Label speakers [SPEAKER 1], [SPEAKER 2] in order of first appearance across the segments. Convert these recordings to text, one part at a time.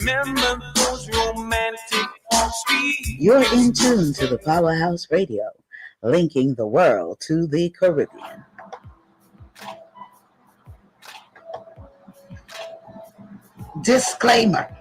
[SPEAKER 1] Remember those romantic walks we
[SPEAKER 2] You're in tune to the Powerhouse Radio, linking the world to the Caribbean. Disclaimer.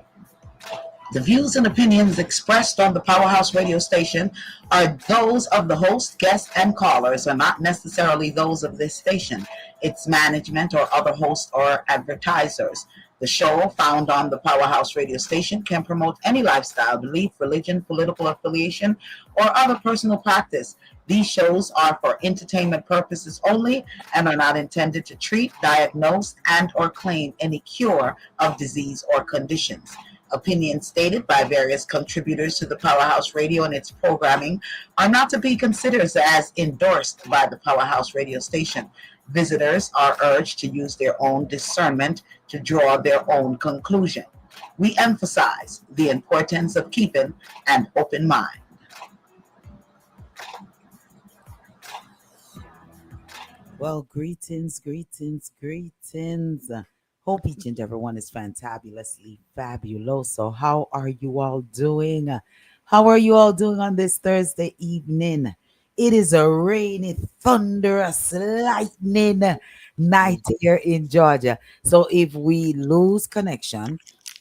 [SPEAKER 2] The views and opinions expressed on the Powerhouse radio station are those of the host, guests, and callers, and not necessarily those of this station, its management, or other hosts or advertisers. The show, found on the Powerhouse radio station, can promote any lifestyle, belief, religion, political affiliation, or other personal practice. These shows are for entertainment purposes only and are not intended to treat, diagnose, and or claim any cure of disease or conditions. Opinions stated by various contributors to the Powerhouse Radio and its programming are not to be considered as endorsed by the Powerhouse Radio station. Visitors are urged to use their own discernment to draw their own conclusion. We emphasize the importance of keeping an open mind. Well, greetings. Hope each and everyone is fantabulously fabulous. So how are you all doing? How are you all doing on this Thursday evening? It is a rainy, thunderous, lightning night here in Georgia. So if we lose connection,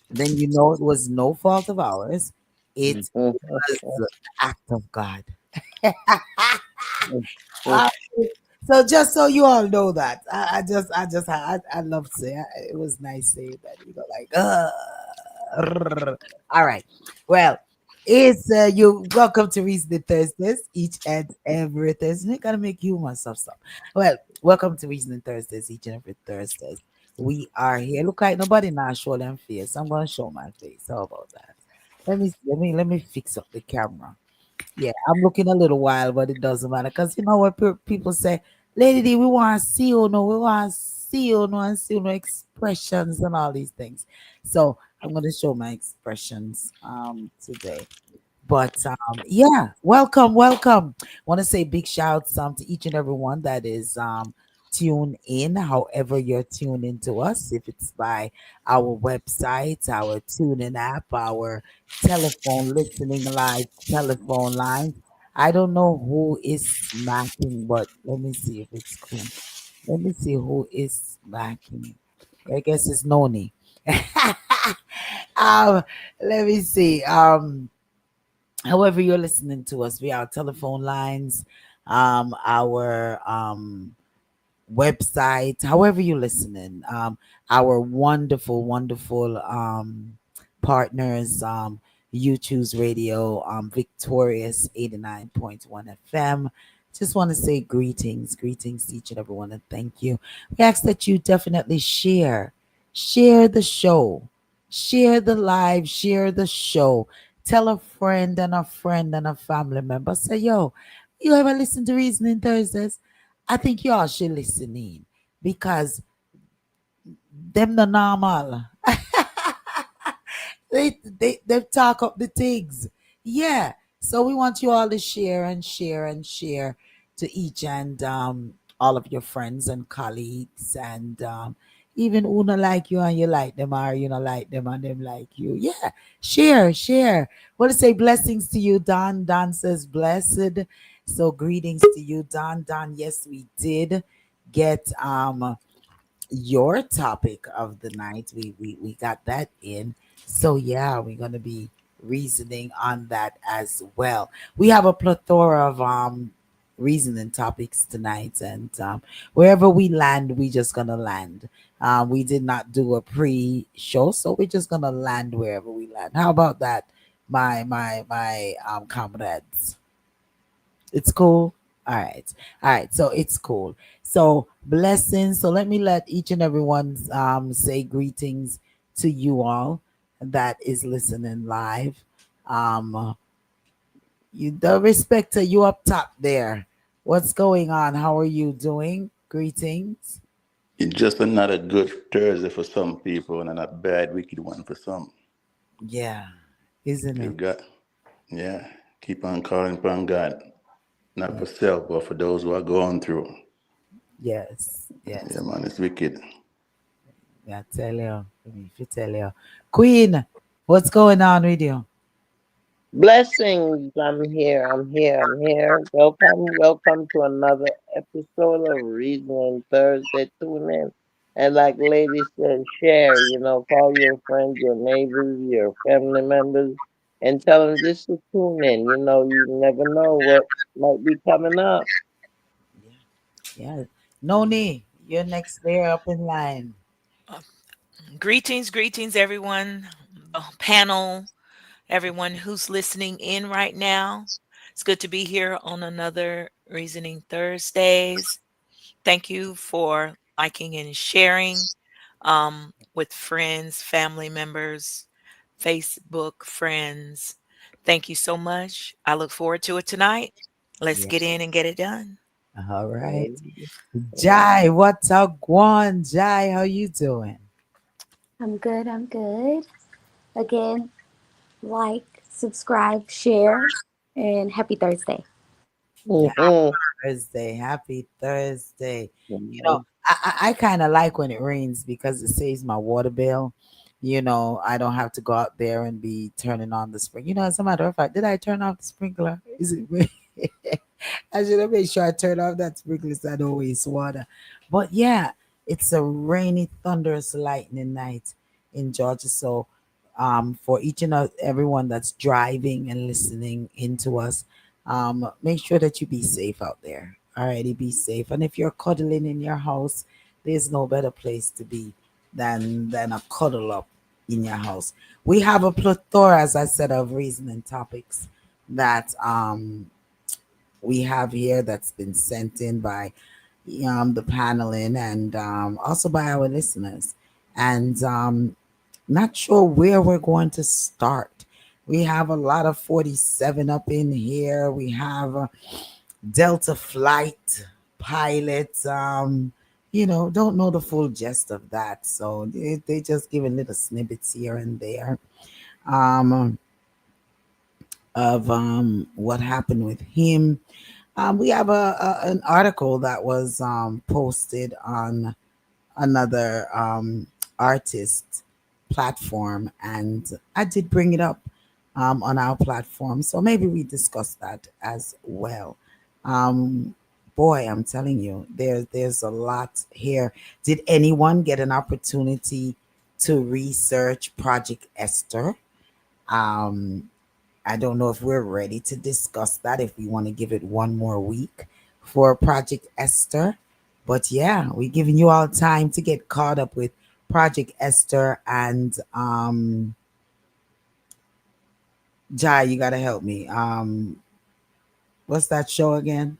[SPEAKER 2] then you know it was no fault of ours. It was the act of God. Uh, so just so you all know that, I love to say it was nice saying that, like, all right. Well, it's you welcome to Reasoning Thursdays each and every Thursday. I gotta make humor stuff. Well, welcome to Reasoning Thursdays each and every Thursdays. We are here. Look like nobody now show them face. I'm gonna show my face. How about that? Let me fix up the camera. Yeah, I'm looking a little wild, but it doesn't matter because you know what people say, Lady D, we want to see you, no, we want to see you, no, and see you, no expressions and all these things. So I'm going to show my expressions today. But yeah, welcome. Want to say big shouts to each and every one that is tuned in, however you're tuned into us, if it's by our website, our tuning app, our telephone listening live telephone line. I don't know who is smacking, but let me see if it's cool. Let me see who is smacking. I guess it's Noni. um, let me see. However you're listening to us via our telephone lines, our website, however you're listening, our wonderful partners, you choose radio, Victorious 89.1 FM. Just want to say greetings to each and everyone, and thank you. We ask that you definitely share the show, share the live, share the show. Tell a friend and a friend and a family member. Say, yo, you ever listen to Reasoning Thursdays? I think y'all should listen in because them the normal. they talk up the things. Yeah. So we want you all to share and share and share to each and all of your friends and colleagues and even who not like you and you like them, or you not like them and them like you. Yeah. Share. Want to say blessings to you, Don. Don says blessed. So greetings to you, Don. Don, yes, we did get your topic of the night. We got that in. So yeah, we're gonna be reasoning on that as well. We have a plethora of reasoning topics tonight, and wherever we land, we just gonna land. We did not do a pre-show, so we're just gonna land wherever we land. How about that, my comrades? It's cool. All right. So it's cool. So blessings. So let each and everyone say greetings to you all that is listening live. You the respecter, you up top there. What's going on? How are you doing? Greetings.
[SPEAKER 3] It's just another good Thursday for some people and a bad, wicked one for some.
[SPEAKER 2] Yeah, isn't
[SPEAKER 3] We've
[SPEAKER 2] it?
[SPEAKER 3] got, yeah, keep on calling upon God, not for self, but for those who are going through.
[SPEAKER 2] Yes.
[SPEAKER 3] Yeah, man, it's wicked.
[SPEAKER 2] Yeah, tell you. If you tell you. Queen. What's going on with you?
[SPEAKER 4] Blessings. I'm here. Welcome to another episode of Reasoning Thursday. Tune in. And like Lady said, share, call your friends, your neighbors, your family members, and tell them just to tune in. You never know what might be coming up.
[SPEAKER 2] Yeah. Noni, you're next there up in line.
[SPEAKER 5] Uh, greetings, everyone, the panel, everyone who's listening in right now. It's good to be here on another Reasoning Thursdays. Thank you for liking and sharing with friends, family members, Facebook friends. Thank you so much. I look forward to it tonight. Let's
[SPEAKER 2] Yeah.
[SPEAKER 5] get in and get it done.
[SPEAKER 2] All right.
[SPEAKER 4] Mhm.
[SPEAKER 2] Jai, what's up, Guan? Jai, how you doing?
[SPEAKER 6] I'm good. I'm good. Again, like, subscribe, share, and happy Thursday.
[SPEAKER 2] Yeah,
[SPEAKER 4] Mhm.
[SPEAKER 2] Thursday. Happy Thursday. You know,
[SPEAKER 4] Mhm.
[SPEAKER 2] I kind of like when it rains because it saves my water bill. I don't have to go out there and be turning on the spring. As a matter of fact, did I turn off the sprinkler? Is it? I should have made sure I turn off that sprinkler so I don't waste water. But yeah, it's a rainy, thunderous, lightning night in Georgia. So, for each and everyone that's driving and listening into us, make sure that you be safe out there. Alrighty, be safe. And if you're cuddling in your house, there's no better place to be than a cuddle up in your house. We have a plethora, as I said, of reasoning topics that we have here that's been sent in by the paneling and also by our listeners. And not sure where we're going to start. We have a lot of 47 up in here. We have Delta flight pilots. Don't know the full gist of that. So they just giving little snippets here and there. Um, of what happened with him. We have an article that was posted on another artist platform, and I did bring it up on our platform, so maybe we discuss that as well. Um, Boy, I'm telling you, there's a lot here. Did anyone get an opportunity to research Project Esther? Um, I don't know if we're ready to discuss that, if we want to give it one more week for Project Esther. But yeah, we're giving you all time to get caught up with Project Esther and Jai, you gotta help me. What's that show again?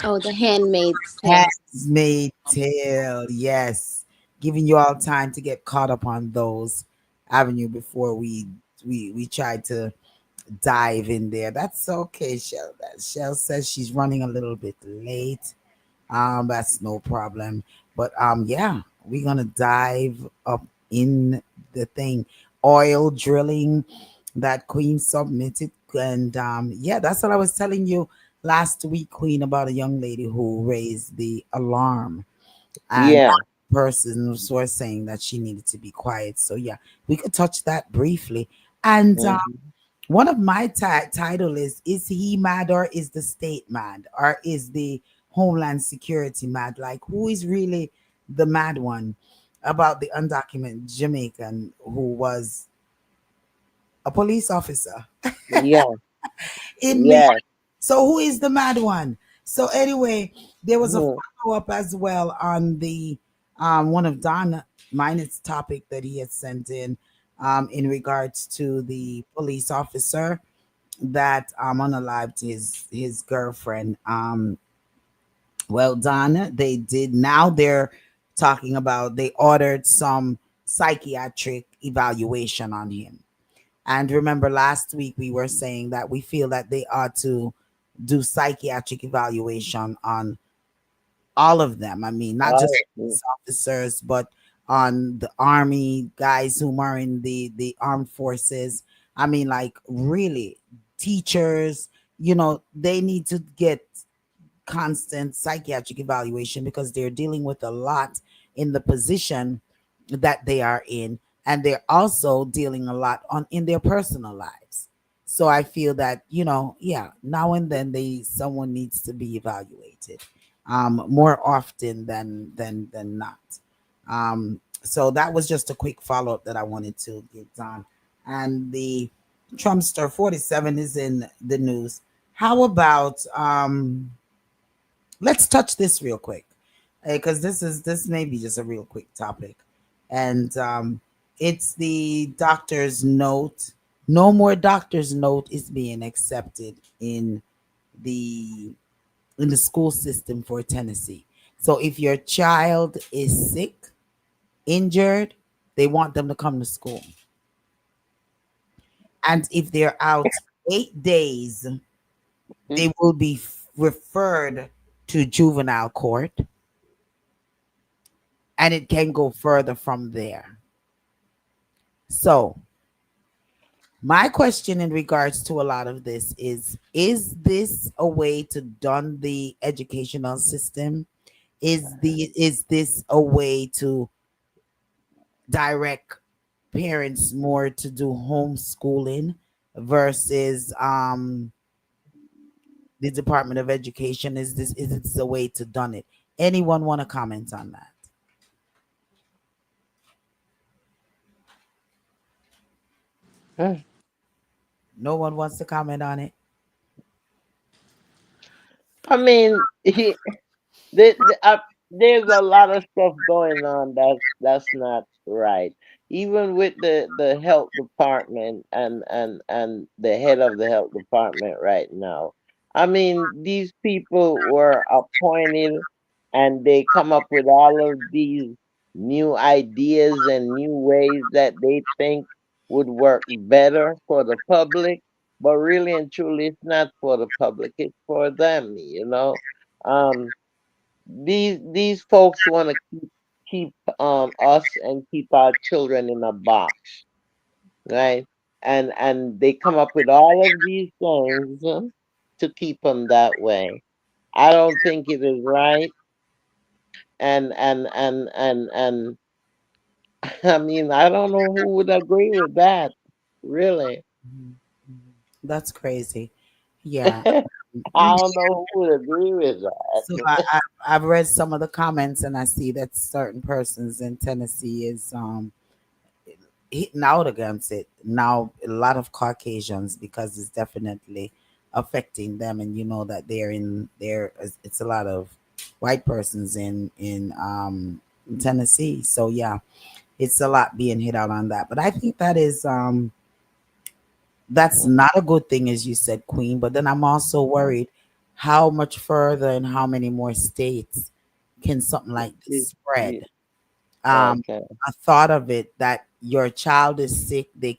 [SPEAKER 6] Oh, the Handmaid's Tale.
[SPEAKER 2] Handmaid's Tale. Yes. Giving you all time to get caught up on those avenue before we try to dive in there. That's okay, Shell. That Shell says she's running a little bit late. That's no problem. But yeah, we're gonna dive up in the thing. Oil drilling that Queen submitted. And yeah, that's what I was telling you last week, Queen, about a young lady who raised the alarm and
[SPEAKER 4] Yeah.
[SPEAKER 2] persons were saying that she needed to be quiet. So yeah, we could touch that briefly. And
[SPEAKER 4] Mhm.
[SPEAKER 2] one of my title is he mad or is the state mad or is the Homeland Security mad? Like, who is really the mad one about the undocumented Jamaican who was a police officer
[SPEAKER 4] Yeah.
[SPEAKER 2] in New
[SPEAKER 4] Yeah.
[SPEAKER 2] York? So who is the mad one? So anyway, there was a
[SPEAKER 4] Mhm.
[SPEAKER 2] follow up as well on the one of Don Minot's topic that he had sent in regards to the police officer that unalived his girlfriend. Well done. They did. Now they're talking about they ordered some psychiatric evaluation on him. And remember, last week we were saying that we feel that they ought to do psychiatric evaluation on all of them. I mean, not just
[SPEAKER 4] Oh,
[SPEAKER 2] police officers, but on the army guys who are in the armed forces. I mean, like really, teachers. They need to get constant psychiatric evaluation because they're dealing with a lot in the position that they are in. and they're also dealing a lot on in their personal lives. So I feel that, yeah, now and then someone needs to be evaluated, more often than not. So that was just a quick follow up that I wanted to get done. And the Trumpster 47 is in the news. How about let's touch this real quick, because this may be just a real quick topic, and it's the doctor's note. No more doctor's note is being accepted the in the school system for Tennessee. So if your child is sick, injured, they want them to come to school. And if they're out 8 days, they will be referred to juvenile court, and it can go further from there. So, my question in regards to a lot of this is this a way to done the educational system? Is this a way to direct parents more to do homeschooling versus the Department of Education? Is this a way to done it? Anyone want to comment on that? No one wants to comment on it.
[SPEAKER 4] I mean, there's a lot of stuff going on that's not right. Even with the health department and the head of the health department right now. I mean, these people were appointed and they come up with all of these new ideas and new ways that they think would work better for the public. But really and truly, it's not for the public, it's for them. Um, these folks want to keep us and keep our children in a box, right? And they come up with all of these things to keep them that way. I don't think it is right, and I mean, I don't know who would agree with that, really.
[SPEAKER 2] Mhm. Mhm. That's crazy. Yeah.
[SPEAKER 4] I don't know who would agree with
[SPEAKER 2] So
[SPEAKER 4] that.
[SPEAKER 2] I've read some of the comments, and I see that certain persons in Tennessee is hitting out against it now. A lot of Caucasians, because it's definitely affecting them, and you know that they're in there. It's a lot of white persons in Tennessee. So yeah, it's a lot being hit out on that. But I think that's not a good thing, as you said, Queen. But then I'm also worried how much further and how many more states can something like this
[SPEAKER 4] It-
[SPEAKER 2] spread.
[SPEAKER 4] it-
[SPEAKER 2] Um,
[SPEAKER 4] okay.
[SPEAKER 2] I thought of it that your child is sick, they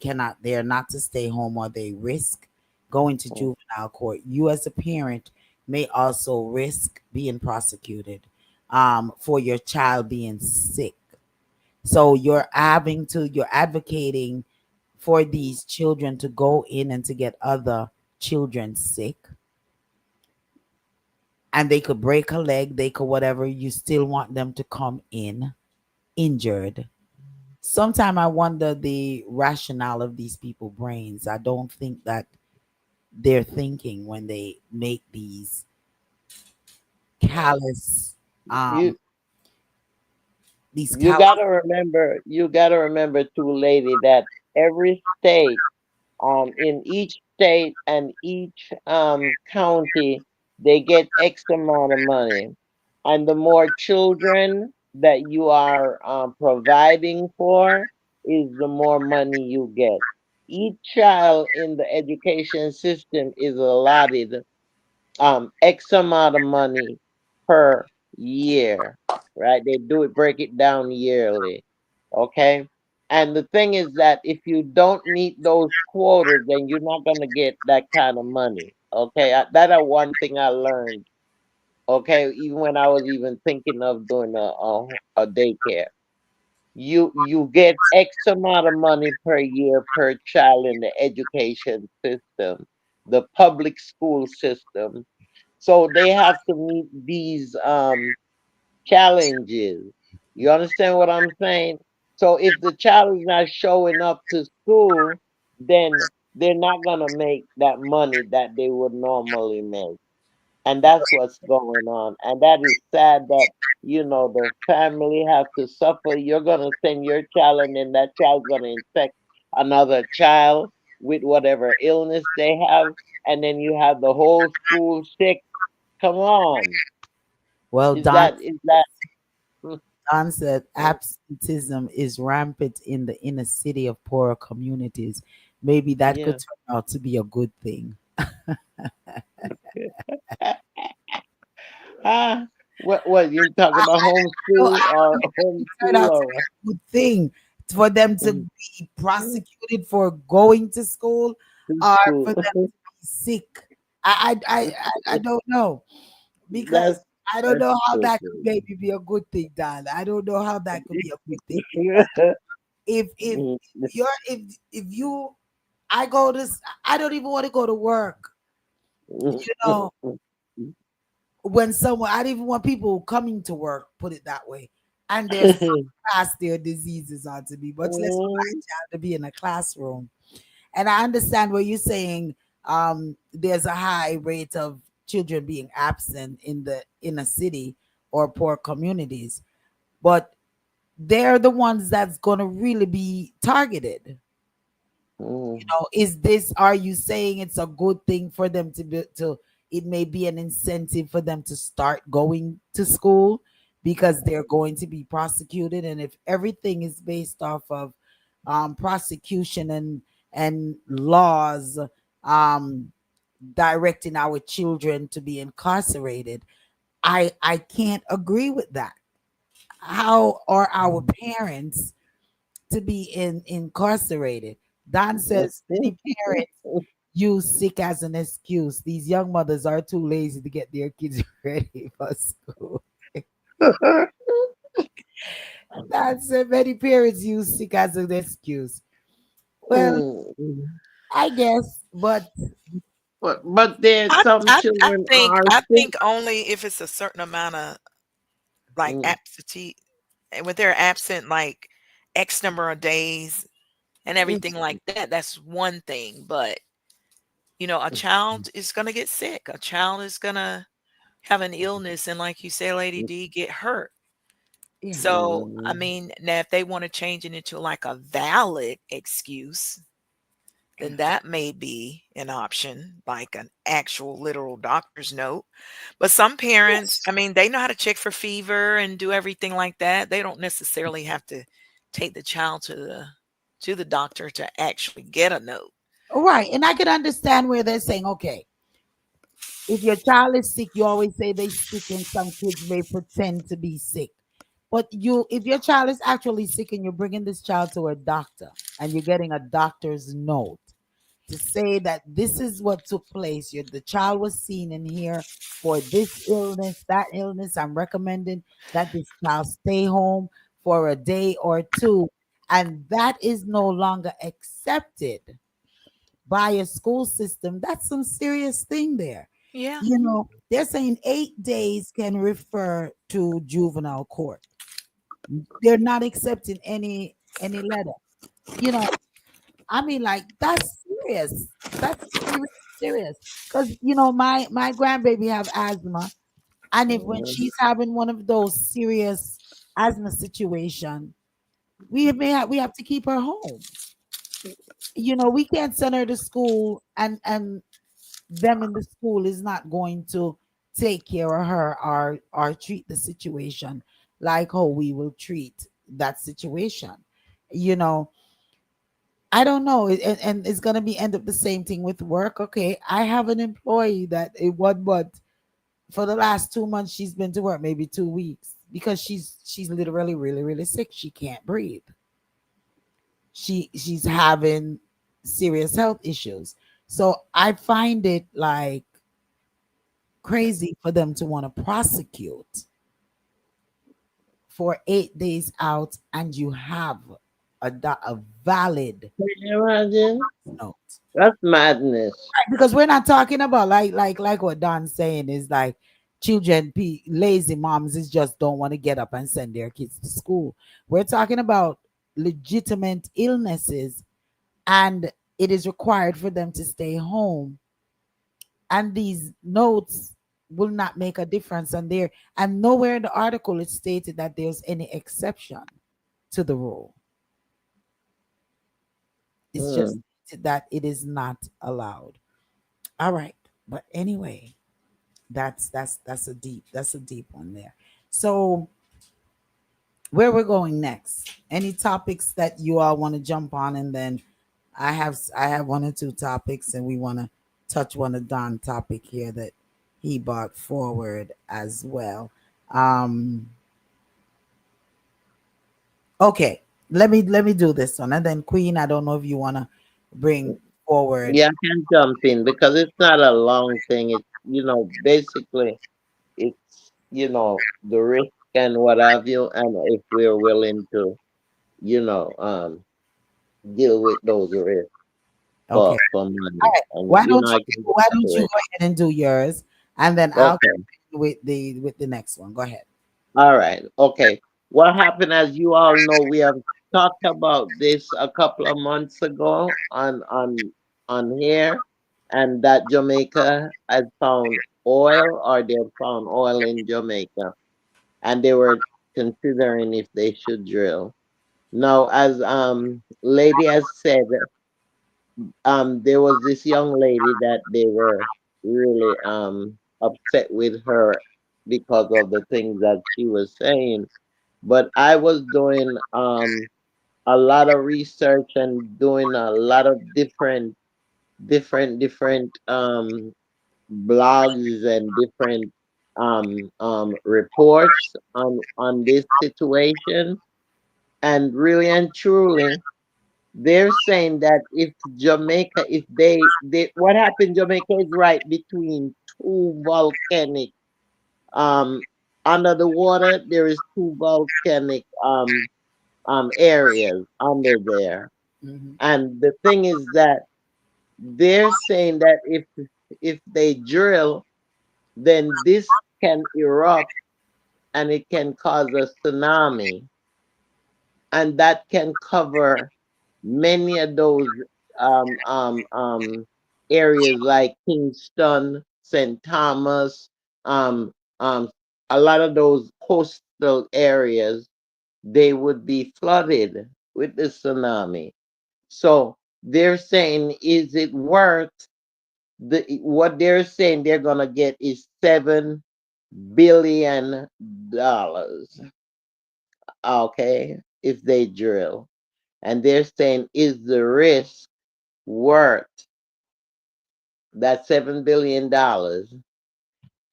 [SPEAKER 2] are not to stay home, or they risk going to juvenile court. You, as a parent, may also risk being prosecuted for your child being sick. So you're advocating for these children to go in and to get other children sick, and they could break a leg, they could whatever. You still want them to come in injured. Sometimes I wonder the rationale of these people brains. I don't think that they're thinking when they make callous um
[SPEAKER 4] You
[SPEAKER 2] these
[SPEAKER 4] you
[SPEAKER 2] callous.
[SPEAKER 4] gotta remember too, lady, that every state, in each state and each county, they get X amount of money, and the more children that you are providing for, is the more money you get. Each child in the education system is allotted X amount of money per year, right? They do it, break it down yearly, okay? And the thing is that if you don't meet those quotas, then you're not gonna get that kind of money, okay? That one thing I learned, okay, even when I was even thinking of doing a daycare. You get X amount of money per year per child in the education system, the public school system, so they have to meet these challenges. You understand what I'm saying? So if the child is not showing up to school, then they're not gonna make that money that they would normally make. And that's what's going on. And that is sad that, the family have to suffer. You're gonna send your child and then that child's gonna infect another child with whatever illness they have, and then you have the whole school sick. Come on.
[SPEAKER 2] Well,
[SPEAKER 4] Is that
[SPEAKER 2] Don said absenteeism is rampant in the inner city of poorer communities. Maybe that could
[SPEAKER 4] yeah.
[SPEAKER 2] turn out to be a good thing.
[SPEAKER 4] Ah, what you talking about,
[SPEAKER 2] No,
[SPEAKER 4] homeschool
[SPEAKER 2] I
[SPEAKER 4] or
[SPEAKER 2] don't think that could turn
[SPEAKER 4] homeschool
[SPEAKER 2] out to
[SPEAKER 4] or
[SPEAKER 2] be a good thing for them to
[SPEAKER 4] what?
[SPEAKER 2] be prosecuted for going to school or for
[SPEAKER 4] School.
[SPEAKER 2] them to be sick. I don't know because
[SPEAKER 4] That's
[SPEAKER 2] I don't
[SPEAKER 4] that's
[SPEAKER 2] know how that could
[SPEAKER 4] stupid.
[SPEAKER 2] maybe be a good thing, Don. I don't know how that could be a good thing because if you're if you I go to I don't even want to go to work. You know, when someone I don't even want people coming to work, put it that way, and they're pass their diseases on to me, much less for my child to be in a classroom. And I understand what you're saying. There's a high rate of children being absent in the inner city or poor communities, but they're the ones that's going to really be targeted. Is this, are you saying it's a good thing for them to be to it may be an incentive for them to start going to school because they're going to be prosecuted, and if everything is based off of prosecution and laws um directing our children to be incarcerated, I can't agree with that. How are our parents to be incarcerated? Don says many parents use sick as an excuse. These young mothers are too lazy to get their kids ready for school. Don said many parents use sick as an excuse. Well, I guess, but
[SPEAKER 4] but there's
[SPEAKER 5] I
[SPEAKER 4] some
[SPEAKER 5] I I
[SPEAKER 4] children
[SPEAKER 5] think
[SPEAKER 4] are
[SPEAKER 5] I
[SPEAKER 4] sick.
[SPEAKER 5] think only if it's a certain amount of like
[SPEAKER 4] Mm,
[SPEAKER 5] absentee, and when they're absent like X number of days and
[SPEAKER 2] mm,
[SPEAKER 5] everything like that, that's one thing. But a child is gonna get sick. A child is gonna have an illness, and like you say, Lady D, get hurt.
[SPEAKER 2] yeah.
[SPEAKER 5] So, I
[SPEAKER 4] mm,
[SPEAKER 5] mean, now if they want to change it into like a valid excuse, then that may be an option, like an actual literal doctor's note. But some parents, I mean, they know how to check for fever and do everything like that. They don't necessarily have to take the child to the doctor to actually get a note.
[SPEAKER 2] Right. And I can understand where they're saying, okay, if your child is sick, you always say they sick, and some kids may pretend to be sick. But if your child is actually sick and you're bringing this child to a doctor and you're getting a doctor's note to say that this is what took place, the child was seen in here for this illness, that illness, I'm recommending that this child stay home for a day or two, and that is no longer accepted by a school system, that's some serious thing there.
[SPEAKER 5] Yeah.
[SPEAKER 2] They're saying 8 days can refer to juvenile court. They're not accepting any letter. You know, I mean, like that's serious. That's really, really serious. Because my grandbaby have asthma, and if when
[SPEAKER 4] mm,
[SPEAKER 2] she's having one of those serious asthma situation, we have to keep her home. We can't send her to school, and them in the school is not going to take care of her or treat the situation like how we will treat that situation. You know, I don't know, and it's gonna be end up the same thing with work. Okay, I have an employee that in 1 month for the last 2 months she's been to work, maybe 2 weeks, because she's literally really really sick. She can't breathe. She's having serious health issues. So I find it like crazy for them to want to prosecute for 8 days out, and you have a valid
[SPEAKER 4] can you imagine?
[SPEAKER 2] note.
[SPEAKER 4] That's madness.
[SPEAKER 2] Right, because we're not talking about like what Don's saying is like children, lazy moms is just don't want to get up and send their kids to school. We're talking about legitimate illnesses, and it is required for them to stay home, and these notes will not make a difference, and nowhere in the article it stated that there's any exception to the rule. It's just
[SPEAKER 4] Mm.
[SPEAKER 2] that it is not allowed. All right, but anyway, that's a deep one there. So where we're going next? Any topics that you all want to jump on, and then I have one or two topics, and we want to touch one of Don topic here that he brought forward as well. Um, okay, let me do this one, and then Queen, I don't know if you want to bring forward.
[SPEAKER 4] Yeah, I can jump in because it's not a long thing. It's, basically it's, the risk and what have you, and if we're willing to, you know, um, deal with those risks
[SPEAKER 2] Okay,
[SPEAKER 4] for
[SPEAKER 2] all
[SPEAKER 4] money.
[SPEAKER 2] right.
[SPEAKER 4] And,
[SPEAKER 2] Why don't
[SPEAKER 4] I can
[SPEAKER 2] you
[SPEAKER 4] get
[SPEAKER 2] why don't
[SPEAKER 4] to
[SPEAKER 2] you
[SPEAKER 4] it.
[SPEAKER 2] go ahead and do yours, and then I'll
[SPEAKER 4] Okay.
[SPEAKER 2] with the next one. Go ahead.
[SPEAKER 4] All right. Okay. What happened, as you all know, we have talked about this a couple of months ago on here, and that Jamaica had found oil, or they had found oil in Jamaica, and they were considering if they should drill. Now, as lady has said, there was this young lady that they were really upset with her because of the things that she was saying. But I was doing a lot of research and doing a lot of different blogs and different reports on this situation. And really and truly, they're saying that if Jamaica, if they what happened, Jamaica is right between two volcanic um under the water. There is two volcanic areas under there.
[SPEAKER 2] Hmm.
[SPEAKER 4] And the thing is that they're saying that if they drill, then this can erupt and it can cause a tsunami, and that can cover many of those um, um, um, areas like Kingston, St. Thomas, um, um, a lot of those coastal areas, they would be flooded with the tsunami. So they're saying, is it worth what they're saying they're gonna get is $7 billion, okay, if they drill. And they're saying, is the risk worth that $7 billion,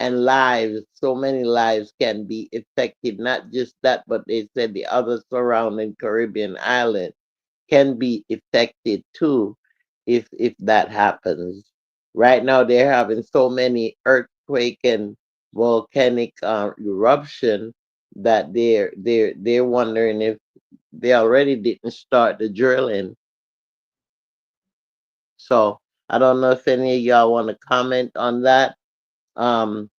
[SPEAKER 4] and lives, so many lives can be affected. Not just that, but they said the other surrounding Caribbean island can be affected too if that happens. Right now they're having so many earthquake and volcanic eruption that they're wondering if they already didn't start the drilling. So I don't know if any of y'all want to comment on that. Um,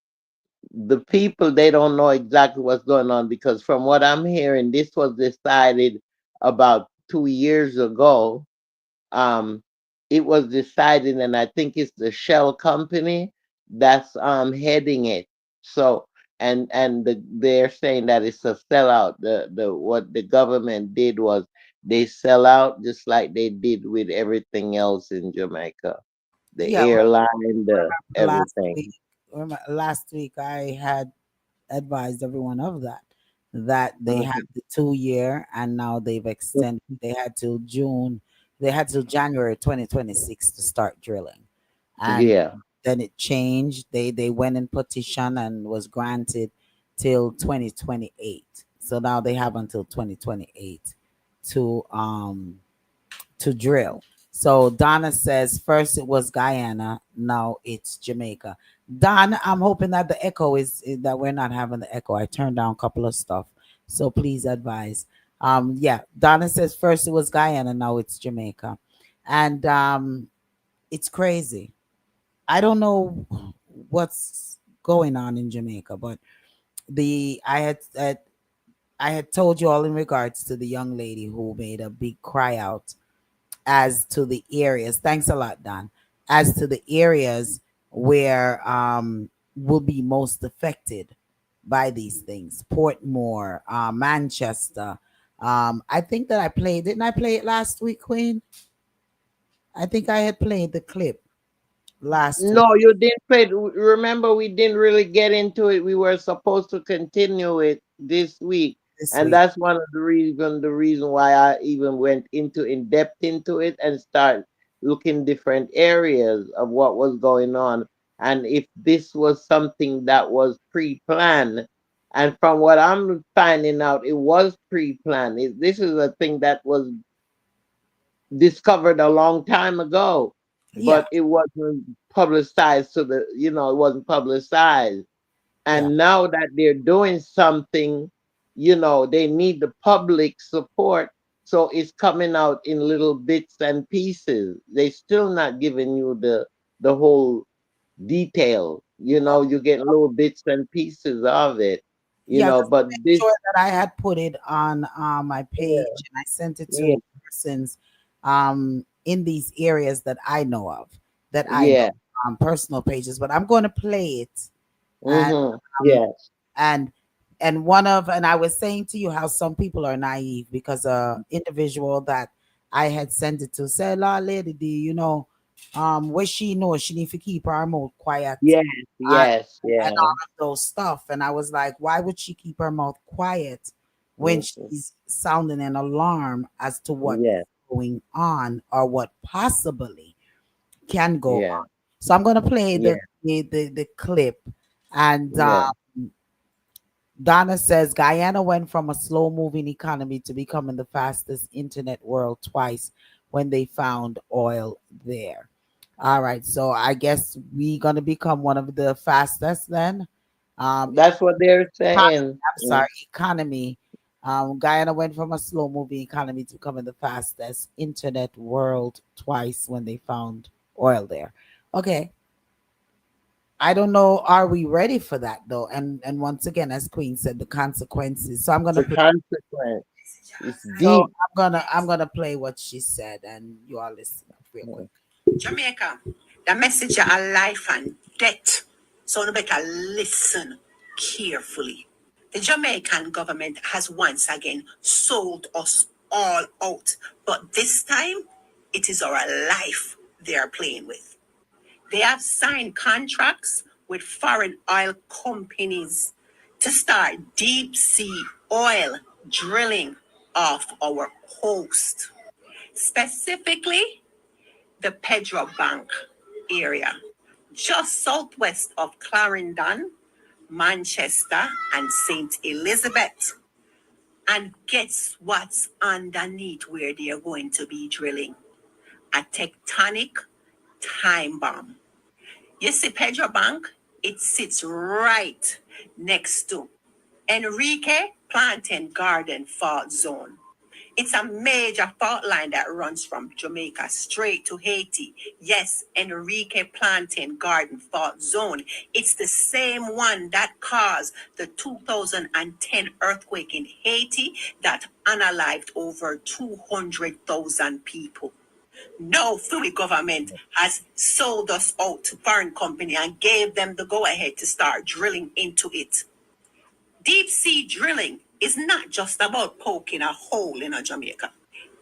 [SPEAKER 4] the people, they don't know exactly what's going on, because from what I'm hearing, this was decided about 2 years ago. um it was decided, and I think it's the Shell company that's heading it. So, they're saying that it's a sellout. The what the government did was they sell out, just like they did with everything else in Jamaica, the
[SPEAKER 2] Yeah,
[SPEAKER 4] airline, the
[SPEAKER 2] last
[SPEAKER 4] everything.
[SPEAKER 2] week, last week I had advised everyone of that they had
[SPEAKER 4] Mhm.
[SPEAKER 2] the 2 year, and now they've extended. They had till June. They had till January 2026 to start drilling, and
[SPEAKER 4] Yeah.
[SPEAKER 2] then it changed. They went in petition and was granted till 2028. So now they have until 2028 to drill. So Donna says first it was Guyana, now it's Jamaica. Don, I'm hoping that the echo is that we're not having the echo. I turned down a couple of stuff, so please advise. Yeah, Donna says first it was Guyana, now it's Jamaica, and it's crazy. I don't know what's going on in Jamaica, but the I had I had told you all in regards to the young lady who made a big cry out as to the areas. Thanks a lot, Don. As to the areas where will be most affected by these things. Portmore, Manchester. I think that I played. Didn't I play it last week, Queen? I think I had played the clip last week.
[SPEAKER 4] No, you didn't play it. Remember, we didn't really get into it. We were supposed to continue it this week,
[SPEAKER 2] This
[SPEAKER 4] and
[SPEAKER 2] week.
[SPEAKER 4] that's one of the reason why I even went into in depth into it and start looking different areas of what was going on, and if this was something that was pre-planned. And from what I'm finding out, it was pre-planned. This is a thing that was discovered a long time ago,
[SPEAKER 2] Yeah,
[SPEAKER 4] but it wasn't publicized to it wasn't publicized.
[SPEAKER 2] yeah,
[SPEAKER 4] And now that they're doing something, they need the public support. So it's coming out in little bits and pieces. They still not giving you the whole detail. You get little bits and pieces of it.
[SPEAKER 2] yeah. Just to
[SPEAKER 4] But
[SPEAKER 2] make
[SPEAKER 4] this,
[SPEAKER 2] sure that I had put it on my page
[SPEAKER 4] yeah,
[SPEAKER 2] and I sent it
[SPEAKER 4] yeah,
[SPEAKER 2] to persons in these areas that I know of, that I know
[SPEAKER 4] yeah.
[SPEAKER 2] personal pages. But I'm going to play it, and
[SPEAKER 4] Mm-hmm.
[SPEAKER 2] um,
[SPEAKER 4] Yes.
[SPEAKER 2] and and I was saying to you how some people are naive because individual that I had sent it to said, "La lady, where she knows she need to keep her mouth quiet
[SPEAKER 4] Yes,
[SPEAKER 2] and
[SPEAKER 4] yes,
[SPEAKER 2] all
[SPEAKER 4] yeah.
[SPEAKER 2] of those stuff." And I was like, why would she keep her mouth quiet when
[SPEAKER 4] Mhm.
[SPEAKER 2] she's sounding an alarm as to what
[SPEAKER 4] Yeah,
[SPEAKER 2] is going on or what possibly can go
[SPEAKER 4] yeah,
[SPEAKER 2] on? So I'm gonna play
[SPEAKER 4] yeah,
[SPEAKER 2] the clip, and
[SPEAKER 4] yeah.
[SPEAKER 2] Donna says Guyana went from a slow moving economy to becoming the fastest internet world twice when they found oil there. All right, so I guess we gonna become one of the fastest then.
[SPEAKER 4] That's what they're saying.
[SPEAKER 2] I'm sorry, economy. Guyana went from a slow moving economy to becoming the fastest internet world twice when they found oil there. Okay, I don't know. Are we ready for that though? And once again, as Queen said, the consequences. So I'm gonna
[SPEAKER 4] The
[SPEAKER 2] play.
[SPEAKER 4] consequence is
[SPEAKER 2] So
[SPEAKER 4] deep.
[SPEAKER 2] I'm gonna play what she said, and you all listen up real quick. Jamaica, the message of life and death. So you better listen carefully. The Jamaican government has once again sold us all out, but this time it is our life they are playing with. They have signed contracts with foreign oil companies to start deep sea oil drilling off our coast, specifically the Pedro Bank area, just southwest of Clarendon, Manchester, and St. Elizabeth. And guess what's underneath where they are going to be drilling? A tectonic time bomb. You see Pedro Bank? It sits right next to Enrique Plantain Garden Fault Zone. It's a major fault line that runs from Jamaica straight to Haiti. Yes, Enrique Plantain Garden Fault Zone. It's the same one that caused the 2010 earthquake in Haiti that unalived over 200,000 people. No Philly government has sold us out to foreign company and gave them the go-ahead to start drilling into it. Deep sea drilling is not just about poking a hole in a Jamaica.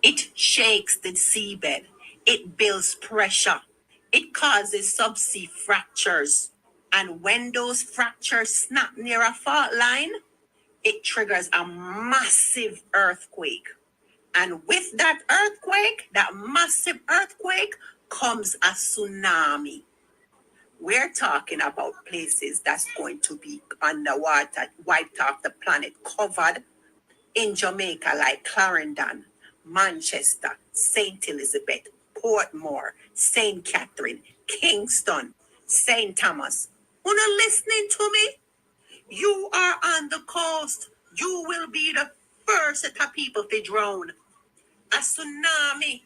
[SPEAKER 2] It shakes the seabed. It builds pressure. It causes subsea fractures. And when those fractures snap near a fault line, it triggers a massive earthquake. And with that massive earthquake, comes a tsunami. We're talking about places that's going to be underwater, wiped off the planet, covered in Jamaica, like Clarendon, Manchester, St. Elizabeth, Portmore, St. Catherine, Kingston, St. Thomas. Who not listening to me? You are on the coast. You will be the first set of people to drown. A tsunami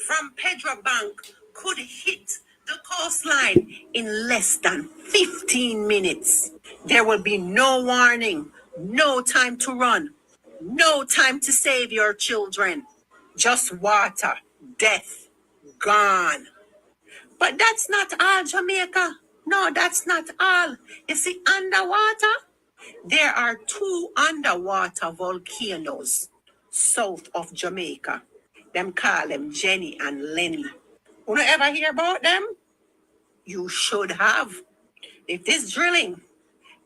[SPEAKER 2] from Pedro Bank could hit the coastline in less than 15 minutes. There will be no warning, no time to run.
[SPEAKER 1] No time to save your children. Just water, death, gone. But that's not all, Jamaica. No, that's not all. You see, underwater, there are two underwater volcanoes south of Jamaica. Them call them Jenny and Lenny. You ever hear about them? You should have. If this drilling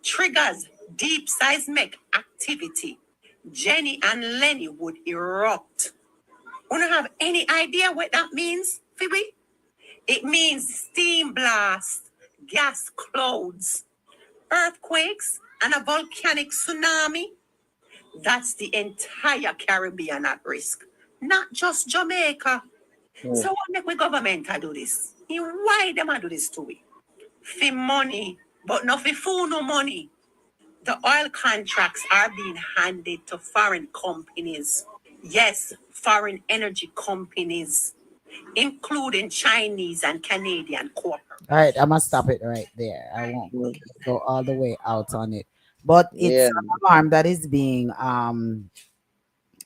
[SPEAKER 1] triggers deep seismic activity, Jenny and Lenny would erupt. You don't have any idea what that means, Phoebe? It means steam blast, gas clouds, earthquakes, and a volcanic tsunami. That's the entire Caribbean at risk, not just Jamaica.
[SPEAKER 4] Mm.
[SPEAKER 1] So what make we government to do this? Why them a do this to we? For money, but not for food no money. The oil contracts are being handed to foreign companies. Yes, foreign energy companies, including Chinese and Canadian
[SPEAKER 2] All right, I must
[SPEAKER 1] corporations.
[SPEAKER 2] stop it right there. I won't
[SPEAKER 4] Mm.
[SPEAKER 2] go all the way out on it. But it's
[SPEAKER 4] Yeah,
[SPEAKER 2] an alarm that is being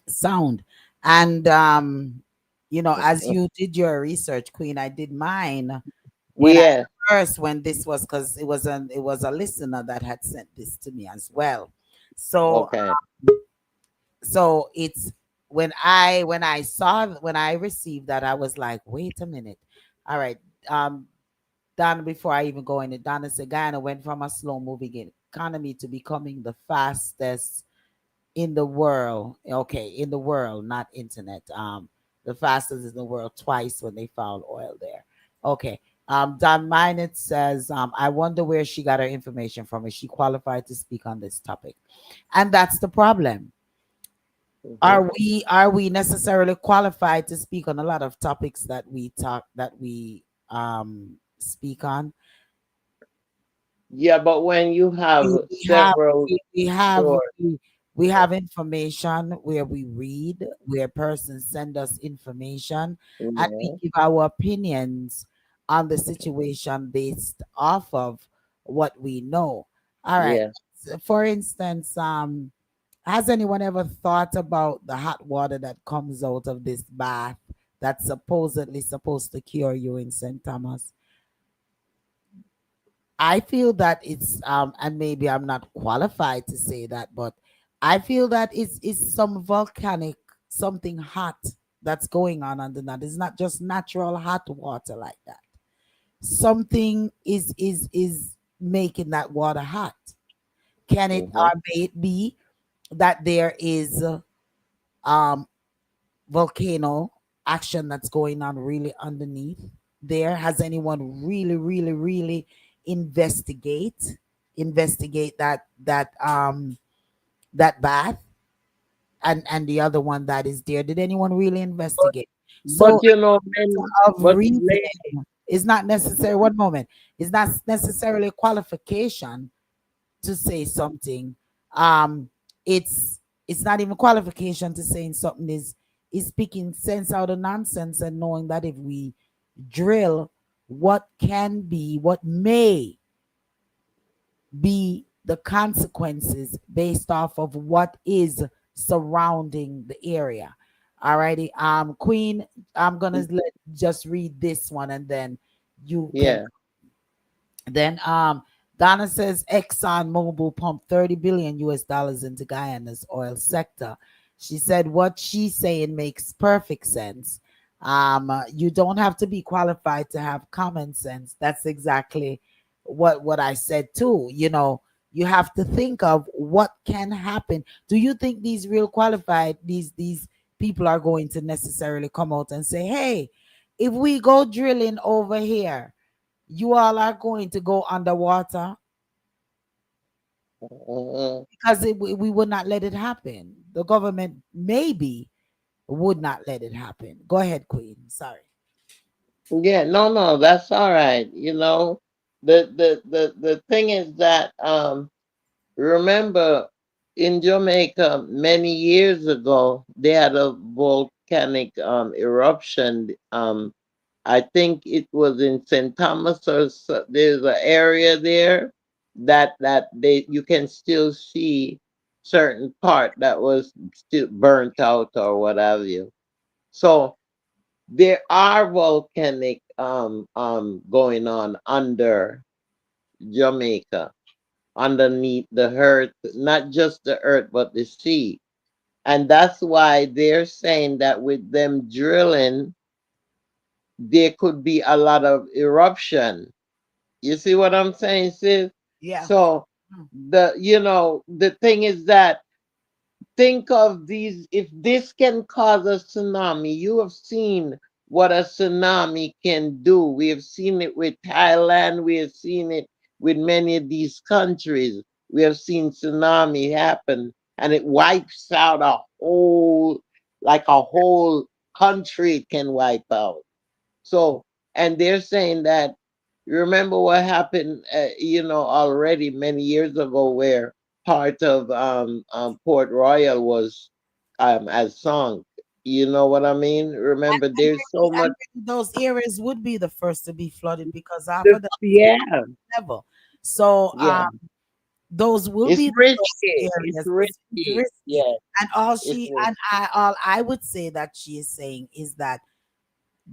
[SPEAKER 2] sound. And as you did your research, Queen, I did mine when I
[SPEAKER 4] yeah.
[SPEAKER 2] first when this was, because it was a listener that had sent this to me as well. So
[SPEAKER 4] Okay.
[SPEAKER 2] it's when I received that, I was like, wait a minute. All right. Donna, before I even go in it, Donna said Guyana went from a slow moving economy to becoming the fastest in the world. Okay, in the world, not internet. The fastest in the world twice when they found oil there. Okay. Don Minot says, I wonder where she got her information from. Is she qualified to speak on this topic? And that's the problem.
[SPEAKER 4] Hmm.
[SPEAKER 2] Are we necessarily qualified to speak on a lot of topics that we speak on?
[SPEAKER 4] Yeah, but when you have
[SPEAKER 2] we have
[SPEAKER 4] several
[SPEAKER 2] we have
[SPEAKER 4] sources,
[SPEAKER 2] we have information where we read, where persons send us information, and we
[SPEAKER 4] yeah,
[SPEAKER 2] give our opinions on the situation based off of what we know. All right.
[SPEAKER 4] yeah.
[SPEAKER 2] So for instance, has anyone ever thought about the hot water that comes out of this bath that's supposedly supposed to cure you in St. Thomas? I feel that and maybe I'm not qualified to say that, but I feel that it's some volcanic, something hot that's going on under that. It's not just natural hot water like that. Something is making that water hot. Can it,
[SPEAKER 4] Hmm.
[SPEAKER 2] or may it be that there is um volcano action that's going on really underneath there? Has anyone really investigate that bath and the other one that is there? Did anyone really
[SPEAKER 4] But
[SPEAKER 2] investigate?
[SPEAKER 4] but
[SPEAKER 2] So
[SPEAKER 4] you know,
[SPEAKER 2] of
[SPEAKER 4] but
[SPEAKER 2] reason
[SPEAKER 4] lady,
[SPEAKER 2] is not necessary. One moment, is not necessarily a qualification to say something. Um, it's not even qualification to saying something is speaking sense out of nonsense and knowing that if we drill, what may be the consequences based off of what is surrounding the area. Alrighty. Queen, I'm gonna just read this one and then you can.
[SPEAKER 4] yeah.
[SPEAKER 2] Then Donna says Exxon Mobil pumped 30 billion US dollars into Guyana's oil sector. She said what she's saying makes perfect sense. You don't have to be qualified to have common sense. That's exactly what I said too. You have to think of what can happen. Do you think these real qualified these people are going to necessarily come out and say, "Hey, if we go drilling over here, you all are going to go underwater,"
[SPEAKER 4] Hmm.
[SPEAKER 2] because we would not let it happen. The government maybe would not let it happen. Go ahead, Queen. Sorry.
[SPEAKER 4] Yeah, no, no, that's all right. You know, the thing is that remember in Jamaica many years ago they had a volcanic eruption. I think it was in St. Thomas or there's an area there that they you can still see certain part that was still burnt out or what have you. So there are volcanic going on under Jamaica, underneath the earth, not just the earth but the sea. And that's why they're saying that with them drilling, there could be a lot of eruption. You see what I'm saying, sis?
[SPEAKER 2] Yeah.
[SPEAKER 4] So the thing is that, think of these, if this can cause a tsunami, you have seen what a tsunami can do. We have seen it with Thailand, we have seen it with many of these countries. We have seen tsunami happen and it wipes out a whole, like a whole country can wipe out. So, and they're saying that, remember what happened, already many years ago, where part of Port Royal was as sunk. You know what I mean? Remember, there's so much.
[SPEAKER 2] And those areas would be the first to be flooded because half
[SPEAKER 4] The,
[SPEAKER 2] of them is
[SPEAKER 4] yeah,
[SPEAKER 2] level. So
[SPEAKER 4] yeah.
[SPEAKER 2] those will
[SPEAKER 4] It's
[SPEAKER 2] be the first
[SPEAKER 4] risky. It's
[SPEAKER 2] areas. It's
[SPEAKER 4] risky.
[SPEAKER 2] risky.
[SPEAKER 4] Yeah,
[SPEAKER 2] And all
[SPEAKER 4] it's
[SPEAKER 2] she
[SPEAKER 4] risky.
[SPEAKER 2] and I all I would say that she is saying is that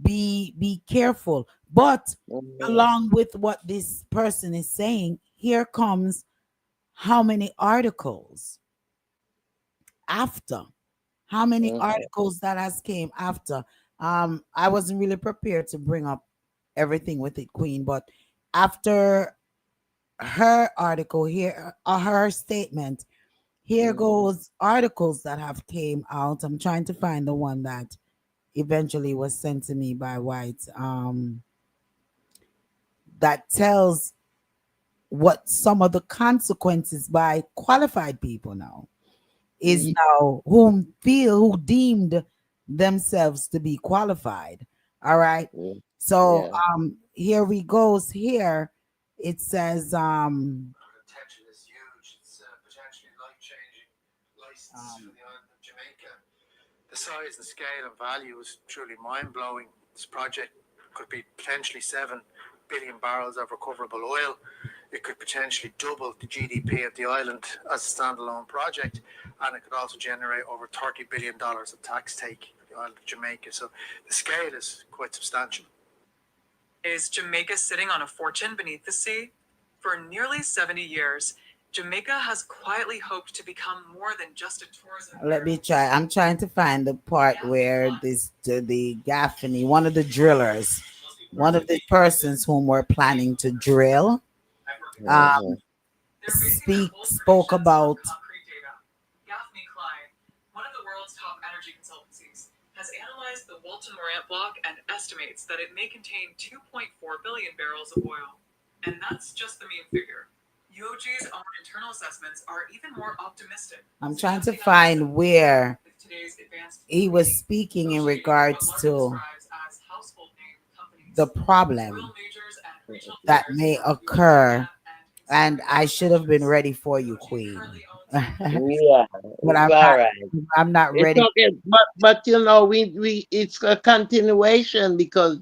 [SPEAKER 2] be careful. But
[SPEAKER 4] Mhm,
[SPEAKER 2] along with what this person is saying, here comes how many articles after. How many
[SPEAKER 4] mhm,
[SPEAKER 2] articles that has came after. I wasn't really prepared to bring up everything with it, Queen, but after her article here, her statement, here
[SPEAKER 4] mhm.
[SPEAKER 2] goes articles that have came out. I'm trying to find the one that eventually was sent to me by White. That tells what some of the consequences by qualified people now is
[SPEAKER 4] Ye-
[SPEAKER 2] now who deemed themselves to be qualified. All right.
[SPEAKER 4] mm,
[SPEAKER 2] So
[SPEAKER 4] Yeah.
[SPEAKER 2] here we goes here. It says
[SPEAKER 1] Potential is huge. It's potentially life-changing license for
[SPEAKER 2] um
[SPEAKER 1] the island of Jamaica. The size and scale and value is truly mind-blowing. This project could be potentially 7 billion barrels of recoverable oil. It could potentially double the GDP of the island as a standalone project, and it could also generate over $30 billion of tax take for the island of Jamaica. So the scale is quite substantial. Is Jamaica sitting on a fortune beneath the sea? For nearly 70 years, Jamaica has quietly hoped to become more than just a tourism
[SPEAKER 2] let me
[SPEAKER 1] paradise.
[SPEAKER 2] try. I'm trying to find the part where the Gaffney, one of the drillers, one of the persons whom were planning to drill,
[SPEAKER 4] Mhm,
[SPEAKER 1] They're basing their bold
[SPEAKER 2] spoke
[SPEAKER 1] predictions on
[SPEAKER 2] about.
[SPEAKER 1] concrete data. Gaffney Klein, one of the world's top energy consultancies, has analyzed the Walton Morant block and estimates that it may contain 2.4 billion barrels of oil. And that's just the mean figure. UOG's own internal assessments are even more optimistic.
[SPEAKER 2] I'm trying to find where
[SPEAKER 1] With today's advanced
[SPEAKER 2] he was speaking in regards to the problem that may occur, and I should have been ready for you, Queen.
[SPEAKER 4] yeah,
[SPEAKER 2] But
[SPEAKER 4] it's all right.
[SPEAKER 2] I'm not
[SPEAKER 4] It's
[SPEAKER 2] ready.
[SPEAKER 4] okay, but we it's a continuation because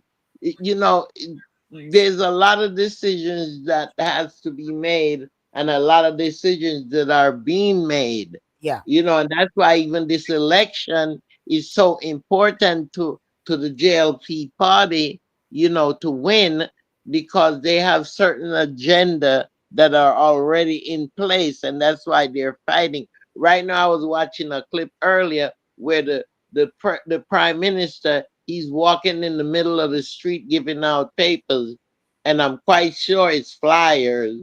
[SPEAKER 4] there's a lot of decisions that has to be made and a lot of decisions that are being made.
[SPEAKER 2] Yeah.
[SPEAKER 4] And that's why even this election is so important to the JLP party, to win, because they have certain agenda that are already in place, and that's why they're fighting. Right now, I was watching a clip earlier where the prime minister, he's walking in the middle of the street giving out papers, and I'm quite sure it's flyers.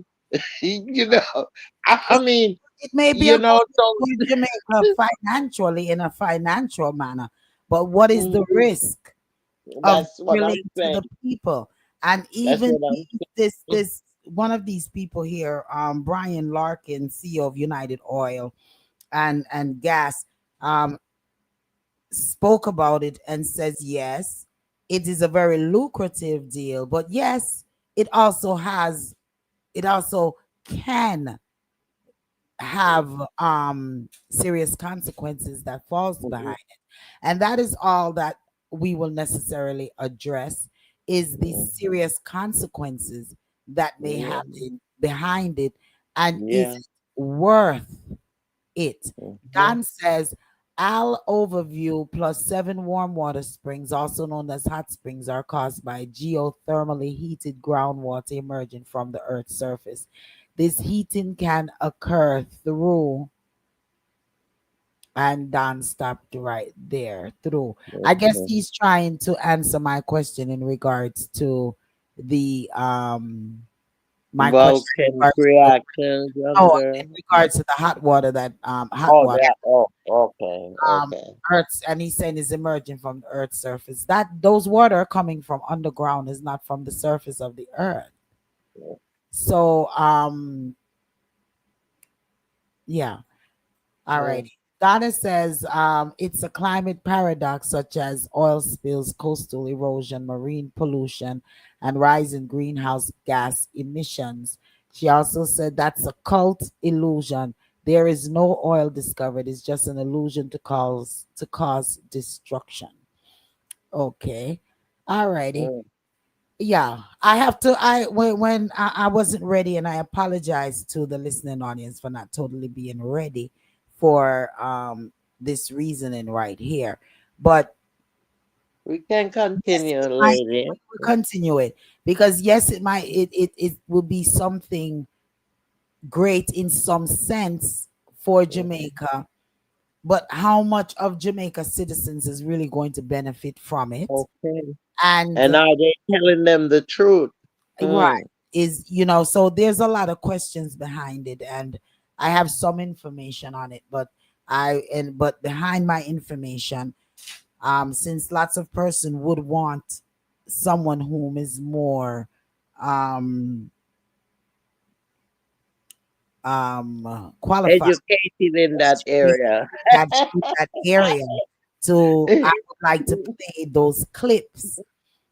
[SPEAKER 4] you know, I
[SPEAKER 2] It,
[SPEAKER 4] mean,
[SPEAKER 2] it may be about
[SPEAKER 4] so
[SPEAKER 2] for Jamaica financially in a financial manner, but what is the
[SPEAKER 4] mm,
[SPEAKER 2] risk of
[SPEAKER 4] that's what I'm
[SPEAKER 2] drilling to
[SPEAKER 4] saying.
[SPEAKER 2] the people? And
[SPEAKER 4] That's
[SPEAKER 2] even
[SPEAKER 4] what I'm saying.
[SPEAKER 2] this one of these people here, Brian Larkin, CEO of United Oil and Gas, um, spoke about it and says yes, it is a very lucrative deal, but yes, it also can have serious consequences that falls behind it, and that is all that we will necessarily address is the serious consequences that may
[SPEAKER 4] Yeah,
[SPEAKER 2] happen behind it, and is
[SPEAKER 4] yeah,
[SPEAKER 2] it worth it.
[SPEAKER 4] Mm-hmm.
[SPEAKER 2] Don says Al overview plus 7 warm water springs, also known as hot springs, are caused by geothermally heated groundwater emerging from the Earth's surface. This heating can occur through, and Don stopped right there, through. I guess
[SPEAKER 4] Mm-hmm.
[SPEAKER 2] he's trying to answer my question in regards to the my question in
[SPEAKER 4] Volcanic
[SPEAKER 2] regards to
[SPEAKER 4] reactions
[SPEAKER 2] no,
[SPEAKER 4] under.
[SPEAKER 2] in regards to the hot water that hot
[SPEAKER 4] Oh,
[SPEAKER 2] water
[SPEAKER 4] that. Oh, okay,
[SPEAKER 2] um
[SPEAKER 4] okay.
[SPEAKER 2] Earth's, and he's saying is emerging from the Earth's surface. That those water are coming from underground, is not from the surface of the Earth. So yeah. All right.
[SPEAKER 4] Mm-hmm.
[SPEAKER 2] Donna says it's a climate paradox such as oil spills, coastal erosion, marine pollution, and rising greenhouse gas emissions. She also said that's a cult illusion. There is no oil discovered. It's just an illusion to cause destruction. Okay. All righty. Yeah, I have to. When I wasn't ready, and I apologize to the listening audience for not totally being ready for this reasoning right here. But
[SPEAKER 4] We can
[SPEAKER 2] yes,
[SPEAKER 4] continue,
[SPEAKER 2] it might
[SPEAKER 4] lady.
[SPEAKER 2] we continue it, because yes, it will be something great in some sense for
[SPEAKER 4] Mhm.
[SPEAKER 2] Jamaica, but how much of Jamaica citizens is really going to benefit from it?
[SPEAKER 4] Okay.
[SPEAKER 2] And
[SPEAKER 4] And are they telling them the truth?
[SPEAKER 2] right,
[SPEAKER 4] Mm.
[SPEAKER 2] is, so there's a lot of questions behind it, and I have some information on it, but behind my information, since lots of person would want someone whom is more um qualified,
[SPEAKER 4] Educated in that area.
[SPEAKER 2] that in that area, to I would like to play those clips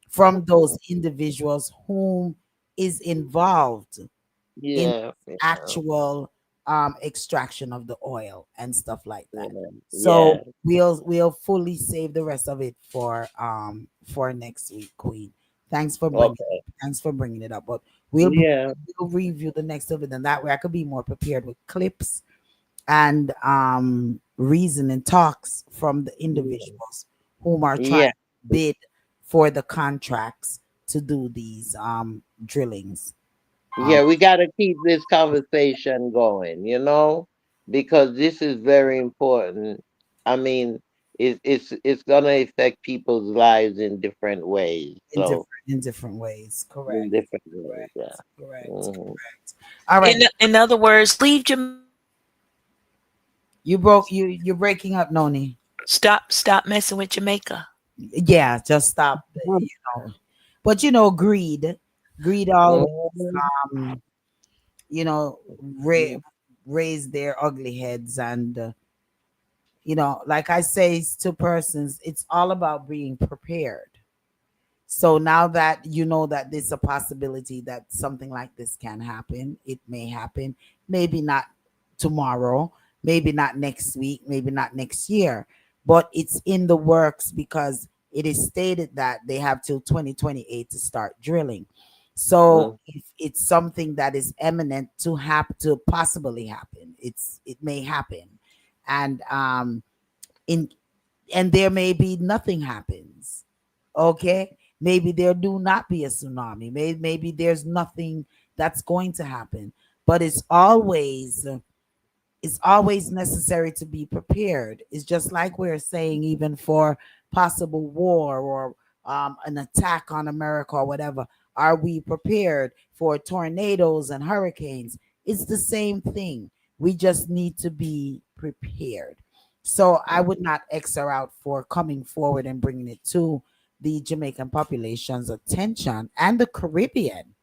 [SPEAKER 2] from those individuals whom is involved in
[SPEAKER 4] Yeah, yeah,
[SPEAKER 2] actual extraction of the oil and stuff like that.
[SPEAKER 4] yeah,
[SPEAKER 2] So
[SPEAKER 4] yeah.
[SPEAKER 2] we'll fully save the rest of it for next week, Queen.
[SPEAKER 4] Okay.
[SPEAKER 2] Thanks for bringing it up. But
[SPEAKER 4] Yeah,
[SPEAKER 2] we'll review the next of it, and that way I could be more prepared with clips and reason and talks from the
[SPEAKER 4] yeah,
[SPEAKER 2] individuals whom are trying
[SPEAKER 4] yeah.
[SPEAKER 2] to bid for the contracts to do these drillings. Um,
[SPEAKER 4] Yeah, we got to keep this conversation going, because this is very important. I mean, it's gonna affect people's lives in different ways. So,
[SPEAKER 2] in different ways.
[SPEAKER 4] in
[SPEAKER 2] Correct.
[SPEAKER 4] different ways, yeah.
[SPEAKER 2] Correct. Correct.
[SPEAKER 4] Hmm.
[SPEAKER 2] Correct. All
[SPEAKER 5] In
[SPEAKER 2] righty.
[SPEAKER 5] in other words, leave Jamaica alone.
[SPEAKER 2] You're breaking up, Noni.
[SPEAKER 5] Stop messing with Jamaica.
[SPEAKER 2] Yeah, just stop. But greed always
[SPEAKER 4] Hmm.
[SPEAKER 2] um you know ra- raise their ugly heads, and like I say to persons, it's all about being prepared. So now that you know that there's a possibility that something like this can happen, it may happen, maybe not tomorrow, maybe not next week, maybe not next year, but it's in the works because it is stated that they have till 2028 to start drilling. So if it's something that is imminent to possibly happen, it may happen. And in and there may be nothing happens. Okay, maybe there do not be a tsunami. Maybe there's nothing that's going to happen, but it's always necessary to be prepared. It's just like we're saying, even for possible war or an attack on America or whatever. Are we prepared for tornadoes and hurricanes? It's the same thing. We just need to be prepared. So I would not X her out for coming forward and bringing it to the Jamaican population's attention and the Caribbean,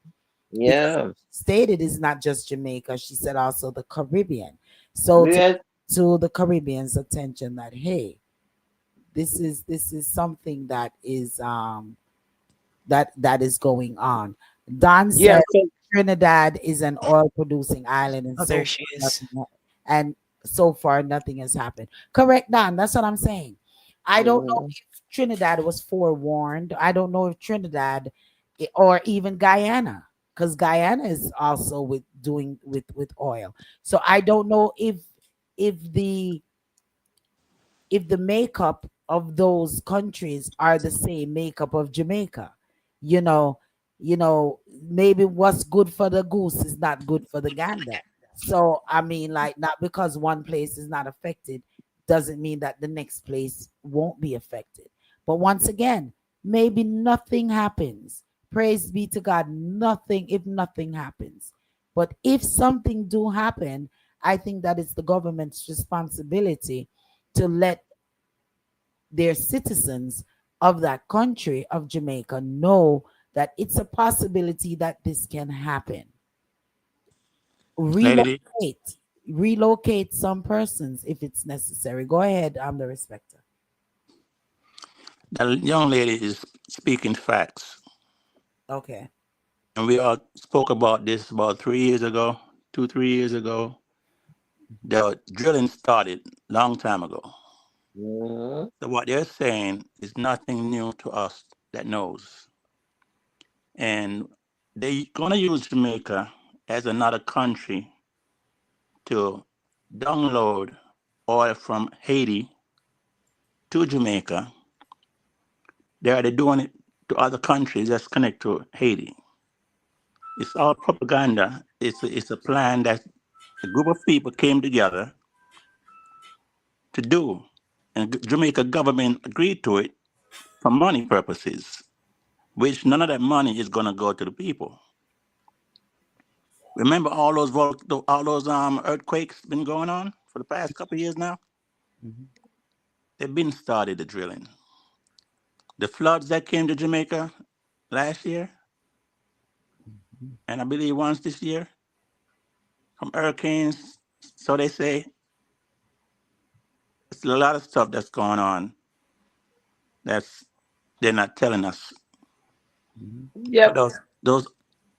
[SPEAKER 2] because
[SPEAKER 4] Yeah.
[SPEAKER 2] stated is not just Jamaica. She said also the Caribbean. So
[SPEAKER 4] Yes.
[SPEAKER 2] to the Caribbean's attention that, hey, this is something that is going on. Don
[SPEAKER 4] Yeah.
[SPEAKER 2] said
[SPEAKER 4] So,
[SPEAKER 2] Trinidad is an oil producing island, and
[SPEAKER 5] Oh, there she is.
[SPEAKER 2] so far nothing has happened. Correct, Don. That's what I'm saying. I don't know
[SPEAKER 4] mhm.
[SPEAKER 2] if Trinidad was forewarned. I don't know if Trinidad or even Guyana, because Guyana is also with doing with oil. So I don't know if if the if the makeup of those countries are the same makeup of Jamaica. You know, maybe what's good for the goose is not good for the gander. So I mean, like, not because one place is not affected doesn't mean that the next place won't be affected. But once again, maybe nothing happens. Praise be to God, nothing, if nothing happens. But if something do happen, I think that it's the government's responsibility to let their citizens of that country of Jamaica know that it's a possibility that this can happen.
[SPEAKER 3] Lady,
[SPEAKER 2] Relocate, relocate some persons if it's necessary. Go ahead, I'm the respecter.
[SPEAKER 3] the young lady is speaking facts.
[SPEAKER 2] Okay.
[SPEAKER 3] And we all spoke about this about 3 years ago, 2, 3 years ago. The drilling started long time ago.
[SPEAKER 4] Mhm.
[SPEAKER 3] So what they're saying is nothing new to us that knows. And they're gonna use Jamaica as another country to download oil from Haiti to Jamaica. They're already doing it to other countries that's connected to Haiti. It's all propaganda. It's a plan that a group of people came together to do. And Jamaica government agreed to it for money purposes, which none of that money is going to go to the people. Remember all those earthquakes been going on for the past couple of years now?
[SPEAKER 2] Mhm.
[SPEAKER 3] They've been started the drilling. The floods that came to Jamaica last year, and I believe once this year, from hurricanes, so they say, it's a lot of stuff that's going on that's they're not telling us.
[SPEAKER 2] Mhm.
[SPEAKER 3] But
[SPEAKER 4] Yep.
[SPEAKER 3] those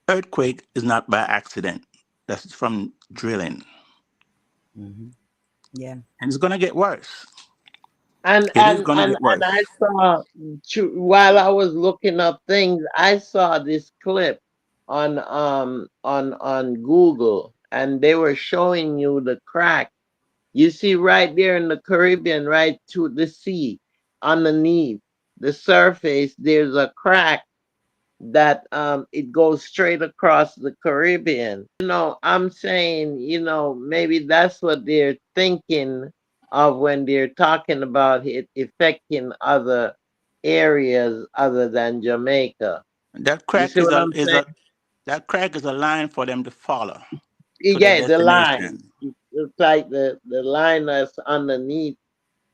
[SPEAKER 3] earthquake is not by accident. That's from drilling.
[SPEAKER 2] Mhm. Yeah.
[SPEAKER 3] And it's gonna get worse.
[SPEAKER 4] And
[SPEAKER 3] It is
[SPEAKER 4] and
[SPEAKER 3] gonna
[SPEAKER 4] and
[SPEAKER 3] get
[SPEAKER 4] and I
[SPEAKER 3] worse.
[SPEAKER 4] saw while I was looking up things, I saw this clip on Google, and they were showing you the crack. You see right there in the Caribbean, right to the sea, underneath the surface, there's a crack that it goes straight across the Caribbean. I'm saying, maybe that's what they're thinking of when they're talking about it affecting other areas other than Jamaica.
[SPEAKER 3] That
[SPEAKER 4] You
[SPEAKER 3] crack
[SPEAKER 4] see
[SPEAKER 3] is
[SPEAKER 4] what
[SPEAKER 3] a
[SPEAKER 4] I'm
[SPEAKER 3] is
[SPEAKER 4] saying?
[SPEAKER 3] a that crack is a line for them to follow to their
[SPEAKER 4] Yeah, the line.
[SPEAKER 3] destination.
[SPEAKER 4] It's like the line that's underneath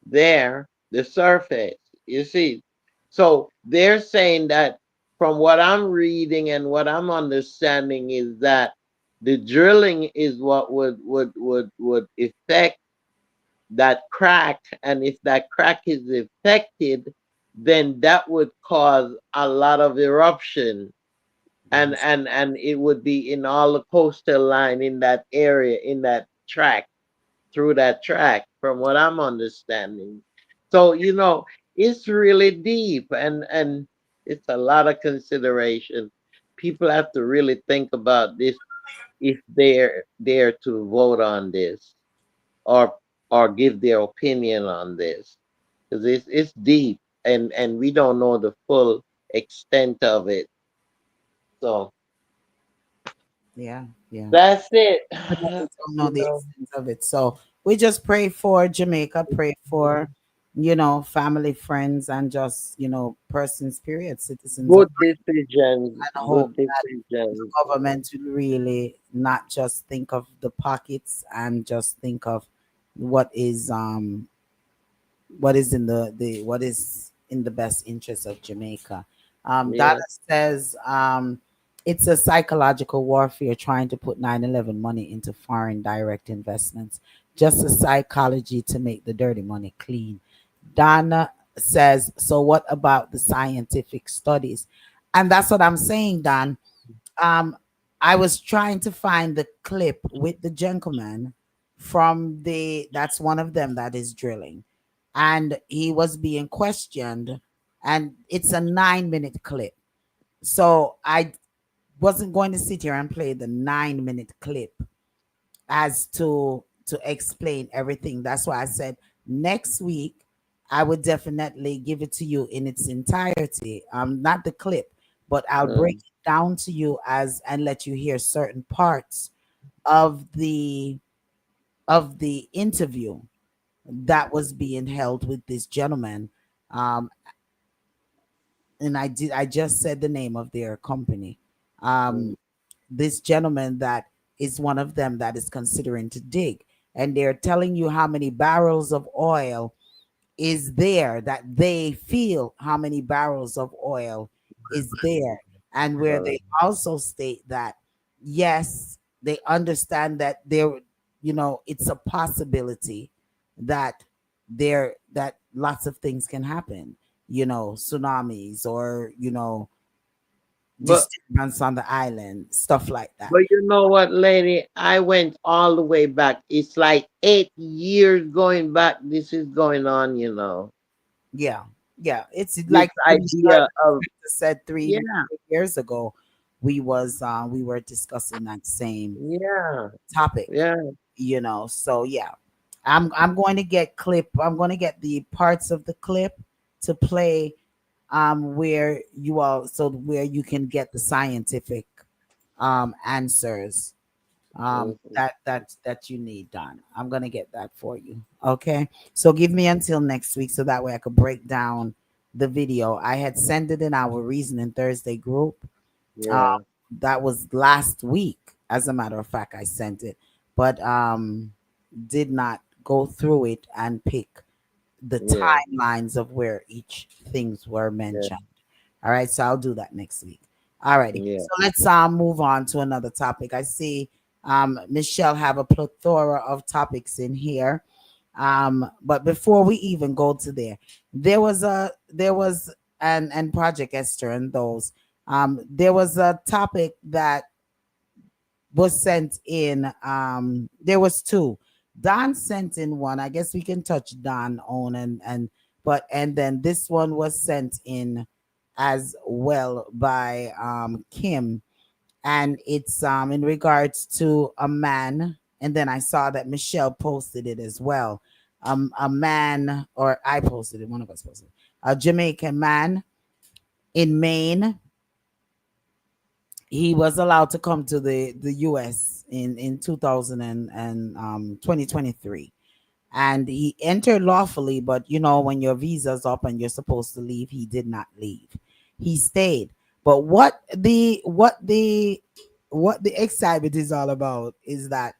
[SPEAKER 4] there, the surface. You see, so they're saying that from what I'm reading and what I'm understanding is that the drilling is what would affect that crack, and if that crack is affected, then that would cause a lot of eruption, and
[SPEAKER 2] Mhm.
[SPEAKER 4] and it would be in all the coastal line in that area, in that track, through that track, from what I'm understanding. So, it's really deep, and it's a lot of consideration. People have to really think about this if they're there to vote on this, or give their opinion on this, because it's deep, and we don't know the full extent of it. So
[SPEAKER 2] Yeah. Yeah.
[SPEAKER 4] that's it.
[SPEAKER 2] Definitely don't know
[SPEAKER 4] You
[SPEAKER 2] the
[SPEAKER 4] know,
[SPEAKER 2] extent of it. So we just pray for Jamaica, pray for, family, friends, and just, persons, period, citizens of,
[SPEAKER 4] good decisions,
[SPEAKER 2] and hope
[SPEAKER 4] good
[SPEAKER 2] that the
[SPEAKER 4] decisions.
[SPEAKER 2] government will really not just think of the pockets and just think of what is in what is in the best interest of Jamaica. Data
[SPEAKER 4] Yeah.
[SPEAKER 2] says it's a psychological warfare trying to put 9/11 money into foreign direct investments. Just a psychology to make the dirty money clean. Donna says, so what about the scientific studies? And that's what I'm saying, Don. um, I was trying to find the clip with the gentleman from that's one of them that is drilling. And he was being questioned, and it's a 9-minute clip. So I wasn't going to sit here and play the 9-minute clip as to to explain everything. That's why I said next week I would definitely give it to you in its entirety. Not the clip, but I'll break
[SPEAKER 4] Mm,
[SPEAKER 2] it down to you as and let you hear certain parts of the interview that was being held with this gentleman. Um, and I just said the name of their company.
[SPEAKER 4] mm.
[SPEAKER 2] This gentleman that is one of them that is considering to dig, and they're telling you how many barrels of oil is there, that they feel how many barrels of oil is there, and where
[SPEAKER 4] Well,
[SPEAKER 2] they also state that yes, they understand that there, it's a possibility that that lots of things can happen, tsunamis, or
[SPEAKER 4] but
[SPEAKER 2] disturbance on the island, stuff like that.
[SPEAKER 4] but you know what, lady? I went all the way back. It's like 8 years going back. This is going on, you know.
[SPEAKER 2] Yeah, yeah. It's
[SPEAKER 4] This
[SPEAKER 2] like
[SPEAKER 4] idea of
[SPEAKER 2] said
[SPEAKER 4] yeah,
[SPEAKER 2] 3 years ago, we were discussing that same
[SPEAKER 4] yeah,
[SPEAKER 2] topic,
[SPEAKER 4] yeah,
[SPEAKER 2] So yeah, I'm going to get clip. I'm going to get the parts of the clip to play, where where you can get the scientific answers
[SPEAKER 4] mhm,
[SPEAKER 2] that you need done. I'm gonna get that for you. Okay. So give me until next week so that way I could break down the video. I had sent it in our Reasoning Thursday group. Uh,
[SPEAKER 4] yeah,
[SPEAKER 2] that was last week. As a matter of fact, I sent it, but did not go through it and pick the
[SPEAKER 4] yeah,
[SPEAKER 2] timelines of where each things were
[SPEAKER 4] yeah,
[SPEAKER 2] mentioned. All right, so I'll do that next week. Alrighty.
[SPEAKER 4] yeah.
[SPEAKER 2] So let's move on to another topic. I see Michelle have a plethora of topics in here. But before we even go to there was and Project Esther and those there was a topic that was sent in. There was two. Don sent in one. I guess we can touch Don on and then this one was sent in as well by Kim, and it's in regards to a man, and then I saw that Michelle posted it as well. A man, or I posted it, one of us posted it. A Jamaican man in Maine, he was allowed to come to the US in 2000 and 2023, and he entered lawfully, but when your visa's up and you're supposed to leave, he did not leave. He stayed. But what the excitement is all about is that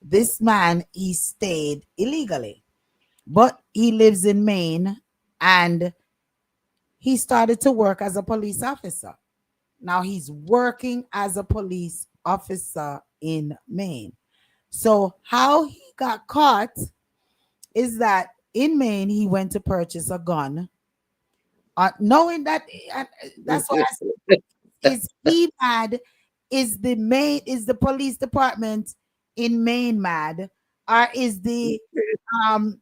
[SPEAKER 2] this man, he stayed illegally, but he lives in Maine, and he started to work as a police officer. Now he's working as a police officer in Maine. So how he got caught is that in Maine he went to purchase a gun, knowing that, and that's what I said, is he mad? Is the police department in Maine mad, or is um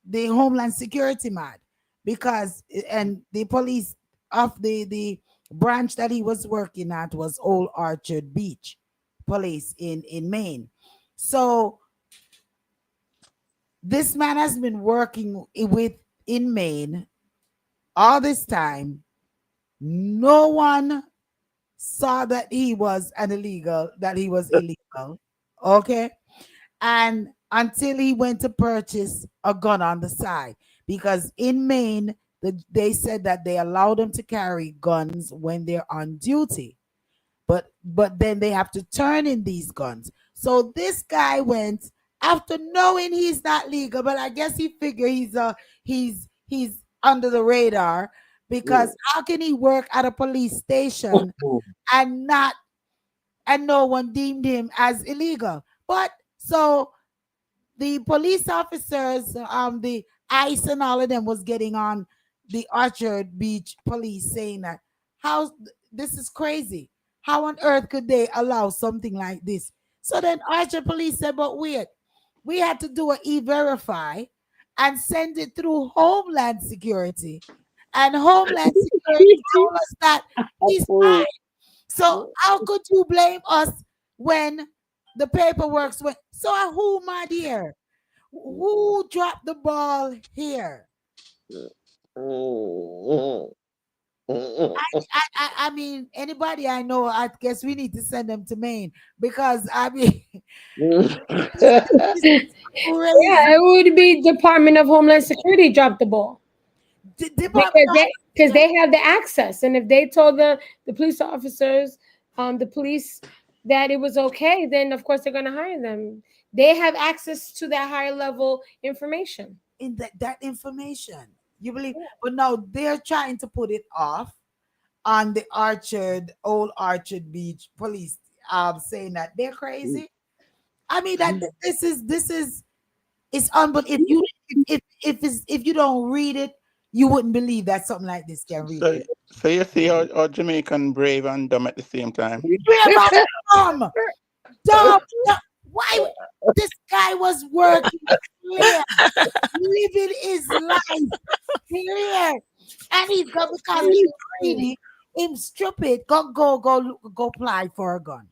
[SPEAKER 2] the Homeland Security mad? Because and the police of the branch that he was working at was Old Orchard Beach Police in Maine. So this man has been working with in Maine all this time. No one saw that he was illegal. Okay. And until he went to purchase a gun on the side, because in Maine, they said that they allowed them to carry guns when they're on duty, but then they have to turn in these guns. So this guy went after knowing he's not legal, but I guess he figured he's under the radar, because how can he work at a police station and not and no one deemed him as illegal? But so the police officers, the ICE and all of them was getting on the Orchard Beach police, saying that how this is crazy. How on earth could they allow something like this? So then Orchard police said, but wait, we had to do an e-verify and send it through Homeland Security. And Homeland Security told us that he's
[SPEAKER 4] Fool.
[SPEAKER 2] so how could you blame us when the paperwork went? So who mad here? Who dropped the ball here? I mean, anybody I know, I guess we need to send them to Maine because I mean, this is
[SPEAKER 7] Yeah,
[SPEAKER 2] crazy.
[SPEAKER 7] it would be Department of Homeland Security dropped the ball
[SPEAKER 2] The Department
[SPEAKER 7] because they have the access, and if they told the police officers, the police that it was okay, then of course they're going to hire them. They have access to that higher level information.
[SPEAKER 2] in that information. You believe? But no, they're trying to put it off on the old Orchard Beach police, saying that they're crazy. I mean that this is it's unbelievable. If you don't read it, you wouldn't believe that something like this can really
[SPEAKER 3] So, so you see how Jamaican brave and dumb at the same time.
[SPEAKER 2] brave and dumb. Dumb, dumb. Why this guy was working clear, living his life clear, and he's got because he's greedy, him stupid. Go apply for a gun.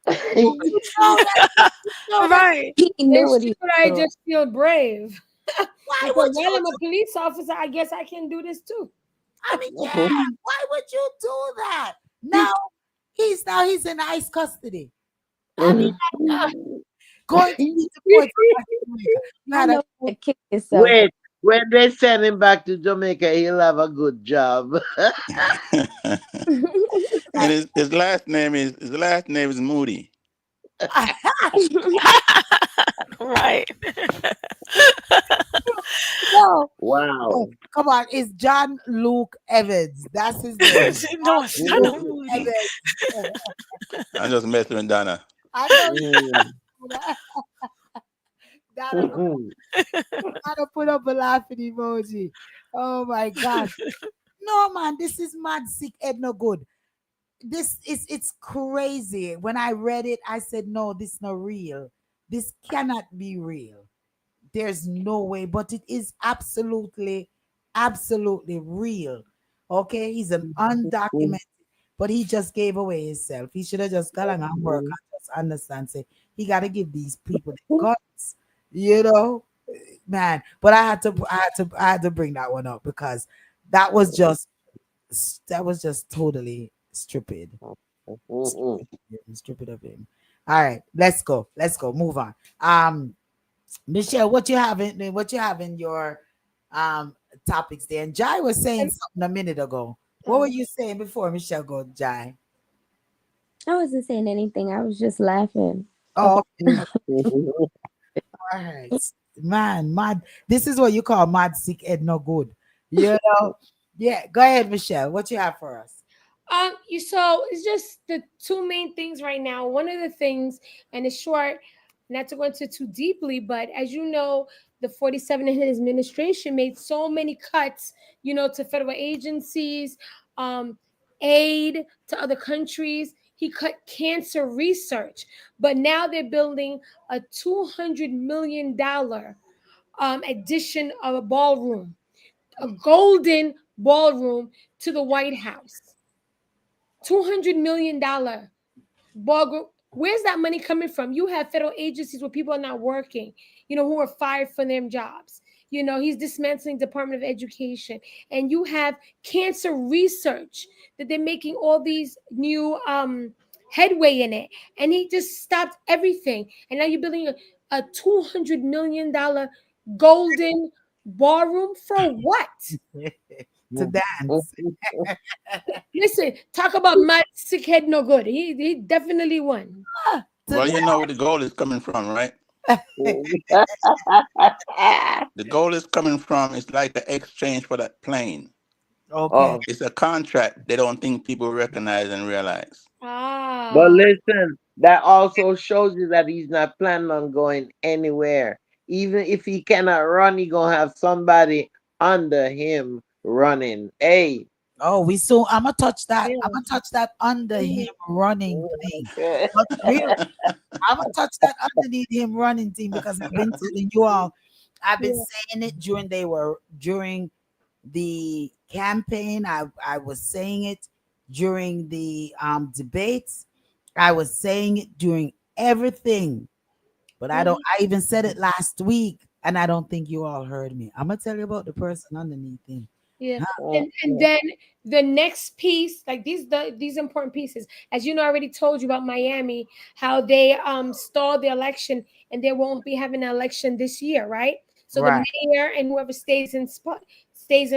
[SPEAKER 2] You know that. You know that.
[SPEAKER 5] Right.
[SPEAKER 6] He
[SPEAKER 7] And
[SPEAKER 6] knew what he
[SPEAKER 7] should I
[SPEAKER 6] was
[SPEAKER 7] just feel brave?
[SPEAKER 2] Why
[SPEAKER 7] Because
[SPEAKER 2] would
[SPEAKER 7] while
[SPEAKER 2] you?
[SPEAKER 7] I'm a police officer, I guess I can do this too.
[SPEAKER 2] I mean, yeah. Why would you do that? Now he's in ICE custody. I mean, going to be deported back to Jamaica. You
[SPEAKER 6] I
[SPEAKER 2] had a
[SPEAKER 6] know how to kick yourself.
[SPEAKER 4] Wait, when they send him back to Jamaica, he'll have a good job.
[SPEAKER 3] And his last name is Moody.
[SPEAKER 5] Right.
[SPEAKER 2] no. Oh,
[SPEAKER 4] Wow.
[SPEAKER 2] come on, it's John Luke Evans. That's his name.
[SPEAKER 5] No, it's not
[SPEAKER 2] Luke
[SPEAKER 5] a Moody.
[SPEAKER 2] Evans.
[SPEAKER 3] I'm just messing with Donna.
[SPEAKER 2] I know you
[SPEAKER 4] Mm.
[SPEAKER 2] know that. Gotta put up a laughing emoji. Oh my god. No man, this is mad sick Ed no good. It's crazy. When I read it, I said, no, this is not real. This cannot be real. There's no way, but it is absolutely real. Okay, he's an undocumented, but he just gave away himself. He should have just gone on and work and just understand. Say he got to give these people the guts, you know, man. But I had to bring that one up because that was just totally stupid. Stupid of him. All right, let's go. Let's go. Move on. Michelle, what you have in your um topics there? And Jai was saying something a minute ago. What were you saying before Michelle go, Jai?
[SPEAKER 6] I wasn't saying anything. I was just laughing.
[SPEAKER 2] Oh, okay. All right. Man, mad. This is what you call mad sick Ed no good. You know? Yeah, go ahead, Michelle. What you have for us?
[SPEAKER 7] You so it's just the two main things right now. One of the things, and it's short, not to go into too deeply, but as you know, the 47 in his administration made so many cuts, to federal agencies, um, aid to other countries. He cut cancer research, but now they're building a $200 million addition of a ballroom, a golden ballroom to the White House. $200 million ballroom. Where's that money coming from? You have federal agencies where people are not working, who are fired from their jobs. He's dismantling Department of Education, and you have cancer research that they're making all these new headway in it, and he just stopped everything. And now you're building a $200 million golden ballroom for what?
[SPEAKER 2] To dance.
[SPEAKER 7] Listen, talk about mad sick head no good. He definitely won.
[SPEAKER 2] To
[SPEAKER 3] Well, you know where the gold is coming from, right? The gold is coming from. It's like an exchange for that plane.
[SPEAKER 2] okay.
[SPEAKER 4] Oh,
[SPEAKER 3] It's a contract they don't think people recognize and realize.
[SPEAKER 4] but
[SPEAKER 7] Ah,
[SPEAKER 4] listen, that also shows you that he's not planning on going anywhere. Even if he cannot run, he gonna have somebody under him running. Hey.
[SPEAKER 2] Oh, we soon. I'm gonna touch that. I'm
[SPEAKER 7] yeah.
[SPEAKER 2] gonna touch that under him running thing.
[SPEAKER 4] Okay.
[SPEAKER 2] But real, I'm gonna touch that underneath him running thing because I've been telling you all. I've been
[SPEAKER 7] Yeah.
[SPEAKER 2] saying it during the campaign. I was saying it during the debates. I was saying it during everything. But I even said it last week, and I don't think you all heard me. I'm gonna tell you about the person underneath him.
[SPEAKER 7] Yeah.
[SPEAKER 2] Huh?
[SPEAKER 7] And then the next piece, like these important pieces, as you know, I already told you about Miami, how they stalled the election and they won't be having an election this year, right? So the
[SPEAKER 2] Right.
[SPEAKER 7] mayor and whoever stays in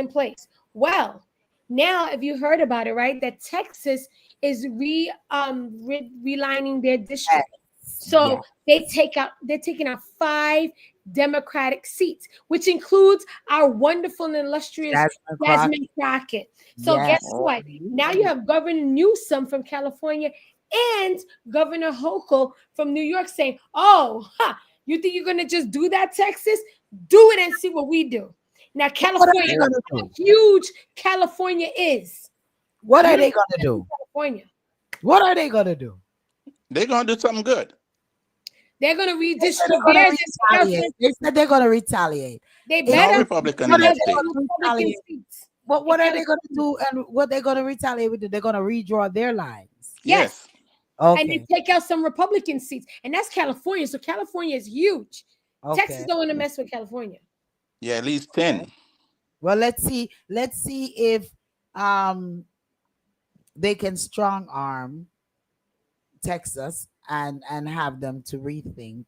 [SPEAKER 7] place. Well, now if you heard about it, right, that Texas is relining their district.
[SPEAKER 2] Yes.
[SPEAKER 7] So
[SPEAKER 2] Yes.
[SPEAKER 7] they're taking out 5 Democratic seats, which includes our wonderful and illustrious
[SPEAKER 2] Jasmine Crockett.
[SPEAKER 7] Jasmine Crockett. So
[SPEAKER 2] Yes.
[SPEAKER 7] guess what? Now you have Governor Newsom from California and Governor Hochul from New York saying, "Oh, you think you're gonna just do that, Texas? Do it and see what we do." Now,
[SPEAKER 2] What are
[SPEAKER 7] California,
[SPEAKER 2] they gonna
[SPEAKER 7] how
[SPEAKER 2] do?
[SPEAKER 7] huge California is.
[SPEAKER 2] What
[SPEAKER 7] You
[SPEAKER 2] are
[SPEAKER 7] don't
[SPEAKER 2] they gonna do?
[SPEAKER 7] California.
[SPEAKER 2] What are they gonna do?
[SPEAKER 3] They're going to do something good.
[SPEAKER 7] They're gonna
[SPEAKER 2] They said
[SPEAKER 7] redistribute
[SPEAKER 2] they're gonna
[SPEAKER 7] theirs and
[SPEAKER 2] retaliate. They said they're gonna retaliate.
[SPEAKER 7] they
[SPEAKER 2] If
[SPEAKER 3] No
[SPEAKER 7] better
[SPEAKER 3] Republican in
[SPEAKER 2] what are
[SPEAKER 3] that
[SPEAKER 7] because
[SPEAKER 2] they
[SPEAKER 7] they
[SPEAKER 3] state.
[SPEAKER 7] want
[SPEAKER 2] gonna
[SPEAKER 7] Republican
[SPEAKER 2] retaliate?
[SPEAKER 7] seats.
[SPEAKER 2] What are they gonna do, and what they're gonna retaliate with? They're gonna redraw their lines.
[SPEAKER 7] Yes.
[SPEAKER 3] Yes.
[SPEAKER 7] And they
[SPEAKER 2] Okay.
[SPEAKER 7] take out some Republican seats. And that's California. So California is huge. Texas
[SPEAKER 2] Okay.
[SPEAKER 7] don't want to mess with California.
[SPEAKER 3] Yeah, at least 10.
[SPEAKER 2] Well, let's see. Let's see if um they can strong arm Texas and have them to rethink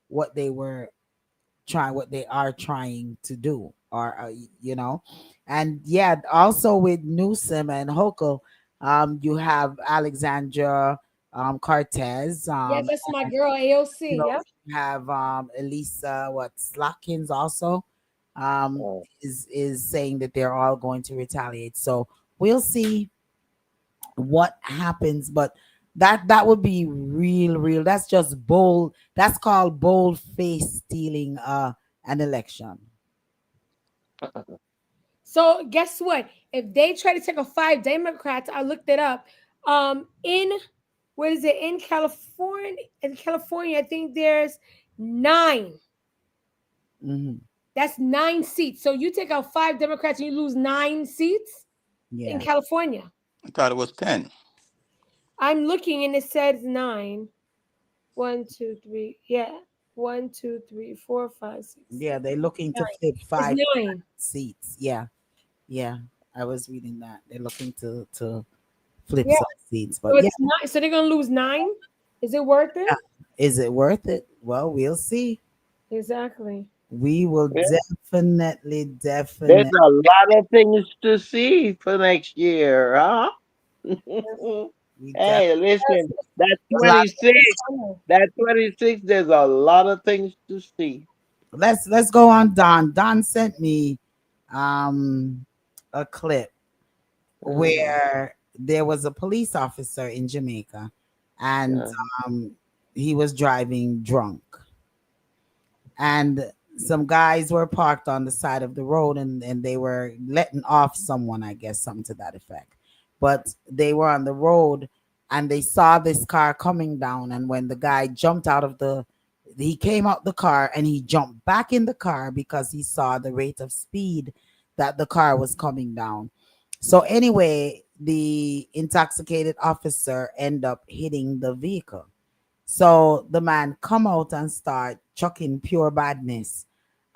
[SPEAKER 2] what what they are trying to do, or you know, and yeah, also with Newsom and Hochul, you have Alexandra Cortez,
[SPEAKER 7] Yeah, that's my
[SPEAKER 2] and
[SPEAKER 7] girl
[SPEAKER 2] you
[SPEAKER 7] AOC.
[SPEAKER 2] know,
[SPEAKER 7] Yeah.
[SPEAKER 2] you have Elisa Slotkins also is saying that they're all going to retaliate. So we'll see what happens, but that would be real. That's just bold. That's called bold face stealing an election.
[SPEAKER 7] So guess what? If they try to take a 5 Democrats, I looked it up. In what is it in California? In California, I think there's 9.
[SPEAKER 2] Hmm.
[SPEAKER 7] That's 9 seats. So you take out 5 Democrats and you lose 9 seats in
[SPEAKER 2] Yeah.
[SPEAKER 7] California.
[SPEAKER 3] I thought it was 10.
[SPEAKER 7] I'm looking and it says 9. 1, 2, 3. Yeah. 1, 2, 3, 4, 5, 6, 7,
[SPEAKER 2] Yeah, they're looking
[SPEAKER 7] 9.
[SPEAKER 2] to flip
[SPEAKER 7] It's
[SPEAKER 2] 5
[SPEAKER 7] 9.
[SPEAKER 2] seats. Yeah. Yeah. I was reading that. They're looking to flip
[SPEAKER 7] Yeah.
[SPEAKER 2] some seats. But
[SPEAKER 7] So
[SPEAKER 2] yeah,
[SPEAKER 7] it's 9. So they're gonna lose 9. Is it worth it?
[SPEAKER 2] yeah. Is it worth it? Well, we'll see.
[SPEAKER 7] Exactly.
[SPEAKER 2] We will
[SPEAKER 4] Yeah.
[SPEAKER 2] definitely,
[SPEAKER 4] There's
[SPEAKER 2] definitely.
[SPEAKER 4] a lot of things to see for next year, huh?
[SPEAKER 2] We definitely
[SPEAKER 4] Hey, listen, that
[SPEAKER 2] a lot.
[SPEAKER 4] 26, that 26, there's a lot of things to see.
[SPEAKER 2] Let's go on. Don sent me um a clip
[SPEAKER 4] Mm,
[SPEAKER 2] where there was a police officer in Jamaica, and
[SPEAKER 4] uh,
[SPEAKER 2] um he was driving drunk, and some guys were parked on the side of the road, and they were letting off someone, I guess, something to that effect. But they were on the road and they saw this car coming down. And when the guy jumped out of he came out the car and he jumped back in the car because he saw the rate of speed that the car was coming down. So anyway, the intoxicated officer ended up hitting the vehicle. So the man come out and start chucking pure badness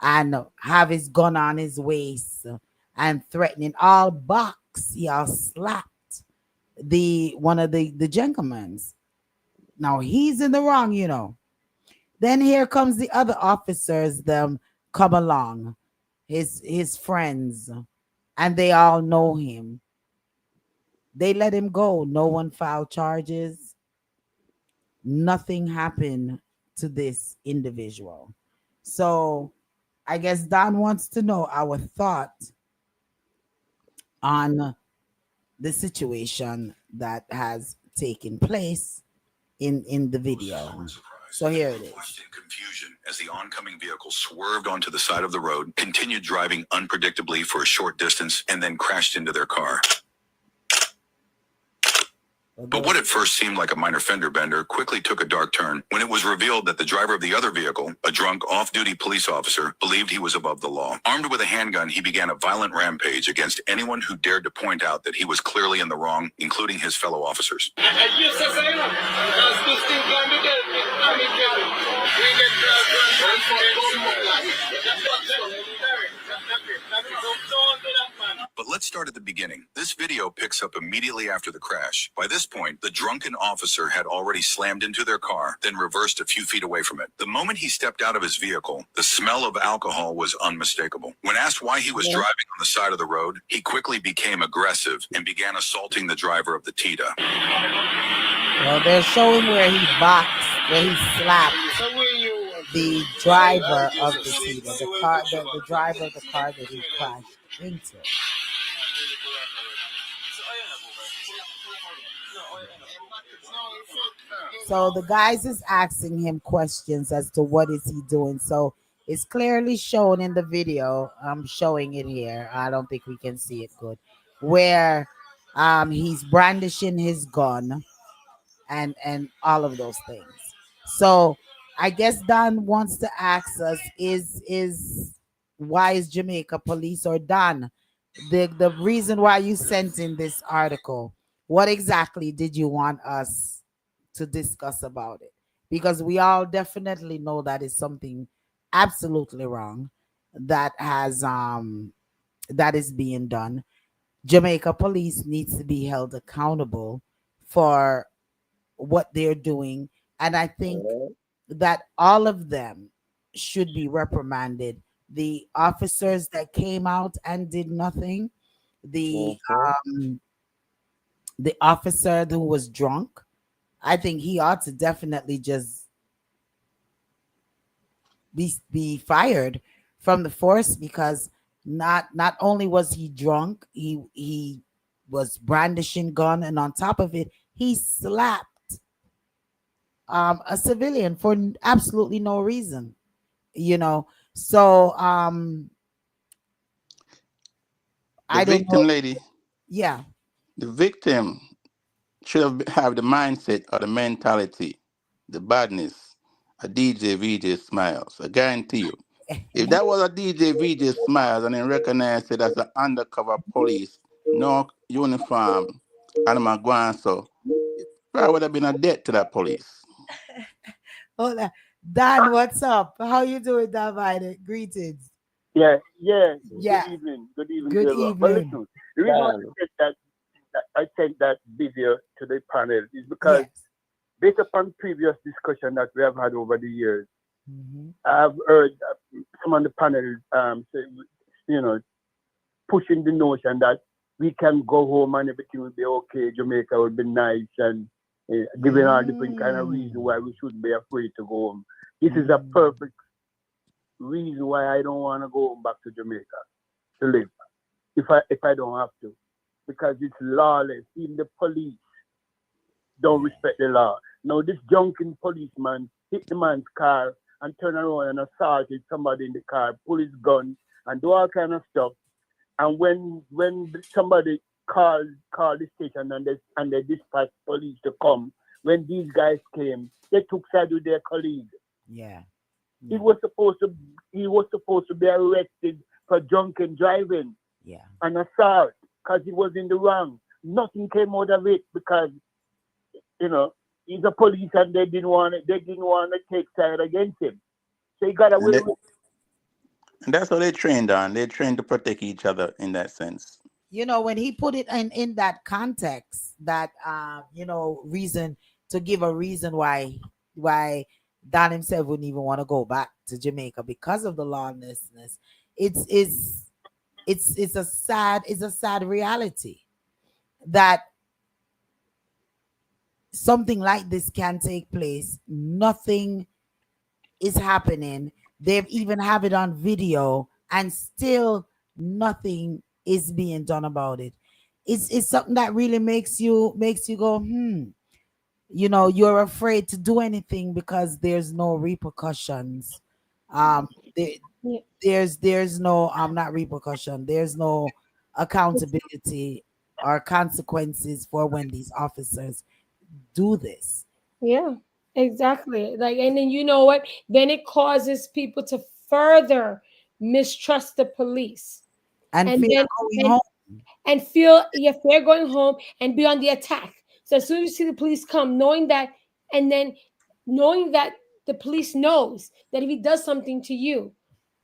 [SPEAKER 2] and have his gun on his waist and threatening all box. He all slapped the one of the gentlemen. Now he's in the wrong, you know. Then here comes the other officers, them come along, his friends, and they all know him. They let him go. No one filed charges. Nothing happened to this individual. So I guess Don wants to know our thought on the situation that has taken place in the video. So here it is.
[SPEAKER 8] Watched in confusion as the oncoming vehicle swerved onto the side of the road, continued driving unpredictably for a short distance, and then crashed into their car. But what at first seemed like a minor fender bender quickly took a dark turn when it was revealed that the driver of the other vehicle, a drunk off-duty police officer, believed he was above the law. Armed with a handgun, he began a violent rampage against anyone who dared to point out that he was clearly in the wrong, including his fellow officers. beginning. This video picks up immediately after the crash. By this point, the drunken officer had already slammed into their car, then reversed a few feet away from it. The moment he stepped out of his vehicle, the smell of alcohol was unmistakable. When asked why he was driving on the side of the road, he quickly became aggressive and began assaulting the driver of the Tita.
[SPEAKER 2] Well, they're showing where he boxed, where he slapped the driver of the Tita, the driver of the car that he crashed into. So the guys is asking him questions as to what is he doing. So it's clearly shown in the video. I'm showing it here. I don't think we can see it good. Where he's brandishing his gun and all of those things. So I guess Don wants to ask us is why is Jamaica police, or Don, the reason why you sent in this article, what exactly did you want us to discuss about it? Because we all definitely know that is something absolutely wrong that has that is being done. Jamaica police needs to be held accountable for what they're doing. And I think that all of them should be reprimanded. The officers that came out and did nothing, the um the officer who was drunk, I think he ought to definitely just be fired from the force, because not only was he drunk, he was brandishing gun, and on top of it, he slapped a civilian for absolutely no reason, you know. So
[SPEAKER 3] The
[SPEAKER 2] I don't know.
[SPEAKER 3] victim, lady,
[SPEAKER 2] Yeah.
[SPEAKER 3] the victim should have the mindset or the mentality, the badness, a DJ VJ Smiles. I guarantee you. If that was a DJ VJ Smiles and then recognized it as an undercover police, no uniform, and I'm going so, probably would have been a debt to that police.
[SPEAKER 2] Hold on. Dan, what's up? How you doing, Dan Biden? Greetings.
[SPEAKER 9] Yeah, yeah.
[SPEAKER 2] Yeah.
[SPEAKER 9] Good evening
[SPEAKER 2] Good
[SPEAKER 9] to everyone. But
[SPEAKER 2] evening.
[SPEAKER 9] listen, the reason why I sent that video to the panel is because
[SPEAKER 2] Yes.
[SPEAKER 9] based upon previous discussion that we have had over the years,
[SPEAKER 2] Mhm.
[SPEAKER 9] I've heard some on the panel say, you know, pushing the notion that we can go home and everything will be okay, Jamaica will be nice, and giving all different kind of reasons why we shouldn't be afraid to go home. This is a perfect reason why I don't want to go back to Jamaica to live if I don't have to, because it's lawless. Even the police don't respect the law. Now this drunken policeman hit the man's car and turn around and assaulted somebody in the car, pull his gun and do all kind of stuff. And when somebody called the station and they dispatched police to come, when these guys came, they took side with their colleague.
[SPEAKER 2] Yeah.
[SPEAKER 9] He was supposed to be arrested for drunken driving
[SPEAKER 2] Yeah.
[SPEAKER 9] and assault because he was in the wrong. Nothing came out of it because he's a police and they didn't want to take side against him. So he got
[SPEAKER 3] And,
[SPEAKER 9] away
[SPEAKER 3] they,
[SPEAKER 9] with
[SPEAKER 3] and that's what they trained on. They trained to protect each other in that sense.
[SPEAKER 2] You know, when he put it in that context, that reason, to give a reason why Don himself wouldn't even want to go back to Jamaica because of the lawlessness. It's a sad reality that something like this can take place. Nothing is happening. They've even have it on video, and still nothing is being done about it. It's something that really makes you go, you're afraid to do anything because there's no repercussions. There,
[SPEAKER 7] Yeah.
[SPEAKER 2] there's no not repercussion. There's no accountability or consequences for when these officers do this.
[SPEAKER 7] Yeah, exactly. Like, and then you know what? Then it causes people to further mistrust the police,
[SPEAKER 2] And
[SPEAKER 7] and
[SPEAKER 2] fear
[SPEAKER 7] then
[SPEAKER 2] going
[SPEAKER 7] and
[SPEAKER 2] home.
[SPEAKER 7] and feel if they're going home and be on the attack. So as soon as you see the police come, and then knowing that the police knows that if he does something to you,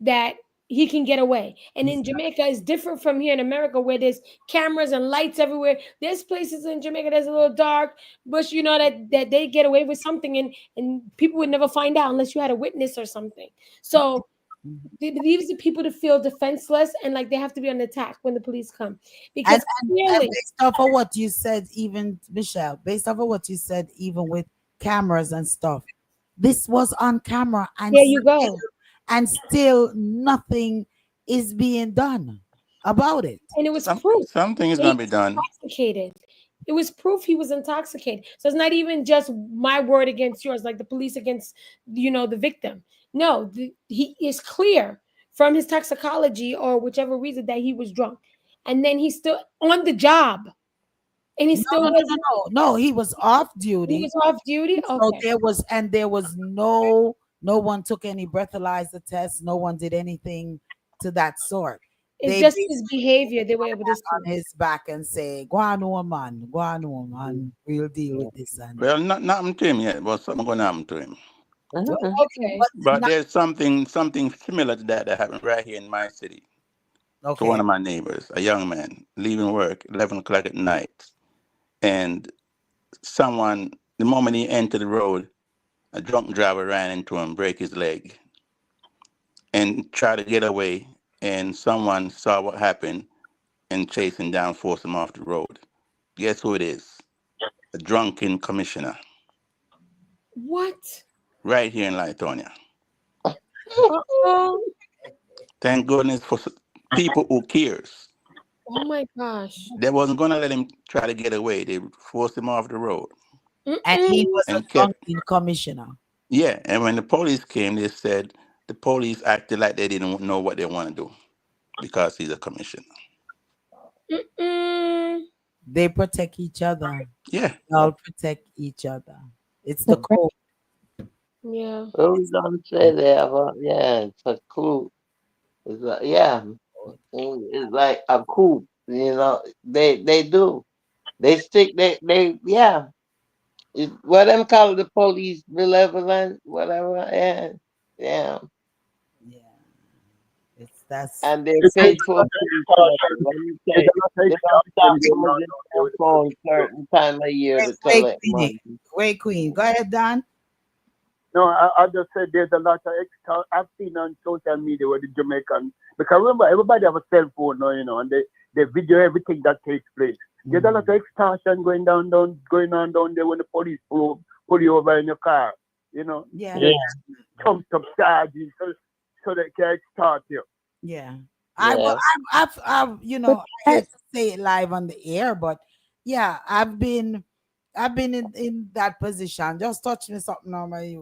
[SPEAKER 7] that he can get away. And in Jamaica, it's different from here in America where there's cameras and lights everywhere. There's places in Jamaica that's a little dark, but you know that they get away with something, and people would never find out unless you had a witness or something. So it leaves the people to feel defenseless and like they have to be on attack when the police come. Because
[SPEAKER 2] And
[SPEAKER 7] clearly,
[SPEAKER 2] based off of what you said, even Michelle, based off of what you said, even with cameras and stuff, this was on camera,
[SPEAKER 7] there you go.
[SPEAKER 2] and still nothing is being done about it.
[SPEAKER 7] And it was proof.
[SPEAKER 3] Something is
[SPEAKER 7] He
[SPEAKER 3] going to be
[SPEAKER 7] was
[SPEAKER 3] done.
[SPEAKER 7] intoxicated. It was proof he was intoxicated. So it's not even just my word against yours, like the police against, the victim. No, he is clear from his toxicology or whichever reason that he was drunk. And then he's still on the job. And he still was
[SPEAKER 2] No, he was off
[SPEAKER 7] he
[SPEAKER 2] duty.
[SPEAKER 7] was off duty.
[SPEAKER 2] So
[SPEAKER 7] Okay.
[SPEAKER 2] there was no one took any breathalyzer tests, no one did anything to that sort.
[SPEAKER 7] It's
[SPEAKER 2] They
[SPEAKER 7] just his behavior they were able to
[SPEAKER 2] on
[SPEAKER 7] see.
[SPEAKER 2] his back and say, go on, man, we'll deal with this. And
[SPEAKER 3] Well, not nothing to him yet, but something going to happen to him.
[SPEAKER 2] well,
[SPEAKER 7] Okay.
[SPEAKER 3] But there's something similar to that happened right here in my city to one
[SPEAKER 2] okay.
[SPEAKER 3] of my neighbors, a young man leaving work 11 o'clock at night, and someone, the moment he entered the road, a drunk driver ran into him, break his leg, and tried to get away. And someone saw what happened and chased him down, forced him off the road. Guess who it is? A drunken commissioner,
[SPEAKER 7] What?
[SPEAKER 3] right here in Lithonia.
[SPEAKER 7] Oh,
[SPEAKER 3] Thank goodness for people who cares.
[SPEAKER 7] oh my gosh.
[SPEAKER 3] They wasn't gonna let him try to get away. They forced him off the road
[SPEAKER 2] And he
[SPEAKER 7] Mm-mm.
[SPEAKER 2] was a
[SPEAKER 3] and kept.
[SPEAKER 2] drunken commissioner.
[SPEAKER 3] Yeah, and when the police came, they said the police acted like they didn't know what they want to do because he's a commissioner.
[SPEAKER 7] Mm-mm.
[SPEAKER 2] They protect each other.
[SPEAKER 3] Yeah,
[SPEAKER 2] They all protect each other. It's the code.
[SPEAKER 7] Yeah.
[SPEAKER 4] Well, we don't say that, but yeah, it's a clue. It's like, yeah, it's like a coup. They do. They stick. They yeah. What them call the police malevolent, whatever. Yeah, yeah.
[SPEAKER 2] Yeah. That's
[SPEAKER 4] And they're
[SPEAKER 9] It's
[SPEAKER 4] faithful to each other. Let me
[SPEAKER 9] There's
[SPEAKER 4] say,
[SPEAKER 9] a lot of
[SPEAKER 4] they don't stop
[SPEAKER 9] extortion going on
[SPEAKER 4] using
[SPEAKER 9] down there
[SPEAKER 4] their
[SPEAKER 9] with the
[SPEAKER 4] phone
[SPEAKER 9] police.
[SPEAKER 4] certain time of year to
[SPEAKER 2] wait,
[SPEAKER 4] collect
[SPEAKER 2] Queenie.
[SPEAKER 4] money.
[SPEAKER 2] Wait, Queen. Go ahead, Don.
[SPEAKER 9] No, I just said there's a lot of I've seen on social media where the Jamaican, because remember everybody have a cell phone now, and they video everything that takes place. There's a lot of extortion going on there when the police pull you over in your car.
[SPEAKER 2] Yeah.
[SPEAKER 9] They trumped up charges so they can extort you.
[SPEAKER 2] Yeah.
[SPEAKER 4] Yeah.
[SPEAKER 2] I've I hate to say it live on the air, but yeah, I've been in that position. Just touch me something normally,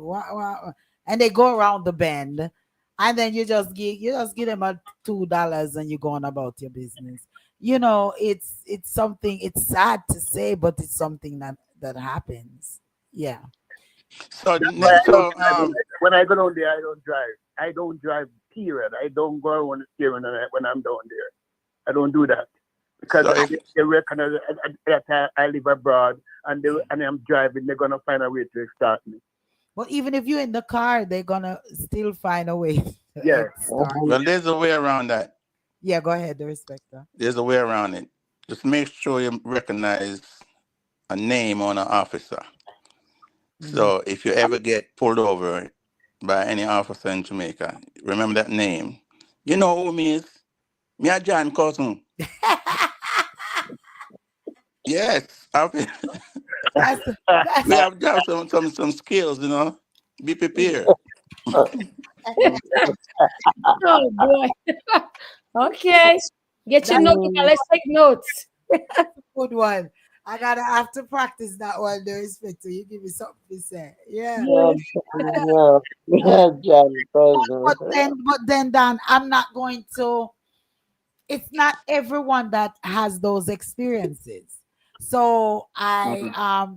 [SPEAKER 2] and they go around the bend, and then you just give them a $2 and you're going about your business. It's something. It's sad to say, but it's something that happens. Yeah.
[SPEAKER 3] So
[SPEAKER 9] That's why I don't
[SPEAKER 3] so
[SPEAKER 9] drive. When I go down there, I don't drive. I don't drive. Period. I don't go around the steering when I'm down there. I don't do that because
[SPEAKER 3] so if
[SPEAKER 9] they recognize that I live abroad and I'm driving. They're gonna find a way to extort me.
[SPEAKER 2] Well, even if you're in the car, they're gonna still find a way to
[SPEAKER 9] Yeah.
[SPEAKER 2] start.
[SPEAKER 3] well, there's a way around that.
[SPEAKER 2] Yeah, go ahead, the respecter.
[SPEAKER 3] There's a way around it. Just make sure you recognize a name on an officer. So if you ever get pulled over by any officer in Jamaica, remember that name. You know who me is? Me a John cousin. Yes,
[SPEAKER 2] That's
[SPEAKER 3] we have to have some skills, Be prepared.
[SPEAKER 7] Oh boy. Okay. Get your
[SPEAKER 2] that's
[SPEAKER 7] notebook and let's take notes.
[SPEAKER 2] a good one. I have to practice that one, the respecter. You give me something to say. Yeah.
[SPEAKER 4] Yeah, John
[SPEAKER 2] But
[SPEAKER 4] Cousin.
[SPEAKER 2] then Dan, I'm not going to. It's not everyone that has those experiences. So I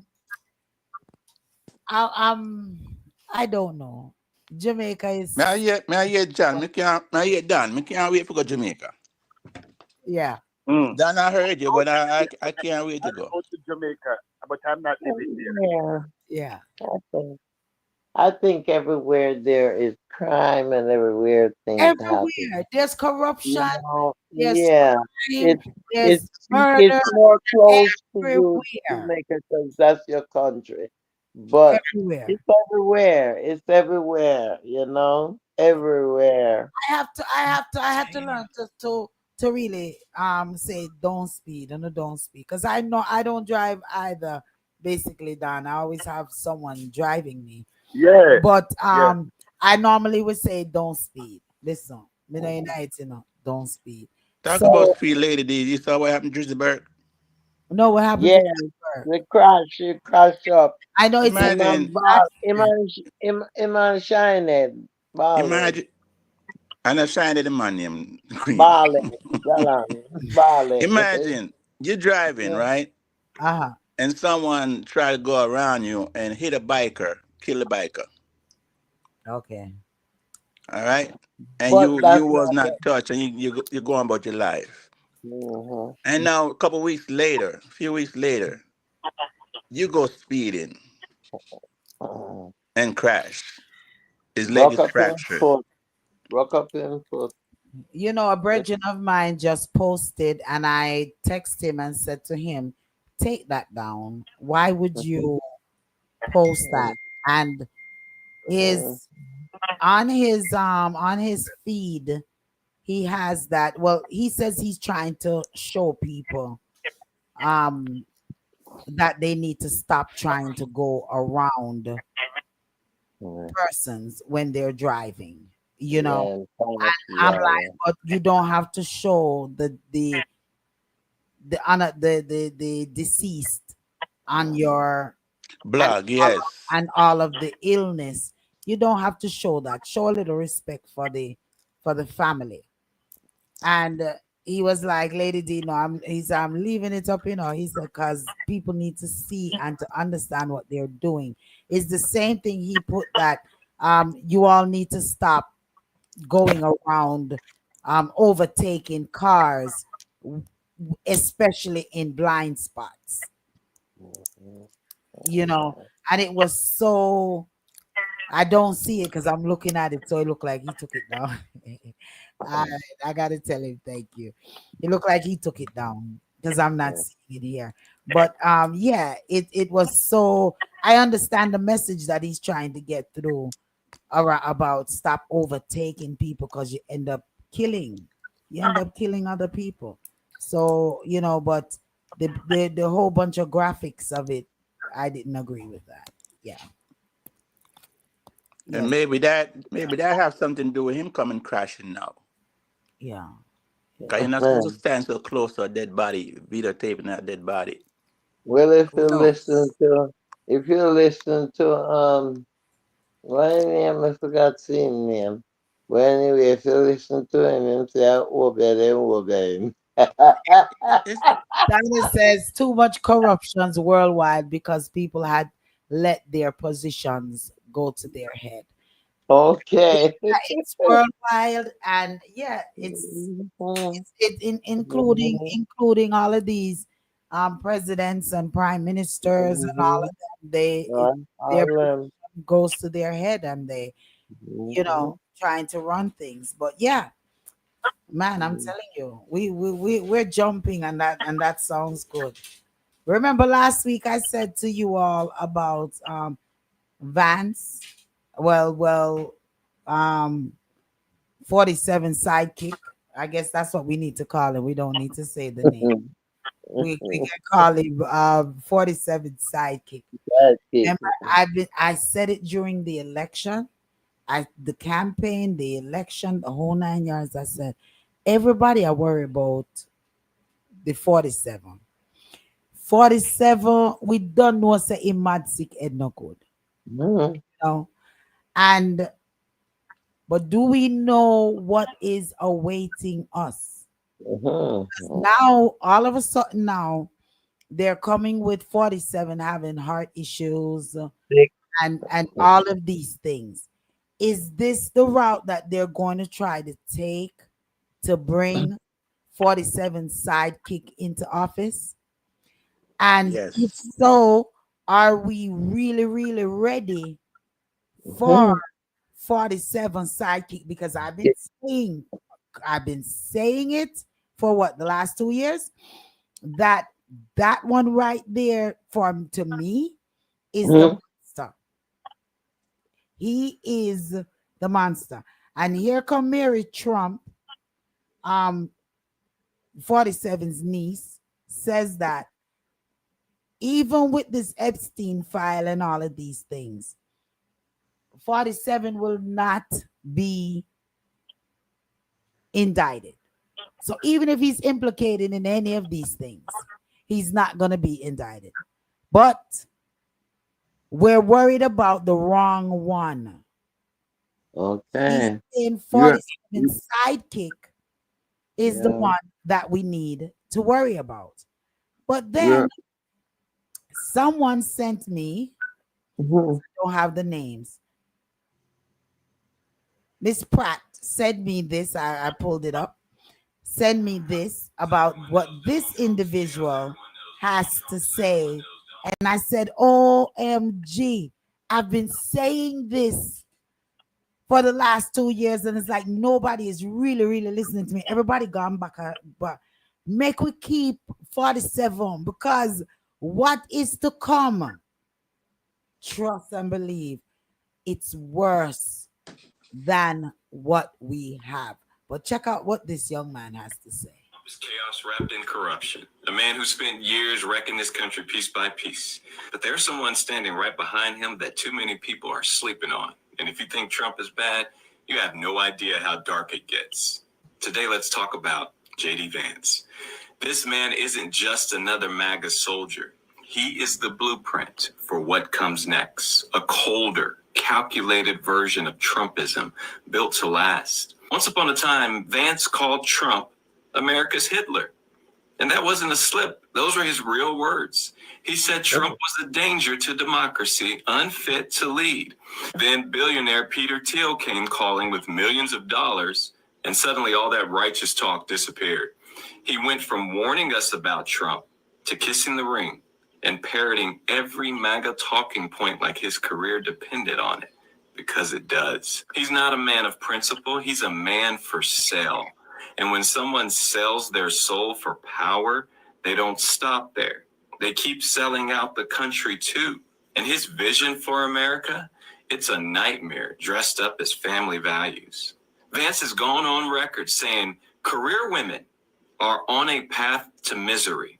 [SPEAKER 2] don't know. Jamaica
[SPEAKER 3] Me I
[SPEAKER 2] is
[SPEAKER 3] hear John. Me I hear Dan. Me can't wait to go Jamaica.
[SPEAKER 2] yeah.
[SPEAKER 3] Dan, I heard you, but I can't wait
[SPEAKER 9] I
[SPEAKER 3] to go.
[SPEAKER 9] go to Jamaica, but I'm not living there.
[SPEAKER 4] Yeah,
[SPEAKER 2] Yeah.
[SPEAKER 4] I think. I think everywhere there is crime and everywhere things happen.
[SPEAKER 2] Everywhere there's corruption,
[SPEAKER 4] You know,
[SPEAKER 2] there's
[SPEAKER 4] yeah.
[SPEAKER 2] crime,
[SPEAKER 4] It's
[SPEAKER 2] there's
[SPEAKER 4] it's it's
[SPEAKER 2] murder
[SPEAKER 4] more close to you,
[SPEAKER 2] everywhere.
[SPEAKER 4] Jamaica, because that's your country. But
[SPEAKER 2] Everywhere.
[SPEAKER 4] it's everywhere. It's everywhere. You know, everywhere.
[SPEAKER 2] I have to learn to really say don't speed and don't speed because I know I don't drive either. Basically, Don, I always have someone driving me,
[SPEAKER 9] Yeah,
[SPEAKER 2] but
[SPEAKER 9] yeah.
[SPEAKER 2] I normally would say don't speed. Listen, me know
[SPEAKER 4] Mhm.
[SPEAKER 2] United, don't speed.
[SPEAKER 3] Talk about
[SPEAKER 2] So
[SPEAKER 3] speed, lady. Did you saw what happened to Drizzyburg?
[SPEAKER 2] no, what happened
[SPEAKER 4] Yeah,
[SPEAKER 2] to her?
[SPEAKER 4] the crash up.
[SPEAKER 2] I know it's an
[SPEAKER 4] Iman
[SPEAKER 3] Imagine,
[SPEAKER 4] ball,
[SPEAKER 2] accident.
[SPEAKER 4] Iman shining, balling,
[SPEAKER 3] imagine, and I signed the man named Queen.
[SPEAKER 4] balling, galang, balling.
[SPEAKER 3] Imagine you're driving, right?
[SPEAKER 2] Uh-huh.
[SPEAKER 3] And someone try to go around you and hit a biker, kill a biker.
[SPEAKER 2] Okay.
[SPEAKER 3] All right, and
[SPEAKER 4] But
[SPEAKER 3] you
[SPEAKER 4] that's
[SPEAKER 3] was
[SPEAKER 4] not
[SPEAKER 3] not touched, and you're going about your life.
[SPEAKER 4] the.
[SPEAKER 3] And now a couple weeks later, a few weeks later, you go speeding
[SPEAKER 4] Hmm.
[SPEAKER 3] and crash. His leg
[SPEAKER 4] Broke
[SPEAKER 3] is
[SPEAKER 4] up in
[SPEAKER 3] fractured.
[SPEAKER 4] foot. Broke up in foot.
[SPEAKER 2] You know, a brethren of mine just posted, and I text him and said to him, "Take that down. Why would you post that?" And his on his feed, he has that. Well, he says he's trying to show people um that they need to stop trying to go around persons when they're driving. You know,
[SPEAKER 4] Yeah,
[SPEAKER 2] I'm
[SPEAKER 4] yeah,
[SPEAKER 2] like, but you don't have to show the deceased on your and
[SPEAKER 3] Blog, yes.
[SPEAKER 2] all of the illness. You don't have to show that. Show a little respect for the family. And he was like, Lady D, no, I'm leaving it up, He said, because people need to see and to understand what they're doing. It's the same thing he put that you all need to stop going around overtaking cars, especially in blind spots, you know. And it was so, I don't see it because I'm looking at it, so it looked like he took it down. I I gotta tell him thank you. It looked like he took it down because I'm not seeing it here. But yeah, it was so, I understand the message that he's trying to get through about stop overtaking people because you end up killing other people. So but the whole bunch of graphics of it, I didn't agree with that. Yeah.
[SPEAKER 3] And
[SPEAKER 2] Yes.
[SPEAKER 3] maybe that have something to do with him coming crashing now.
[SPEAKER 2] Yeah.
[SPEAKER 3] Cause you're not supposed to stand so close to a dead body, videotaping that dead body.
[SPEAKER 4] well,
[SPEAKER 2] Who knows?
[SPEAKER 4] if you listen to what name I forgot seeing name. But anyway, if you listen to him say obey him.
[SPEAKER 3] It's
[SPEAKER 2] Dana says too much corruptions worldwide because people had let their positions go to their head.
[SPEAKER 4] Okay.
[SPEAKER 2] It's worldwide, and yeah, including all of these presidents and prime ministers and all of them. Their
[SPEAKER 4] Harlem.
[SPEAKER 2] position goes to their head, and they
[SPEAKER 4] Mhm.
[SPEAKER 2] trying to run things. But yeah, man, I'm telling you, we're jumping, and that sounds good. Remember last week I said to you all about Vance, well, um 47 sidekick. I guess that's what we need to call him. We don't need to say the name. We can call him 47 sidekick.
[SPEAKER 4] That kick.
[SPEAKER 2] Remember, I said it during the election. The campaign, the election, the whole 9 yards. I said, everybody I worry about the 47. 47, we don't know say him mad sick head no good.
[SPEAKER 4] Mhm.
[SPEAKER 2] You know? And but do we know what is awaiting us?
[SPEAKER 4] Mhm.
[SPEAKER 2] Now, all of a sudden now, they're coming with 47 having heart issues
[SPEAKER 4] Sick.
[SPEAKER 2] and all of these things. Is this the route that they're going to try to take to bring 47 sidekick into office? And if
[SPEAKER 3] yes.
[SPEAKER 2] so, are we really, really ready for 47 sidekick, because I've been saying it for what, the last 2 years, that one right there to me is the monster. He is the monster. And here come Mary Trump, 47's niece, says that even with this Epstein file and all of these things, 47 will not be indicted. So even if he's implicated in any of these things, he's not going to be indicted. But we're worried about the wrong one.
[SPEAKER 4] Okay.
[SPEAKER 2] He's in 47 sidekick is the one that we need to worry about. But then someone sent me, I don't have the names. Miss Pratt sent me this. I pulled it up. Send me this about what this individual has to say. And I said, OMG, I've been saying this for the last 2 years, and it's like nobody is really, really listening to me. Everybody gone back, but make we keep 47, because what is to come, trust and believe, it's worse than what we have. But check out what this young man has to say.
[SPEAKER 8] It's chaos wrapped in corruption. A man who spent years wrecking this country piece by piece. But there's someone standing right behind him that too many people are sleeping on. And if you think Trump is bad, you have no idea how dark it gets. Today, let's talk about J.D. Vance. This man isn't just another MAGA soldier. He is the blueprint for what comes next. A colder, calculated version of Trumpism built to last. Once upon a time, Vance called Trump America's Hitler. And that wasn't a slip. Those were his real words. He said Trump was a danger to democracy, unfit to lead. Then billionaire Peter Thiel came calling with millions of dollars, and suddenly all that righteous talk disappeared. He went from warning us about Trump to kissing the ring and parroting every MAGA talking point like his career depended on it, because it does. He's not a man of principle. He's a man for sale. And when someone sells their soul for power, they don't stop there. They keep selling out the country too. And his vision for America, it's a nightmare dressed up as family values. Vance has gone on record saying career women are on a path to misery,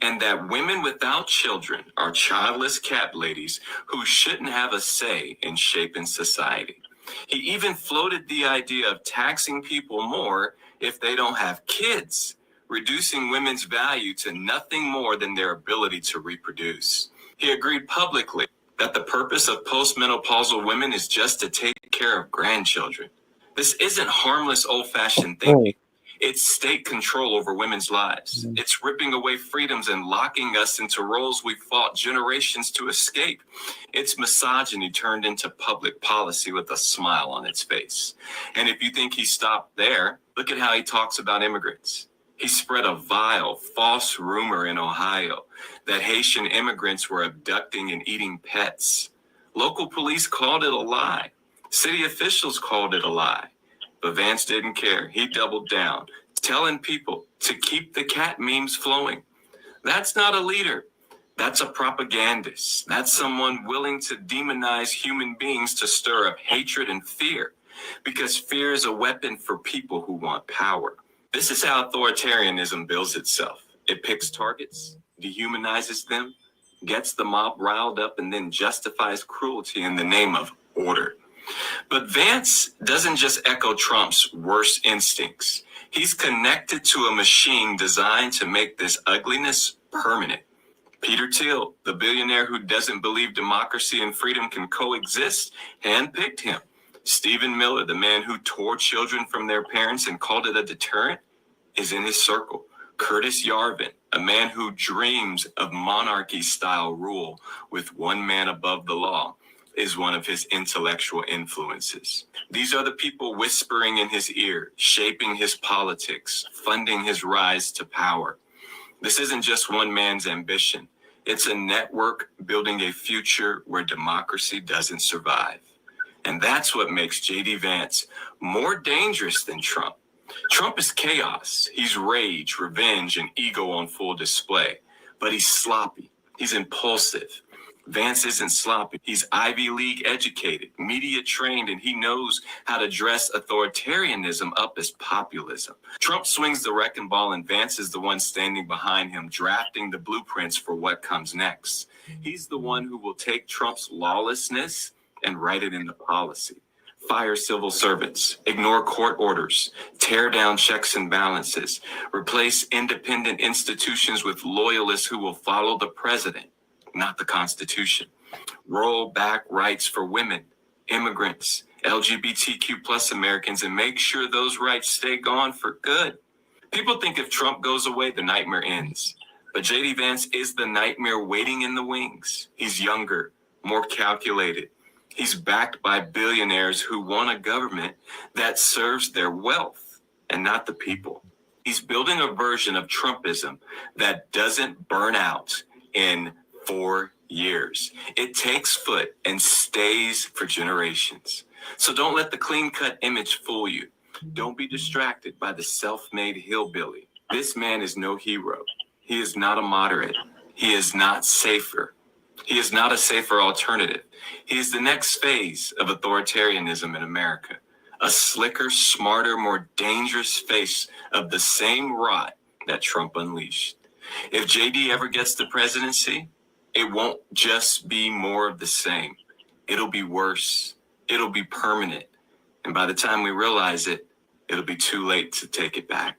[SPEAKER 8] and that women without children are childless cat ladies who shouldn't have a say in shaping society. He even floated the idea of taxing people more if they don't have kids, reducing women's value to nothing more than their ability to reproduce. He agreed publicly that the purpose of postmenopausal women is just to take care of grandchildren. This isn't harmless old-fashioned thinking. It's state control over women's lives. It's ripping away freedoms and locking us into roles we fought generations to escape. It's misogyny turned into public policy with a smile on its face. And if you think he stopped there, look at how he talks about immigrants. He spread a vile, false rumor in Ohio that Haitian immigrants were abducting and eating pets. Local police called it a lie. City officials called it a lie. But Vance didn't care. He doubled down, telling people to keep the cat memes flowing. That's not a leader. That's a propagandist. That's someone willing to demonize human beings to stir up hatred and fear, because fear is a weapon for people who want power. This is how authoritarianism builds itself. It picks targets, dehumanizes them, gets the mob riled up, and then justifies cruelty in the name of order. But Vance doesn't just echo Trump's worst instincts. He's connected to a machine designed to make this ugliness permanent. Peter Thiel, the billionaire who doesn't believe democracy and freedom can coexist, handpicked him. Stephen Miller, the man who tore children from their parents and called it a deterrent, is in his circle. Curtis Yarvin, a man who dreams of monarchy-style rule with one man above the law, is one of his intellectual influences. These are the people whispering in his ear, shaping his politics, funding his rise to power. This isn't just one man's ambition. It's a network building a future where democracy doesn't survive. And that's what makes J.D. Vance more dangerous than Trump. Trump is chaos. He's rage, revenge, and ego on full display. But he's sloppy. He's impulsive. Vance isn't sloppy. He's Ivy League educated, media trained, and he knows how to dress authoritarianism up as populism. Trump swings the wrecking ball, and Vance is the one standing behind him, drafting the blueprints for what comes next. He's the one who will take Trump's lawlessness and write it into policy. Fire civil servants, ignore court orders, tear down checks and balances, replace independent institutions with loyalists who will follow the president, not the Constitution. Roll back rights for women, immigrants, LGBTQ plus Americans, and make sure those rights stay gone for good. People think if Trump goes away, the nightmare ends. But J.D. Vance is the nightmare waiting in the wings. He's younger, more calculated. He's backed by billionaires who want a government that serves their wealth and not the people. He's building a version of Trumpism that doesn't burn out in 4 years. It takes foot and stays for generations. So don't let the clean-cut image fool you. Don't be distracted by the self-made hillbilly. This man is no hero. He is not a moderate. He is not safer. He is not a safer alternative. He is the next phase of authoritarianism in America. A slicker, smarter, more dangerous face of the same rot that Trump unleashed. If JD ever gets the presidency, it won't just be more of the same. It'll be worse. It'll be permanent. And by the time we realize it, it'll be too late to take it back.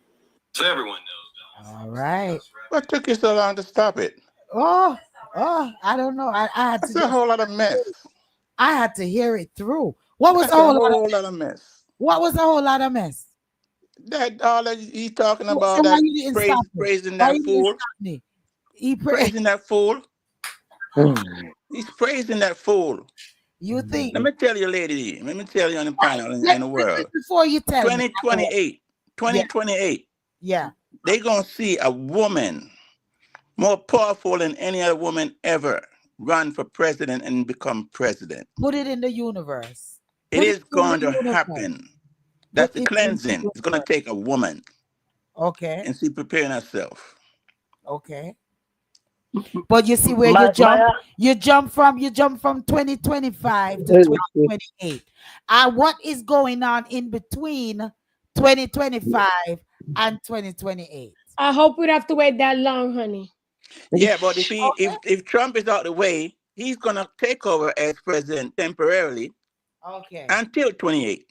[SPEAKER 8] So everyone knows.
[SPEAKER 2] All right.
[SPEAKER 3] What took you so long to stop it?
[SPEAKER 2] Oh, I don't know. I had
[SPEAKER 3] That's
[SPEAKER 2] to.
[SPEAKER 3] a whole lot of mess.
[SPEAKER 2] I had to hear it through. What was
[SPEAKER 3] That's
[SPEAKER 2] a
[SPEAKER 3] a
[SPEAKER 2] whole
[SPEAKER 3] whole lot of mess.
[SPEAKER 2] What was a whole lot of mess?
[SPEAKER 3] That all that he's talking
[SPEAKER 2] So
[SPEAKER 3] about,
[SPEAKER 2] why
[SPEAKER 3] that
[SPEAKER 2] you didn't stop me?
[SPEAKER 3] praising
[SPEAKER 2] Why
[SPEAKER 3] that
[SPEAKER 2] you didn't
[SPEAKER 3] fool,
[SPEAKER 2] stop me? He
[SPEAKER 3] praising that fool. He's praising that fool.
[SPEAKER 2] You think?
[SPEAKER 3] Let me tell you, lady. Let me tell you on the panel in the world.
[SPEAKER 2] Before you tell me.
[SPEAKER 3] 2028.
[SPEAKER 2] Yeah.
[SPEAKER 3] They're going to see a woman more powerful than any other woman ever run for president and become president.
[SPEAKER 2] Put it in the universe.
[SPEAKER 3] It is going to happen. That's the cleansing. It's going to take a woman.
[SPEAKER 2] Okay.
[SPEAKER 3] And she's preparing herself.
[SPEAKER 2] Okay. But you see where you jump from 2025 to 2028. And what is going on in between 2025 and 2028?
[SPEAKER 7] I hope we don't have to wait that long, honey.
[SPEAKER 3] Yeah, but if Trump is out of the way, he's gonna take over as president temporarily.
[SPEAKER 2] Okay.
[SPEAKER 3] Until 28.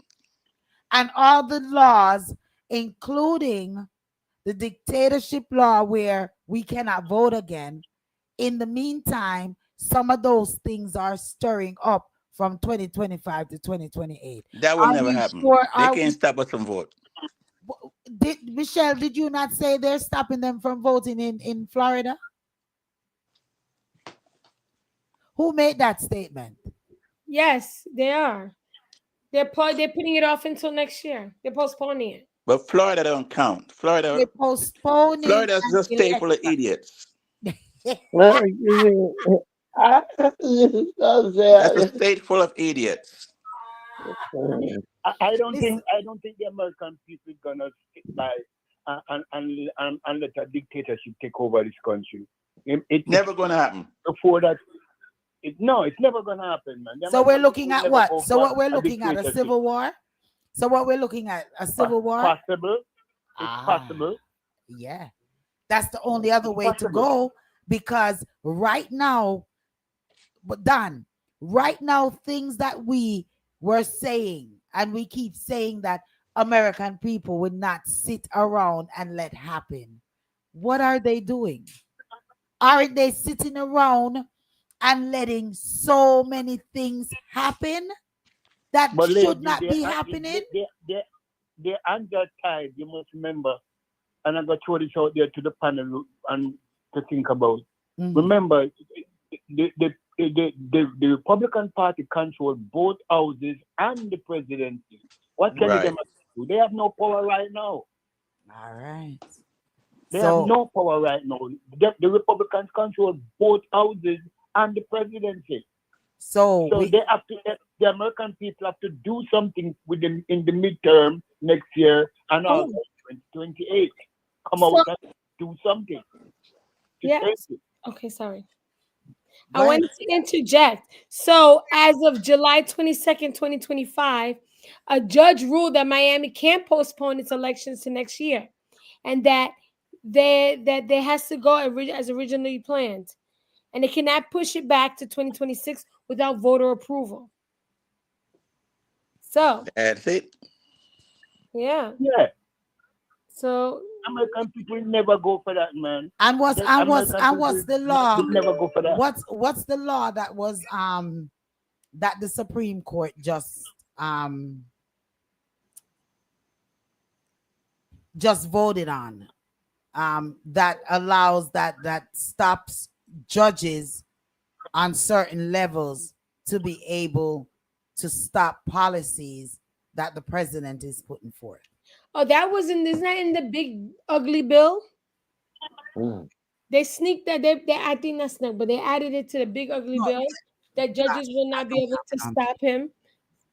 [SPEAKER 2] And all the laws, including the dictatorship law where we cannot vote again. In the meantime, some of those things are stirring up from 2025 to 2028.
[SPEAKER 3] That will never happen. They can't stop us from vote.
[SPEAKER 2] Michelle, did you not say they're stopping them from voting in Florida? Who made that statement?
[SPEAKER 7] Yes, they are. They're putting it off until next year. They're postponing it.
[SPEAKER 3] But Florida don't count. Florida's a state full of idiots. That's a state full of idiots.
[SPEAKER 9] I don't think the American people are gonna stick by and let a dictatorship take over this country. It's
[SPEAKER 3] never gonna happen.
[SPEAKER 9] Before that, it's never gonna happen, man.
[SPEAKER 2] So we're looking at what? So what we're looking at a civil war? So what we're looking at a civil war?
[SPEAKER 9] Possible. It's possible.
[SPEAKER 2] Yeah, that's the only other way to go, because right now, right now, things that we were saying, and we keep saying that American people would not sit around and let happen. What are they doing? Aren't they sitting around and letting so many things happen that should not be happening?
[SPEAKER 9] They're under tide, you must remember. And I'm going to throw this out there to the panel and to think about. Mm-hmm. Remember, the Republican Party controls both houses and the presidency. What can they do? They have no power right now.
[SPEAKER 2] All right.
[SPEAKER 9] They have no power right now. The Republicans control both houses and the presidency.
[SPEAKER 2] So
[SPEAKER 9] they have to the American people have to do something with them in the midterm next year and
[SPEAKER 7] Oh,
[SPEAKER 9] also 2028. Come
[SPEAKER 7] so
[SPEAKER 9] out and do something to
[SPEAKER 7] yeah.
[SPEAKER 9] change it.
[SPEAKER 7] Okay, sorry. I
[SPEAKER 2] Go ahead.
[SPEAKER 7] wanted to interject. So, as of July 22nd, 2025, a judge ruled that Miami can't postpone its elections to next year and that they has to go as originally planned. And they cannot push it back to 2026 without voter approval. So,
[SPEAKER 3] That's it.
[SPEAKER 7] yeah.
[SPEAKER 9] Yeah,
[SPEAKER 7] So,
[SPEAKER 9] American people never go for that, man.
[SPEAKER 2] And what's
[SPEAKER 9] The
[SPEAKER 2] and what's
[SPEAKER 9] American
[SPEAKER 2] and
[SPEAKER 9] people
[SPEAKER 2] what's the law?
[SPEAKER 9] will never go for that.
[SPEAKER 2] What's the law that was that the Supreme Court just voted on, that allows that stops judges on certain levels to be able to stop policies that the president is putting forth.
[SPEAKER 7] oh, that wasn't isn't that in the big ugly bill?
[SPEAKER 4] Mm.
[SPEAKER 7] They sneaked that they I think that's not, but they added it to the big ugly
[SPEAKER 2] No,
[SPEAKER 7] bill that judges will
[SPEAKER 2] I
[SPEAKER 7] not be
[SPEAKER 2] don't
[SPEAKER 7] able to
[SPEAKER 2] have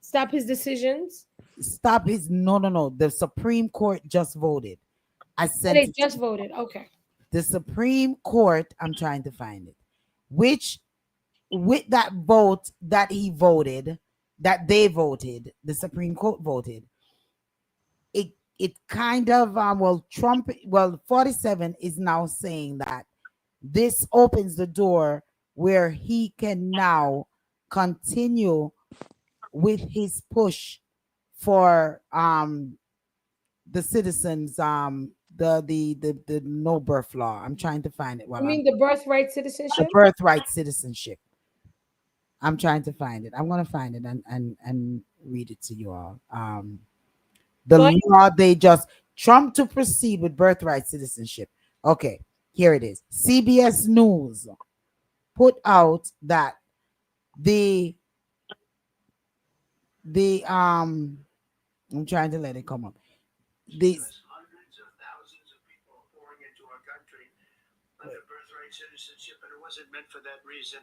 [SPEAKER 7] stop his decisions.
[SPEAKER 2] stop his no. The Supreme Court just voted. I
[SPEAKER 7] Oh,
[SPEAKER 2] sent
[SPEAKER 7] they
[SPEAKER 2] it.
[SPEAKER 7] just voted. Okay.
[SPEAKER 2] The Supreme Court, I'm trying to find it, which with that vote that he voted, that they voted, the Supreme Court voted, it kind of Trump, 47 is now saying that this opens the door where he can now continue with his push for the citizens, the no birth law. I'm trying to find it
[SPEAKER 7] You
[SPEAKER 2] while I'm
[SPEAKER 7] mean the birthright
[SPEAKER 2] the
[SPEAKER 7] citizenship?
[SPEAKER 2] birthright citizenship. I'm trying to find it. I'm gonna find it and read it to you all. The
[SPEAKER 7] Go ahead.
[SPEAKER 2] law they just Trump to proceed with birthright citizenship. Okay, here it is. CBS News put out that the the I'm trying to let it come up. The
[SPEAKER 1] Hundreds of thousands of people pouring into our country under birthright citizenship, and it wasn't meant for that reason.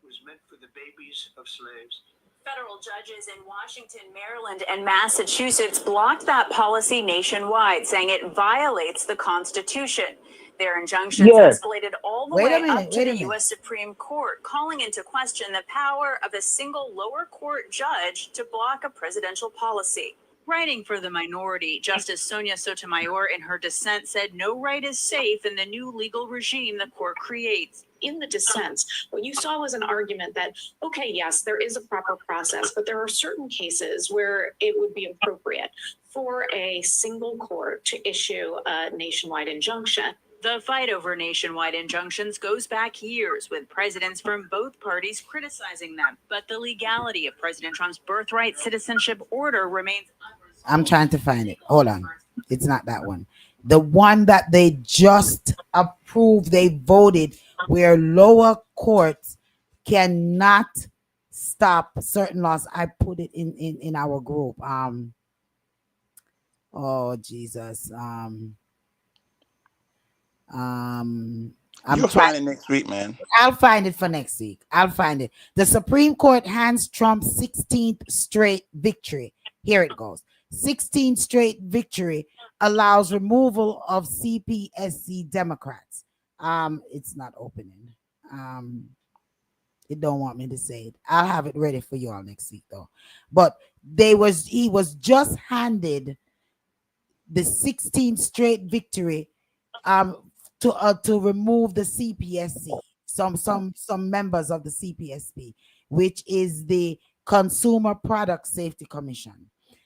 [SPEAKER 1] It was meant for the babies of slaves. Federal judges in Washington, Maryland, and Massachusetts blocked that policy nationwide, saying it violates the Constitution. Their injunctions
[SPEAKER 9] Yes,
[SPEAKER 1] escalated all the
[SPEAKER 2] wait a
[SPEAKER 1] way
[SPEAKER 2] minute,
[SPEAKER 1] up to
[SPEAKER 2] wait
[SPEAKER 1] the
[SPEAKER 2] a minute.
[SPEAKER 1] U.S. Supreme Court, calling into question the power of a single lower court judge to block a presidential policy. Writing for the minority, Justice Sonia Sotomayor in her dissent said no right is safe in the new legal regime the court creates.
[SPEAKER 10] In the dissent, what you saw was an argument that, okay, yes, there is a proper process, but there are certain cases where it would be appropriate for a single court to issue a nationwide injunction.
[SPEAKER 1] The fight over nationwide injunctions goes back years, with presidents from both parties criticizing them. But the legality of President Trump's birthright citizenship order remains unresolved.
[SPEAKER 2] I'm trying to find it. Hold on. It's not that one. The one that they just approved, they voted, where lower courts cannot stop certain laws. I put it in our group. Oh Jesus. I'm
[SPEAKER 3] You'll
[SPEAKER 2] trying.
[SPEAKER 3] find it next week, man.
[SPEAKER 2] I'll find it for next week. I'll find it. The Supreme Court hands Trump 16th straight victory. Here it goes. 16th straight victory allows removal of CPSC Democrats. It's not opening. It don't want me to say it. I'll have it ready for you all next week though. But he was just handed the 16th straight victory to remove the CPSC, some members of the CPSP, which is the Consumer Product Safety Commission.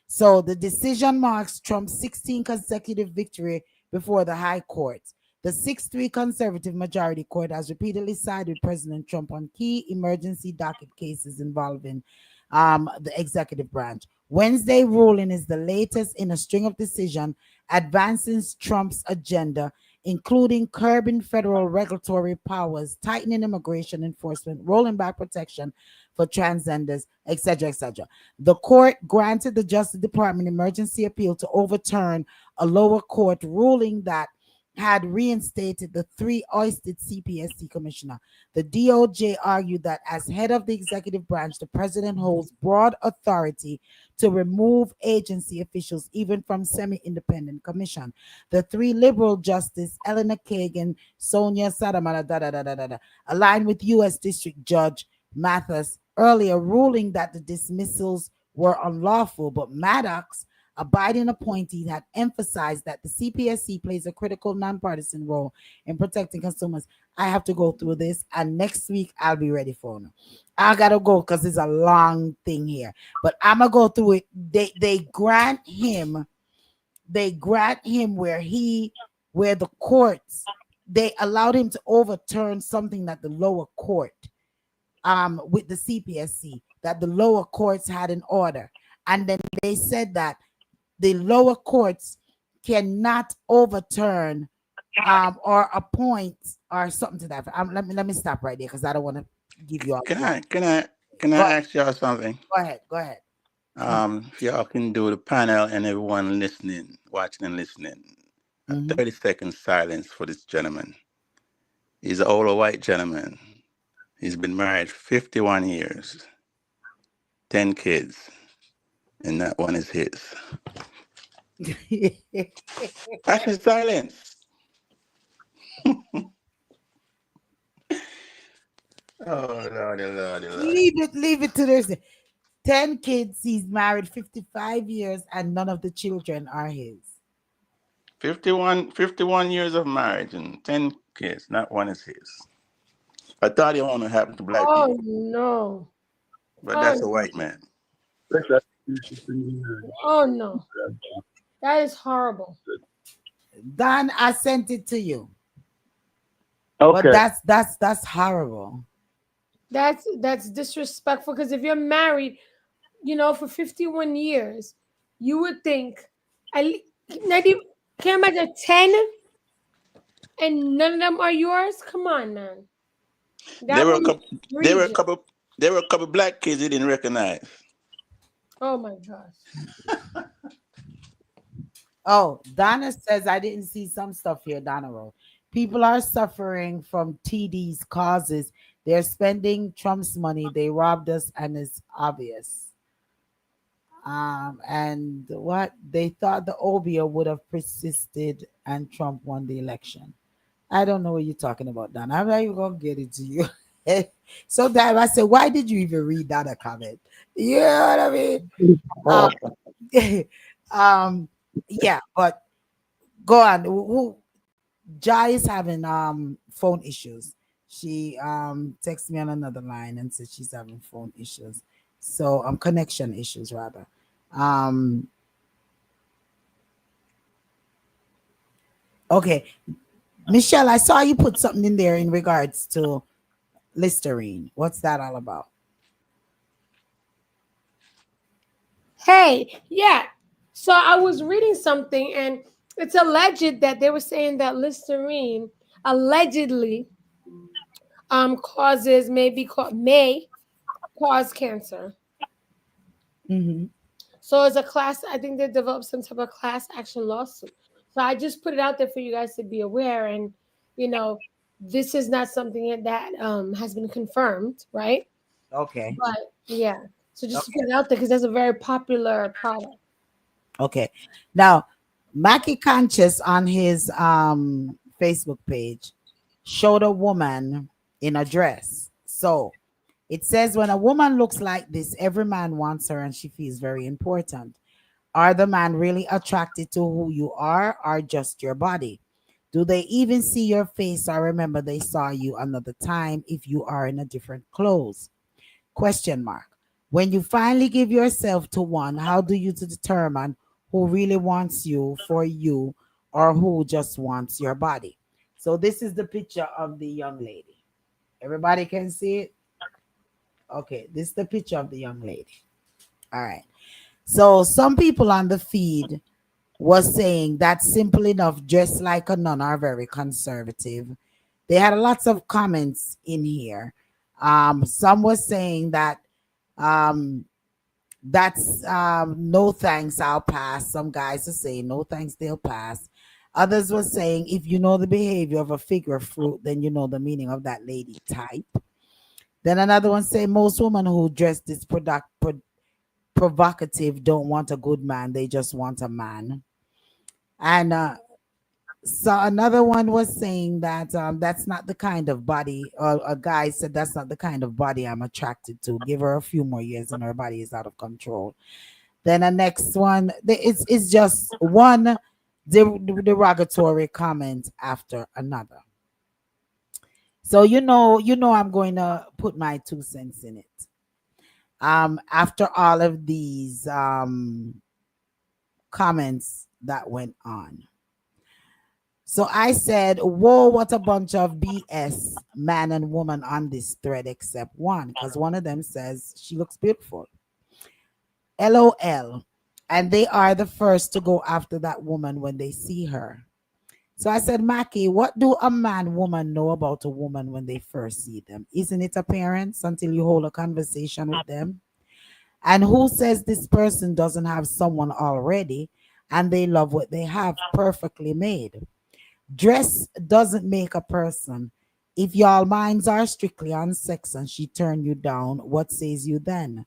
[SPEAKER 2] So the decision marks Trump's 16 consecutive victory before the High Court. The 6-3 conservative majority court has repeatedly sided with President Trump on key emergency docket cases involving the executive branch. Wednesday ruling is the latest in a string of decisions advancing Trump's agenda, including curbing federal regulatory powers, tightening immigration enforcement, rolling back protection for transgenders, etc., etc. The court granted the Justice Department emergency appeal to overturn a lower court ruling that had reinstated the three ousted CPSC commissioner. The DOJ argued that as head of the executive branch, the president holds broad authority to remove agency officials, even from semi-independent commission. The three liberal justices, Eleanor Kagan, Sonia Sadamala, aligned with U.S. District Judge Mathis earlier, ruling that the dismissals were unlawful, but Maddox, a Biden appointee, had emphasized that the CPSC plays a critical nonpartisan role in protecting consumers. I have to go through this, and next week I'll be ready for it. I gotta go because it's a long thing here, but I'm gonna go through it. They grant him where the courts, they allowed him to overturn something that the lower court with the CPSC, that the lower courts had an order, and then they said that the lower courts cannot overturn or appoint or something to that. Let me stop right there because I don't want to give you all.
[SPEAKER 3] Can I ask y'all something?
[SPEAKER 2] Go ahead.
[SPEAKER 3] If y'all can do the panel and everyone listening, watching and listening, 30-second silence for this gentleman. He's an older white gentleman. He's been married 51 years, 10 kids, and that one is his. That's his silence. Oh, Lordy.
[SPEAKER 2] Leave it to this. 10 kids, he's married 55 years, and none of the children are his.
[SPEAKER 3] 51 years of marriage and 10 kids, not one is his. I thought it only happened to black people.
[SPEAKER 7] Oh no.
[SPEAKER 3] But that's a white man.
[SPEAKER 7] Oh no. That is horrible.
[SPEAKER 2] Don, I sent it to you.
[SPEAKER 9] Okay.
[SPEAKER 2] But that's horrible.
[SPEAKER 7] That's disrespectful, because if you're married, for 51 years, you would think, not even, can't imagine 10 and none of them are yours. Come on, man.
[SPEAKER 3] There were a couple black kids he didn't recognize.
[SPEAKER 7] Oh my gosh.
[SPEAKER 2] Oh, Donna says, I didn't see some stuff here, Donna wrote. People are suffering from TD's causes. They're spending Trump's money. They robbed us, and it's obvious. And what they thought the Obia would have persisted and Trump won the election. I don't know what you're talking about, Don. I'm not even gonna get it to you. So that I said, why did you even read that a comment? You know what I mean? Yeah, but go on. Who Jai is having phone issues. She texted me on another line and said she's having phone issues. So connection issues rather. Okay. Michelle, I saw you put something in there in regards to Listerine. What's that all about?
[SPEAKER 7] Hey, yeah. So I was reading something, and it's alleged that they were saying that Listerine allegedly may cause cancer.
[SPEAKER 2] Mm-hmm.
[SPEAKER 7] So as a class, I think they developed some type of class action lawsuit. So I just put it out there for you guys to be aware, and this is not something that has been confirmed, right?
[SPEAKER 2] Okay.
[SPEAKER 7] But yeah, so just to put it out there because that's a very popular product.
[SPEAKER 2] Okay. Now, Mackie Conscious on his Facebook page showed a woman in a dress. So it says, when a woman looks like this, every man wants her and she feels very important. Are the man really attracted to who you are or just your body? Do they even see your face or remember they saw you another time if you are in a different clothes? Question mark. When you finally give yourself to one, how do you determine who really wants you for you or who just wants your body? So this is the picture of the young lady. Everybody can see it? Okay, this is the picture of the young lady. All right. So some people on the feed was saying that's simple enough, dressed like a nun, are very conservative. They had lots of comments in here. Some was saying that that's no thanks, I'll pass. Some guys are saying no thanks, they'll pass. Others were saying, if you know the behavior of a figure of fruit, then you know the meaning of that lady type. Then another one say, most women who dress this provocative don't want a good man, they just want a man. And so another one was saying that that's not the kind of body, or a guy said that's not the kind of body I'm attracted to. Give her a few more years and her body is out of control. Then the next one, it's just one derogatory comment after another. So I'm going to put my 2 cents in it. After all of these comments that went on. So I said, whoa, what a bunch of BS, man and woman on this thread, except one, because one of them says she looks beautiful. LOL. And they are the first to go after that woman when they see her. So I said, Mackie, what do a man, woman know about a woman when they first see them? Isn't it appearance until you hold a conversation with them? And who says this person doesn't have someone already and they love what they have perfectly made? Dress doesn't make a person. If y'all minds are strictly on sex and she turned you down, what says you then?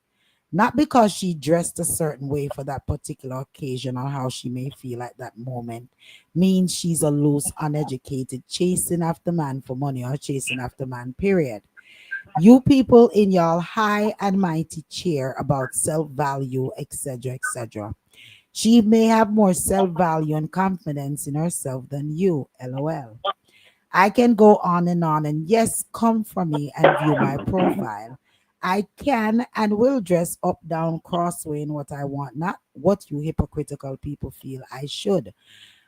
[SPEAKER 2] Not because she dressed a certain way for that particular occasion or how she may feel at that moment, means she's a loose, uneducated, chasing after man for money or chasing after man, period. You people in y'all high and mighty cheer about self-value, etc., etc. She may have more self-value and confidence in herself than you, lol. I can go on, and yes, come for me and view my profile. I can and will dress up, down, crossway in what I want, not what you hypocritical people feel I should.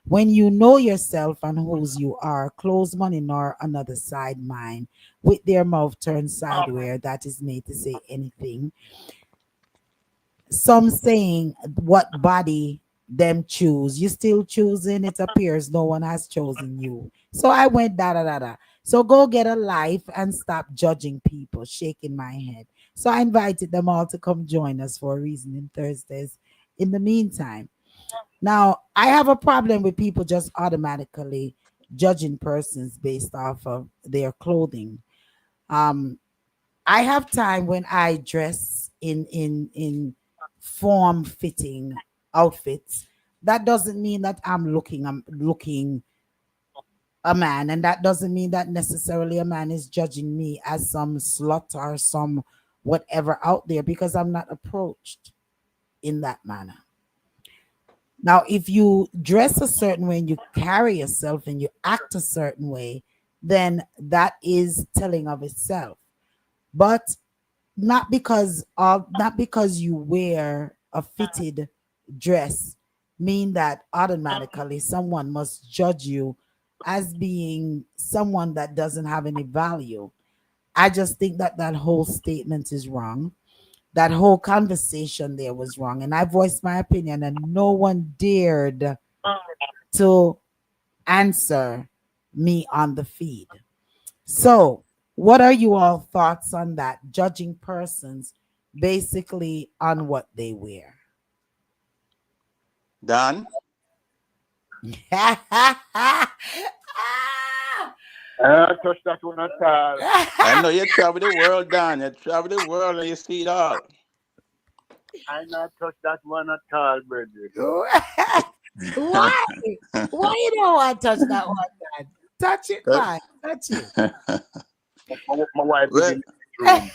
[SPEAKER 2] When you know yourself and whose you are, close money nor another side mind, with their mouth turned sideward, that is made to say anything. Some saying what body them choose. You still choosing. It appears no one has chosen you. So I went da da da da. So go get a life and stop judging people, shaking my head. So I invited them all to come join us for Reasoning Thursdays. In the meantime, now I have a problem with people just automatically judging persons based off of their clothing. Um, I have time when I dress in form fitting outfits. That doesn't mean that I'm looking a man, and that doesn't mean that necessarily a man is judging me as some slut or some whatever out there, because I'm not approached in that manner. Now, if you dress a certain way and you carry yourself and you act a certain way, then that is telling of itself. But not because you wear a fitted dress mean that automatically someone must judge you as being someone that doesn't have any value. I just think that that whole statement is wrong. That whole conversation there was wrong, and I voiced my opinion and no one dared to answer me on the feed. So, what are you all thoughts on that? Judging persons basically on what they wear.
[SPEAKER 3] Don,
[SPEAKER 9] Touch that one at all.
[SPEAKER 3] I know you travel the world, Don. You travel the world and you see it all.
[SPEAKER 9] I not touch that one at all, brother.
[SPEAKER 2] Why? Why you don't want to touch that one, Dad? Touch it, man. Touch it.
[SPEAKER 9] My wife is
[SPEAKER 3] well,
[SPEAKER 9] in the room.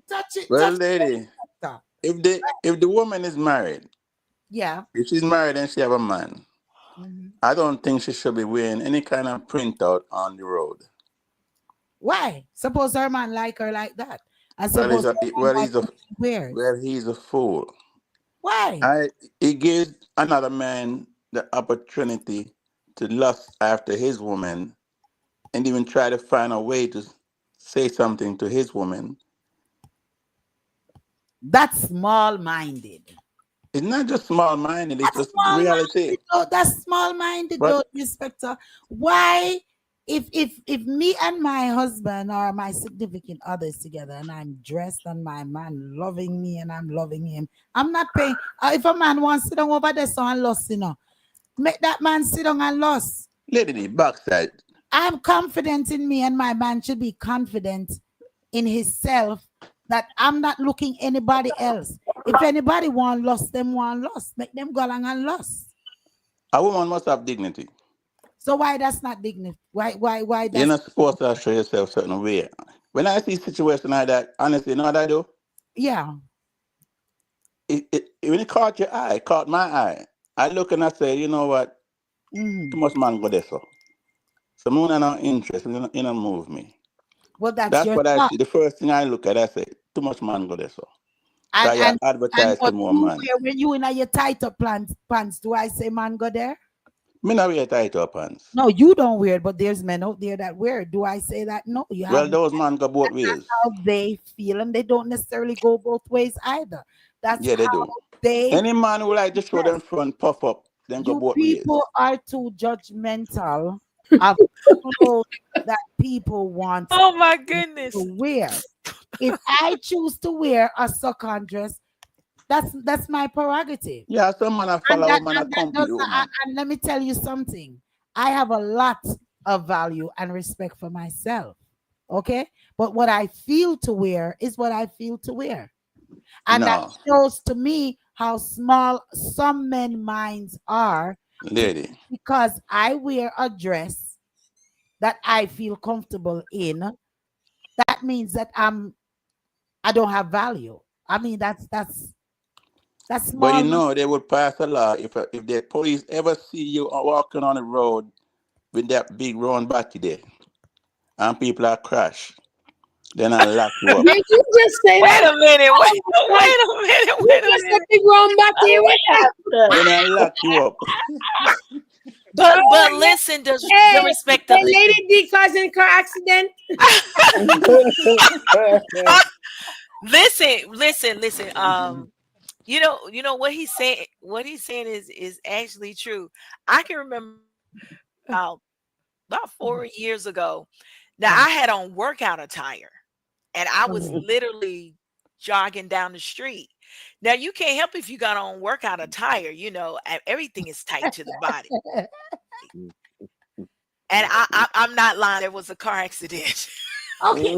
[SPEAKER 2] Touch it.
[SPEAKER 3] well,
[SPEAKER 2] Touch
[SPEAKER 3] lady,
[SPEAKER 2] it.
[SPEAKER 3] if the woman is married,
[SPEAKER 2] Yeah.
[SPEAKER 3] if she's married and she have a man,
[SPEAKER 2] Mhm.
[SPEAKER 3] I don't think she should be wearing any kind of printout on the road.
[SPEAKER 2] Why? Suppose her man like her like that. I
[SPEAKER 3] Well,
[SPEAKER 2] suppose her man like what she wears.
[SPEAKER 3] he's a fool.
[SPEAKER 2] Why?
[SPEAKER 3] I He gives another man the opportunity to lust after his woman and even try to find a way to say something to his woman.
[SPEAKER 2] That's small minded.
[SPEAKER 3] It's not just small minded, it's
[SPEAKER 2] That's
[SPEAKER 3] just the
[SPEAKER 2] small
[SPEAKER 3] reality.
[SPEAKER 2] minded though. That's small minded
[SPEAKER 3] But
[SPEAKER 2] though, Inspector. Why, if me and my husband or my significant others together and I'm dressed and my man loving me and I'm loving him, I'm not paying. If a man wants to sit down over there so and lost, Make that man sit down and lost.
[SPEAKER 3] Lady, backside.
[SPEAKER 2] I'm confident in me, and my man should be confident in himself that I'm not looking anybody else. If anybody want lost, them want lost. Make them go along and lost.
[SPEAKER 3] A woman must have dignity.
[SPEAKER 2] So why that's not dignity? Why
[SPEAKER 3] You're
[SPEAKER 2] that's
[SPEAKER 3] not supposed to show yourself certain way. When I see situation like that, honestly, you know what I do?
[SPEAKER 2] yeah.
[SPEAKER 3] When it caught your eye, caught my eye, I look and I say, you know what? Too
[SPEAKER 2] Mhm.
[SPEAKER 3] much man go there so. So me not no interest, you know move me.
[SPEAKER 2] Well, that's
[SPEAKER 3] That's
[SPEAKER 2] your
[SPEAKER 3] what I
[SPEAKER 2] thought.
[SPEAKER 3] see. The first thing I look at, I say, too much man go there so.
[SPEAKER 2] And
[SPEAKER 3] Cause you
[SPEAKER 2] and and
[SPEAKER 3] advertise to
[SPEAKER 2] what
[SPEAKER 3] more
[SPEAKER 2] you
[SPEAKER 3] man.
[SPEAKER 2] wear when you in a your tight up pants, do I say man go there?
[SPEAKER 3] Me not wear tight up pants.
[SPEAKER 2] No, you don't wear it, but there's men out there that wear it. Do I say that? No, you have
[SPEAKER 3] Well, those man go both
[SPEAKER 2] that's
[SPEAKER 3] ways.
[SPEAKER 2] how they feel, and they don't necessarily go both ways either. That's
[SPEAKER 3] Yeah, they
[SPEAKER 2] how
[SPEAKER 3] do.
[SPEAKER 2] they
[SPEAKER 3] Any man who like to show them
[SPEAKER 2] dress.
[SPEAKER 3] front puff up, then go
[SPEAKER 2] You
[SPEAKER 3] both ways.
[SPEAKER 2] people are too judgmental of clothes that people want
[SPEAKER 5] Oh my
[SPEAKER 2] to
[SPEAKER 5] goodness.
[SPEAKER 2] wear. If I choose to wear a suck-on dress, that's my prerogative.
[SPEAKER 3] Yeah, some man a
[SPEAKER 2] And
[SPEAKER 3] follow
[SPEAKER 2] that
[SPEAKER 3] woman a
[SPEAKER 2] and that
[SPEAKER 3] compete
[SPEAKER 2] does
[SPEAKER 3] with
[SPEAKER 2] not,
[SPEAKER 3] woman.
[SPEAKER 2] and let me tell you something. I have a lot of value and respect for myself. Okay? But what I feel to wear is what I feel to wear. And that
[SPEAKER 3] No,
[SPEAKER 2] shows to me how small some men minds are
[SPEAKER 3] lady.
[SPEAKER 2] because I wear a dress that I feel comfortable in. That means that I don't have value. I mean that's
[SPEAKER 3] But you
[SPEAKER 2] small.
[SPEAKER 3] know they would pass a law if the police ever see you walking on the road with that big round body there and people are crash, then I lock you up.
[SPEAKER 7] Did you just say
[SPEAKER 5] Wait
[SPEAKER 7] that?
[SPEAKER 5] a minute.
[SPEAKER 7] Oh
[SPEAKER 5] Wait,
[SPEAKER 7] my God.
[SPEAKER 5] wait a minute.
[SPEAKER 7] You
[SPEAKER 5] Wait a
[SPEAKER 7] just said
[SPEAKER 5] minute.
[SPEAKER 7] big round body. What happened?
[SPEAKER 3] Then I lock you up.
[SPEAKER 5] But
[SPEAKER 7] Oh, yeah.
[SPEAKER 5] listen, the
[SPEAKER 7] Hey,
[SPEAKER 5] respect
[SPEAKER 7] hey,
[SPEAKER 5] of
[SPEAKER 7] Lady D causing car accident.
[SPEAKER 5] listen. You know what he's saying. What he's saying is actually true. I can remember about 4 years ago. Now
[SPEAKER 2] Yeah.
[SPEAKER 5] I had on workout attire, and I was
[SPEAKER 2] Mhm.
[SPEAKER 5] literally jogging down the street. Now you can't help if you got on workout attire. Everything is tight to the body, and I'm not lying. There was a car accident.
[SPEAKER 2] Okay.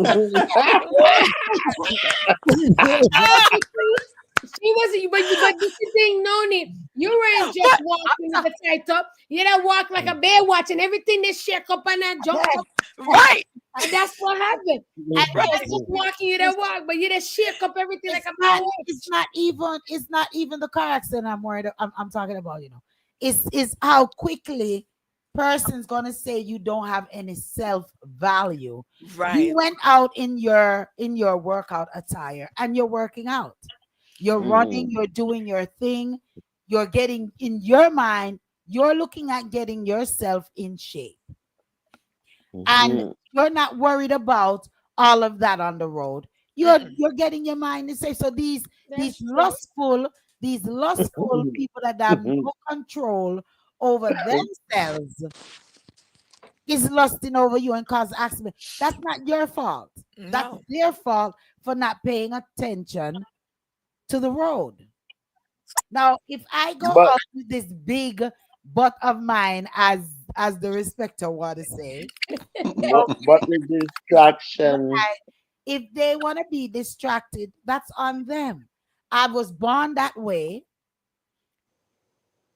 [SPEAKER 7] She wasn't, but this is the thing, Noni. You weren't just
[SPEAKER 5] But
[SPEAKER 7] walking with the tight up. You don't walk like a bear watching everything they shake up and that jump up.
[SPEAKER 5] right,
[SPEAKER 7] And that's what happened. And you
[SPEAKER 5] right.
[SPEAKER 7] just walking, you don't walk, but you just shake up everything like
[SPEAKER 2] it's
[SPEAKER 7] a bear
[SPEAKER 2] not
[SPEAKER 7] watch.
[SPEAKER 2] it's not even the car accident I'm talking about, it's how quickly person's gonna say you don't have any self-value. You
[SPEAKER 5] Right.
[SPEAKER 2] went out in your workout attire and you're working out, you're running, you're doing your thing, you're getting in your mind, you're looking at getting yourself in shape, and you're not worried about all of that on the road.
[SPEAKER 5] Mm-mm.
[SPEAKER 2] You're getting your mind to say, so these
[SPEAKER 7] That's true.
[SPEAKER 2] lustful people that have no control over themselves is lusting over you and cause accident. That's not your fault. That's
[SPEAKER 5] No.
[SPEAKER 2] their fault for not paying attention to the road. Now, if I go
[SPEAKER 4] But
[SPEAKER 2] out with this big butt of mine, as the respecter want to say,
[SPEAKER 4] but the distraction.
[SPEAKER 2] right? If they want to be distracted, that's on them. I was born that way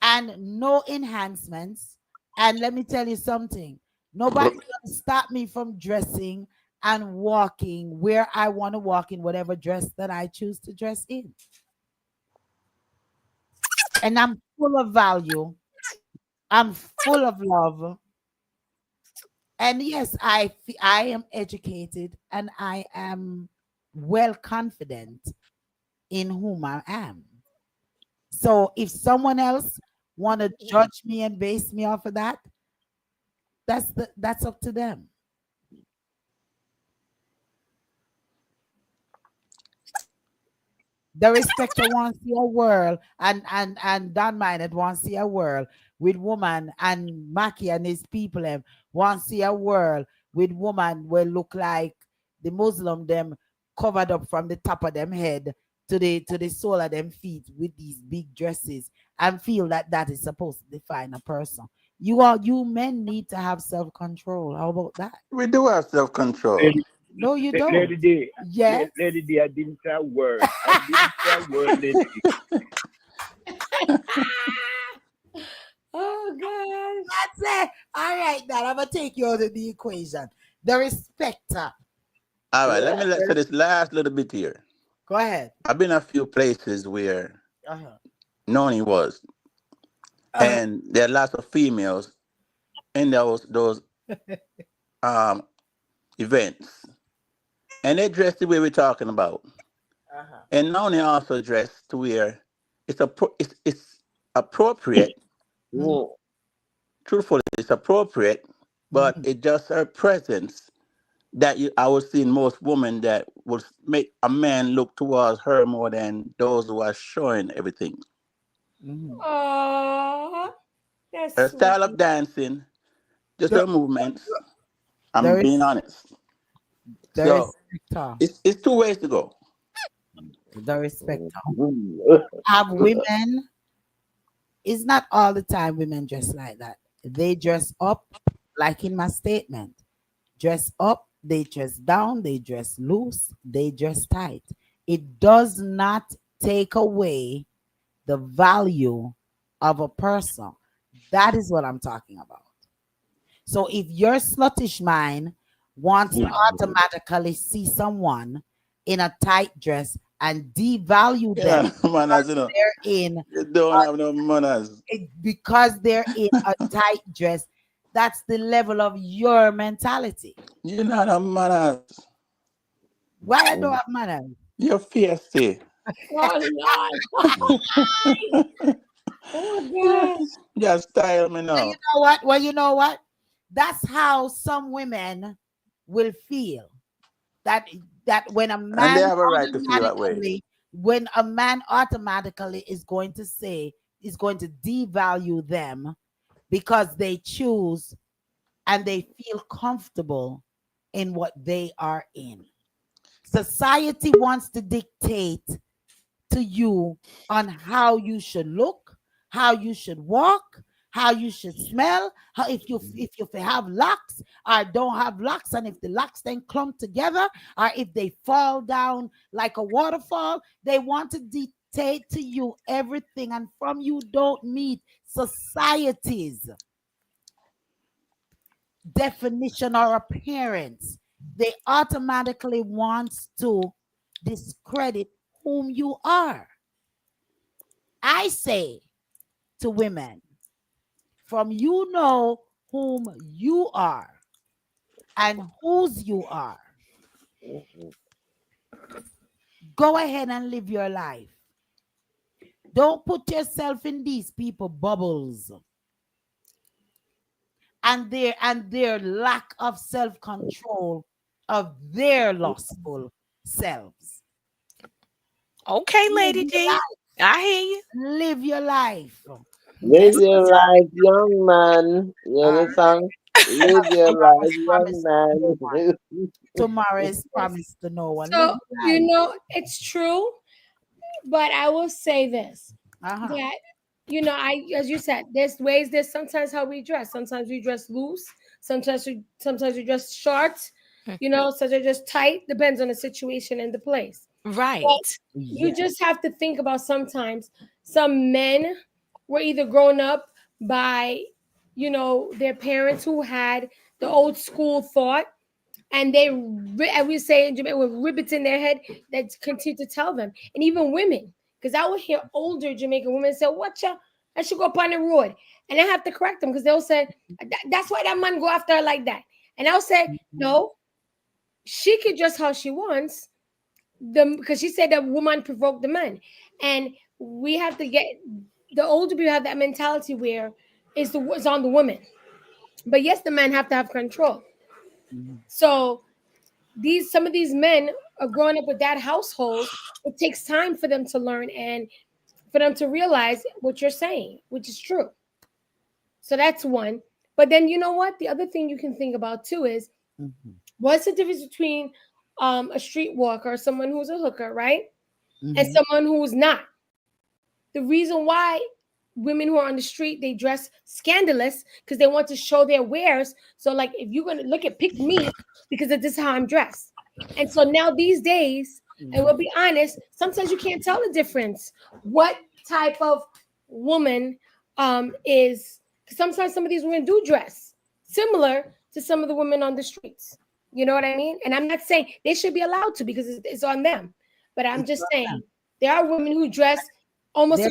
[SPEAKER 2] and no enhancements. And let me tell you something, nobody's going to stop me from dressing and walking where I want to walk in whatever dress that I choose to dress in. And I'm full of value, I'm full of love. And yes, I am educated and I am well confident in whom I am. So if someone else want to judge me and base me off of that, that's up to them. The respecter wants to see a world, and Don Minded wants to see a world with woman, and Mackie and his people them want to see a world with woman will look like the Muslim them covered up from the top of them head to the sole of them feet with these big dresses and feel that that is supposed to define a person. You men need to have self-control. How about that?
[SPEAKER 3] We do have self control.
[SPEAKER 9] Lady,
[SPEAKER 2] No, you
[SPEAKER 9] Lady
[SPEAKER 2] don't.
[SPEAKER 9] D,
[SPEAKER 2] Yes.
[SPEAKER 9] Lady D, I didn't say a word. I didn't say a word, Lady D.
[SPEAKER 7] Oh gosh.
[SPEAKER 2] That's it. All right, then I'm gonna take you out of the equation. The respecter.
[SPEAKER 3] All right, let me let say this last little bit here.
[SPEAKER 2] Go ahead.
[SPEAKER 3] I've been a few places where
[SPEAKER 2] Uh-huh.
[SPEAKER 3] Noni was,
[SPEAKER 2] Uh-huh.
[SPEAKER 3] and there are lots of females in those um events, and they dress the way we're talking about.
[SPEAKER 2] Uh-huh.
[SPEAKER 3] And Noni also dressed to where it's appropriate.
[SPEAKER 2] Mhm.
[SPEAKER 4] Mm.
[SPEAKER 3] Truthfully, it's appropriate, but
[SPEAKER 2] Mhm.
[SPEAKER 3] it just her presence that I was seeing most women that would make a man look towards her more than those who are showing everything.
[SPEAKER 2] Mhm.
[SPEAKER 7] Oh,
[SPEAKER 3] Her
[SPEAKER 7] that's
[SPEAKER 3] style of
[SPEAKER 7] sweet.
[SPEAKER 3] dancing, just
[SPEAKER 2] The
[SPEAKER 3] her movements. I'm
[SPEAKER 2] there
[SPEAKER 3] being
[SPEAKER 2] is
[SPEAKER 3] honest.
[SPEAKER 2] the
[SPEAKER 3] So
[SPEAKER 2] respecter.
[SPEAKER 3] it's two ways to go.
[SPEAKER 2] The respecter.
[SPEAKER 4] Mm.
[SPEAKER 2] Have women, it's not all the time women dress like that. They dress up, like in my statement. Dress up, they dress down, they dress loose, they dress tight. It does not take away the value of a person. That is what I'm talking about. So if your sluttish mind wants to automatically see someone in a tight dress and devalue them
[SPEAKER 3] Yeah, manners, you know.
[SPEAKER 2] they're in
[SPEAKER 3] You don't have no manners.
[SPEAKER 2] because they're in a tight dress, that's the level of your mentality.
[SPEAKER 3] You not have manners.
[SPEAKER 2] Why I don't have manners?
[SPEAKER 3] You're feisty.
[SPEAKER 7] Oh Lord. Oh God.
[SPEAKER 3] Just style me
[SPEAKER 2] And you
[SPEAKER 3] now.
[SPEAKER 2] know what? Well, you know what? That's how some women will feel. That that
[SPEAKER 3] And they have a right to feel that way.
[SPEAKER 2] when a man automatically is going to say is going to devalue them because they choose and they feel comfortable in what they are in. Society wants to dictate to you on how you should look, how you should walk, how you should smell, how if you have locks or don't have locks, and if the locks then clump together, or if they fall down like a waterfall, they want to dictate to you everything, and from you don't meet society's definition or appearance. They automatically wants to discredit whom you are. I say to women, from you know whom you are and whose you are, go ahead and live your life. Don't put yourself in these people bubbles and their lack of self-control of their lustful selves.
[SPEAKER 5] Okay,
[SPEAKER 2] Live
[SPEAKER 5] Lady
[SPEAKER 2] your
[SPEAKER 5] D.
[SPEAKER 2] life.
[SPEAKER 5] I hear you.
[SPEAKER 2] Live your life.
[SPEAKER 4] Live
[SPEAKER 5] That's
[SPEAKER 4] your
[SPEAKER 5] what's up.
[SPEAKER 4] life, young man. You
[SPEAKER 2] All
[SPEAKER 4] know
[SPEAKER 2] right.
[SPEAKER 4] the song? Live your
[SPEAKER 2] Tomorrow
[SPEAKER 4] life,
[SPEAKER 2] is
[SPEAKER 4] young
[SPEAKER 2] promised to no one.
[SPEAKER 4] man.
[SPEAKER 2] Tomorrow is
[SPEAKER 7] Yes.
[SPEAKER 2] promised to no one. Live
[SPEAKER 7] So
[SPEAKER 2] your
[SPEAKER 7] you
[SPEAKER 2] life.
[SPEAKER 7] know it's true, but I will say this
[SPEAKER 2] Uh-huh.
[SPEAKER 7] that I as you said, there's sometimes how we dress. Sometimes we dress loose. Sometimes we dress short. Such as just tight. Depends on the situation and the place. But
[SPEAKER 5] Right.
[SPEAKER 7] you
[SPEAKER 2] Yeah.
[SPEAKER 7] just have to think about sometimes some men were either grown up by their parents who had the old school thought, and as we say in Jamaica, with ribbits in their head that continue to tell them, and even women, because I would hear older Jamaican women say, "What ya? I should go up on the road," and I have to correct them because they'll say, "That's why that man go after her like that," and I'll say,
[SPEAKER 2] Mhm.
[SPEAKER 7] "No, she could dress how she wants." Because she said the woman provoked the man, and we have to get the older people have that mentality where it's on the woman, but yes, the men have to have control.
[SPEAKER 2] Mhm.
[SPEAKER 7] So some of these men are growing up with that household. It takes time for them to learn and for them to realize what you're saying, which is true. So that's one. But then you know what? The other thing you can think about too is
[SPEAKER 2] Mhm.
[SPEAKER 7] what's the difference between a streetwalker, someone who's a hooker, right, and
[SPEAKER 2] Mhm.
[SPEAKER 7] someone who's not. The reason why women who are on the street, they dress scandalous because they want to show their wares. So like if you're gonna look at pick me because this is how I'm dressed. And so now these days, and we'll be honest, sometimes you can't tell the difference what type of woman is. Sometimes some of these women do dress similar to some of the women on the streets. You know what I mean? And I'm not saying they should be allowed to because it's on them. But I'm
[SPEAKER 2] It's
[SPEAKER 7] just
[SPEAKER 2] not
[SPEAKER 7] saying
[SPEAKER 2] them.
[SPEAKER 7] there are women who dress almost
[SPEAKER 2] There,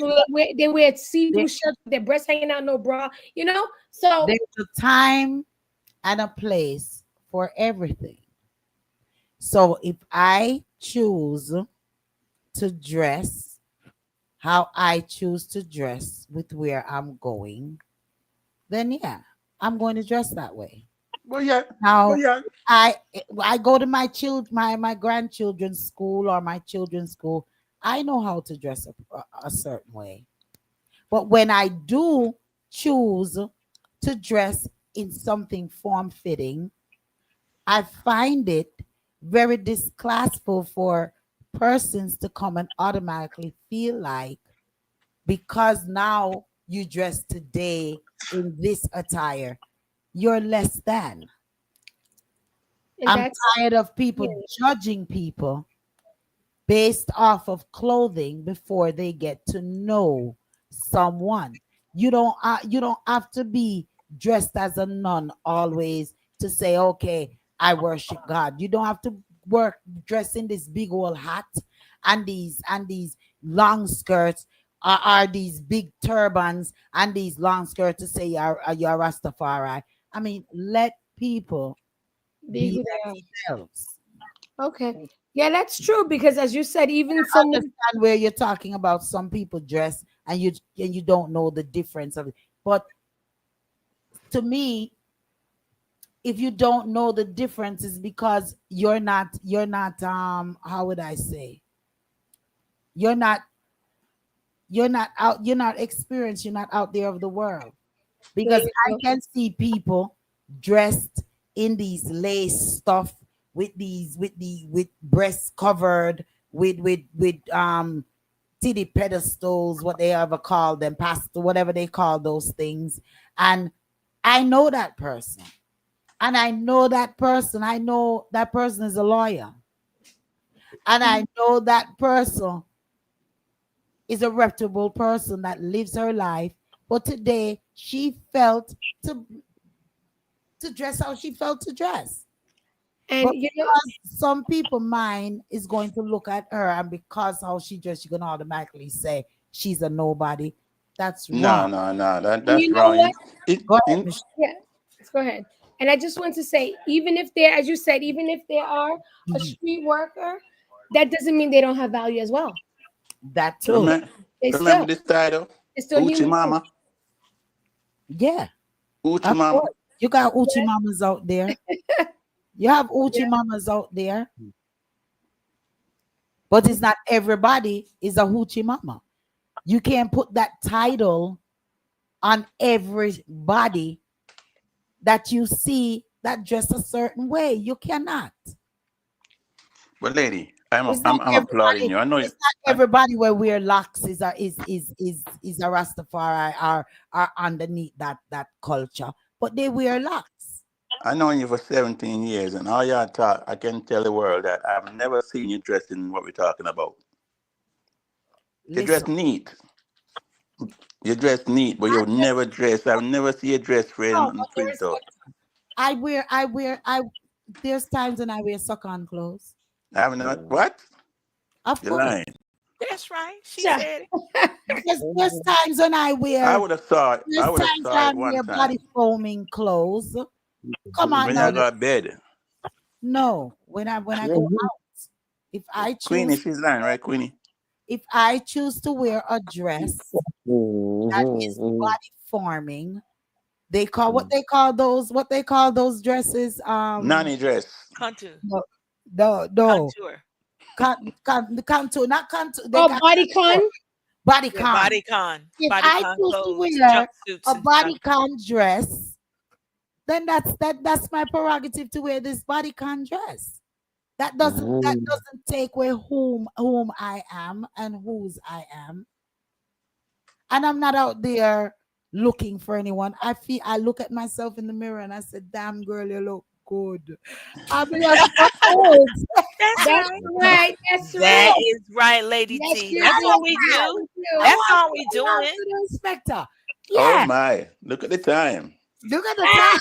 [SPEAKER 7] they wear
[SPEAKER 2] there,
[SPEAKER 7] see-through shirts with their breasts hanging out, no bra, you know? So
[SPEAKER 2] there's a time and a place for everything. So if I choose to dress how I choose to dress with where I'm going, then yeah, I'm going to dress that way.
[SPEAKER 3] Well, yeah. Well,
[SPEAKER 2] Now,
[SPEAKER 3] yeah.
[SPEAKER 2] I I go to my grandchildren's school or my children's school. I know how to dress a certain way. But when I do choose to dress in something form fitting, I find it very disclassful for persons to come and automatically feel like because now you dress today in this attire, you're less than.
[SPEAKER 7] and
[SPEAKER 2] I'm
[SPEAKER 7] that's
[SPEAKER 2] tired of
[SPEAKER 7] yeah,
[SPEAKER 2] people judging people based off of clothing before they get to know someone. You don't have to be dressed as a nun always to say, okay, I worship God. You don't have to work dress in this big old hat and these long skirts are these big turbans and these long skirts to say you're Rastafari. I mean, let people
[SPEAKER 7] be
[SPEAKER 2] be
[SPEAKER 7] who they are.
[SPEAKER 2] themselves.
[SPEAKER 7] Okay. Yeah, that's true because as you said, even
[SPEAKER 2] I
[SPEAKER 7] someone
[SPEAKER 2] understand where you're talking about some people dress and you don't know the difference of it. But to me, if you don't know the difference, is because you're not how would I say? You're not you're not experienced, you're not out there of the world.
[SPEAKER 7] there
[SPEAKER 2] Because
[SPEAKER 7] you
[SPEAKER 2] I
[SPEAKER 7] go.
[SPEAKER 2] can see people dressed in these lace stuff with breasts covered with titty pedestals, what they ever call them, pastor, whatever they call those things. And I know that person. And I know that person is a lawyer. And I know that person is a reputable person that lives her life. But today she felt to to dress how she felt to dress.
[SPEAKER 7] And
[SPEAKER 2] But
[SPEAKER 7] you know,
[SPEAKER 2] because some people mind is going to look at her and because how she dressed, you're gonna automatically say she's a nobody. That's
[SPEAKER 3] No,
[SPEAKER 2] wrong.
[SPEAKER 3] no, no.
[SPEAKER 7] and
[SPEAKER 3] That's
[SPEAKER 7] you know
[SPEAKER 3] wrong.
[SPEAKER 7] what?
[SPEAKER 2] Go ahead,
[SPEAKER 3] In,
[SPEAKER 2] Michelle.
[SPEAKER 7] Yeah, let's go ahead. And I just want to say, even if they're, as you said, even if they are a
[SPEAKER 2] Mhm.
[SPEAKER 7] street worker, that doesn't mean they don't have value as well.
[SPEAKER 2] That too.
[SPEAKER 3] remember,
[SPEAKER 7] They
[SPEAKER 3] remember
[SPEAKER 7] still,
[SPEAKER 3] this title?
[SPEAKER 7] they're still
[SPEAKER 3] Uchi
[SPEAKER 7] human beings.
[SPEAKER 3] Mama.
[SPEAKER 2] Yeah,
[SPEAKER 3] Uchi
[SPEAKER 2] of
[SPEAKER 3] Mama.
[SPEAKER 2] course. You got Uchi
[SPEAKER 7] Yeah,
[SPEAKER 2] mamas out there. You have
[SPEAKER 7] yeah.
[SPEAKER 2] Uchi mamas out there, but it's not everybody is a hoochie mama. You can't put that title on everybody that you see that dress a certain way. You cannot.
[SPEAKER 3] But lady, I'm
[SPEAKER 2] It's not
[SPEAKER 3] I'm, I'm applauding
[SPEAKER 2] everybody.
[SPEAKER 3] you. I know you.
[SPEAKER 2] It's not
[SPEAKER 3] I,
[SPEAKER 2] everybody where wear locks is a Rastafari or underneath that culture, but they wear locks.
[SPEAKER 3] I known you for 17 years, and all y'all talk, I can tell the world that I've never seen you dressed in what we're talking about. You dress
[SPEAKER 2] Listen,
[SPEAKER 3] neat. You dress neat, but
[SPEAKER 2] I
[SPEAKER 3] you'll
[SPEAKER 2] just
[SPEAKER 3] never dress. I've never see a dress frame
[SPEAKER 2] no,
[SPEAKER 3] and
[SPEAKER 2] but
[SPEAKER 3] print out.
[SPEAKER 2] I there's times when I wear suck on clothes.
[SPEAKER 3] I've never what?
[SPEAKER 2] Of
[SPEAKER 3] You're
[SPEAKER 2] course.
[SPEAKER 3] lying.
[SPEAKER 5] That's right. She
[SPEAKER 7] Sure.
[SPEAKER 5] said it.
[SPEAKER 2] There's times when
[SPEAKER 3] I would have saw it. I
[SPEAKER 2] there's
[SPEAKER 3] would have
[SPEAKER 2] times
[SPEAKER 3] saw
[SPEAKER 2] when I
[SPEAKER 3] it one
[SPEAKER 2] wear body
[SPEAKER 3] time
[SPEAKER 2] foaming clothes. Come on
[SPEAKER 3] when
[SPEAKER 2] now.
[SPEAKER 3] I got bed.
[SPEAKER 2] No, when I go out, if I
[SPEAKER 3] Queenie,
[SPEAKER 2] choose
[SPEAKER 3] she's lying, right, Queenie?
[SPEAKER 2] if I choose to wear a dress that is
[SPEAKER 4] Mhm.
[SPEAKER 2] body forming, what they call those dresses.
[SPEAKER 3] Nani dress.
[SPEAKER 5] Contour.
[SPEAKER 2] No, no.
[SPEAKER 5] Contour.
[SPEAKER 2] Contour, not contour. They
[SPEAKER 7] Oh,
[SPEAKER 2] got
[SPEAKER 7] body con.
[SPEAKER 2] contour. Body
[SPEAKER 5] Yeah,
[SPEAKER 2] con.
[SPEAKER 5] bodycon.
[SPEAKER 2] If I
[SPEAKER 5] Bodycon
[SPEAKER 2] choose to
[SPEAKER 5] clothes,
[SPEAKER 2] wear
[SPEAKER 5] jumpsuits
[SPEAKER 2] a
[SPEAKER 5] and stuff.
[SPEAKER 2] body con dress, then that's my prerogative to wear this body con dress.
[SPEAKER 4] Mhm.
[SPEAKER 2] That doesn't take away whom I am and whose I am. And I'm not out there looking for anyone. I look at myself in the mirror and I said, damn girl, you look good. I be like, "Oh,
[SPEAKER 5] That's
[SPEAKER 7] That's
[SPEAKER 5] right.
[SPEAKER 7] right. That's
[SPEAKER 5] That
[SPEAKER 7] right.
[SPEAKER 5] is right, Lady
[SPEAKER 7] Yes,
[SPEAKER 5] T.
[SPEAKER 7] you
[SPEAKER 5] That's
[SPEAKER 7] do.
[SPEAKER 5] what we
[SPEAKER 7] Yes,
[SPEAKER 5] do.
[SPEAKER 7] you do.
[SPEAKER 2] I
[SPEAKER 5] That's
[SPEAKER 2] want
[SPEAKER 5] all we
[SPEAKER 2] I want
[SPEAKER 5] doing.
[SPEAKER 2] to the inspector.
[SPEAKER 3] Oh
[SPEAKER 2] Yeah,
[SPEAKER 3] my, look at the time.
[SPEAKER 2] look at the time.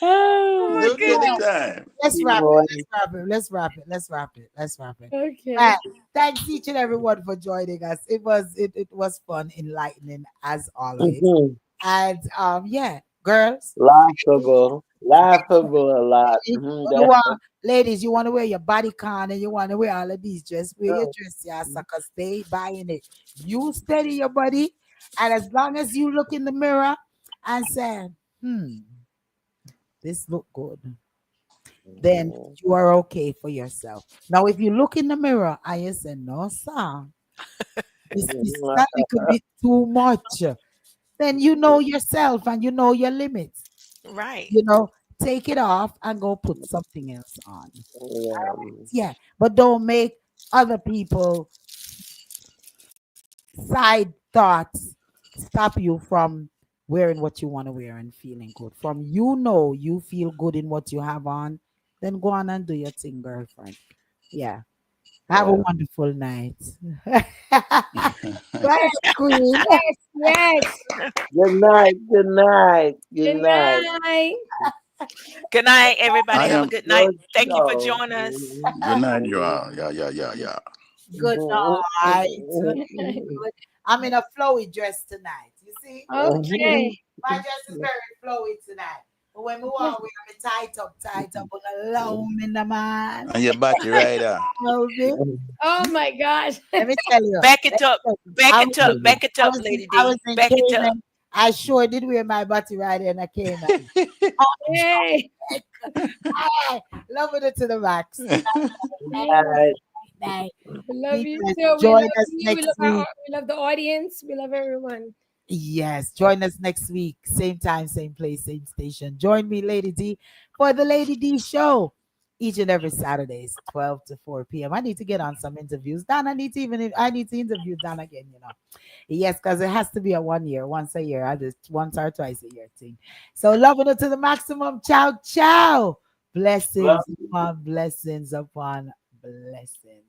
[SPEAKER 7] Oh my
[SPEAKER 3] Look at the
[SPEAKER 2] Yeah.
[SPEAKER 7] God.
[SPEAKER 3] time.
[SPEAKER 2] Let's wrap it.
[SPEAKER 4] Boy.
[SPEAKER 2] Let's wrap it. Let's wrap it. Let's wrap it. Let's wrap it.
[SPEAKER 7] Okay.
[SPEAKER 2] Man, thanks each and everyone for joining us. It was fun, enlightening as always.
[SPEAKER 4] Mhm.
[SPEAKER 2] And yeah, girls,
[SPEAKER 4] Laughable. Laughable a lot.
[SPEAKER 2] if you
[SPEAKER 4] That's
[SPEAKER 2] want ladies, you want to wear your body con and you want to wear all of these dress, wear your
[SPEAKER 4] true.
[SPEAKER 2] dress, yeah, sucker. Stay buying it. You steady your body, and as long as you look in the mirror and say, this look good, then
[SPEAKER 4] Mhm.
[SPEAKER 2] you are okay for yourself. Now, if you look in the mirror and you say, no, sir, this is a little bit too much, then you know yourself and you know your limits.
[SPEAKER 5] Right.
[SPEAKER 2] You know, take it off and go put something else on.
[SPEAKER 4] Yeah.
[SPEAKER 2] Yeah, but don't make other people side thoughts stop you from wearing what you want to wear and feeling good. From you feel good in what you have on, then go on and do your thing, girlfriend. Yeah. Have a
[SPEAKER 4] Yeah.
[SPEAKER 2] wonderful night. Right, Queen.
[SPEAKER 7] Yes, yes.
[SPEAKER 4] Good night. Good night. Good
[SPEAKER 7] Good
[SPEAKER 4] night.
[SPEAKER 7] night.
[SPEAKER 5] Good night, everybody.
[SPEAKER 3] I
[SPEAKER 5] Have a
[SPEAKER 3] am
[SPEAKER 5] good night.
[SPEAKER 4] Good
[SPEAKER 5] Thank you for
[SPEAKER 4] show.
[SPEAKER 5] joining us.
[SPEAKER 3] good night, you are. Yeah, yeah, yeah, yeah.
[SPEAKER 2] Good night. Good. I'm in a flowy dress tonight. You see?
[SPEAKER 7] Okay.
[SPEAKER 2] My dress is very flowy tonight. But when we walk, we have it tight up, but allow me, the man.
[SPEAKER 3] And your battery rider.
[SPEAKER 2] Love it.
[SPEAKER 7] Oh my gosh.
[SPEAKER 2] Let me tell you.
[SPEAKER 5] Back
[SPEAKER 2] Let
[SPEAKER 5] it
[SPEAKER 2] me
[SPEAKER 5] up.
[SPEAKER 2] tell you.
[SPEAKER 5] Back
[SPEAKER 2] I
[SPEAKER 5] it
[SPEAKER 2] was
[SPEAKER 5] up.
[SPEAKER 2] in,
[SPEAKER 5] Back it up, Lady
[SPEAKER 2] I was
[SPEAKER 5] D.
[SPEAKER 2] in
[SPEAKER 5] Back it up.
[SPEAKER 2] Cayman. I sure did wear my body rider in a Cayman.
[SPEAKER 7] Hey.
[SPEAKER 2] Hi, loving it to the max.
[SPEAKER 4] Night.
[SPEAKER 2] Night.
[SPEAKER 7] We love
[SPEAKER 2] Be
[SPEAKER 7] you
[SPEAKER 2] blessed.
[SPEAKER 7] too. We
[SPEAKER 2] Join
[SPEAKER 7] love
[SPEAKER 2] us
[SPEAKER 7] you.
[SPEAKER 2] next week.
[SPEAKER 7] We love the audience. We love everyone.
[SPEAKER 2] Yes, join us next week. Same time, same place, same station. Join me, Lady D, for the Lady D show. Each and every Saturdays, 12 to 4 p.m. I need to get on some interviews. I need to interview Dan again, you know. Yes, because it has to be a 1 year, once a year. I just once or twice a year thing. So loving it to the maximum. Ciao, ciao.
[SPEAKER 4] Love
[SPEAKER 2] Blessings upon blessings upon blessings.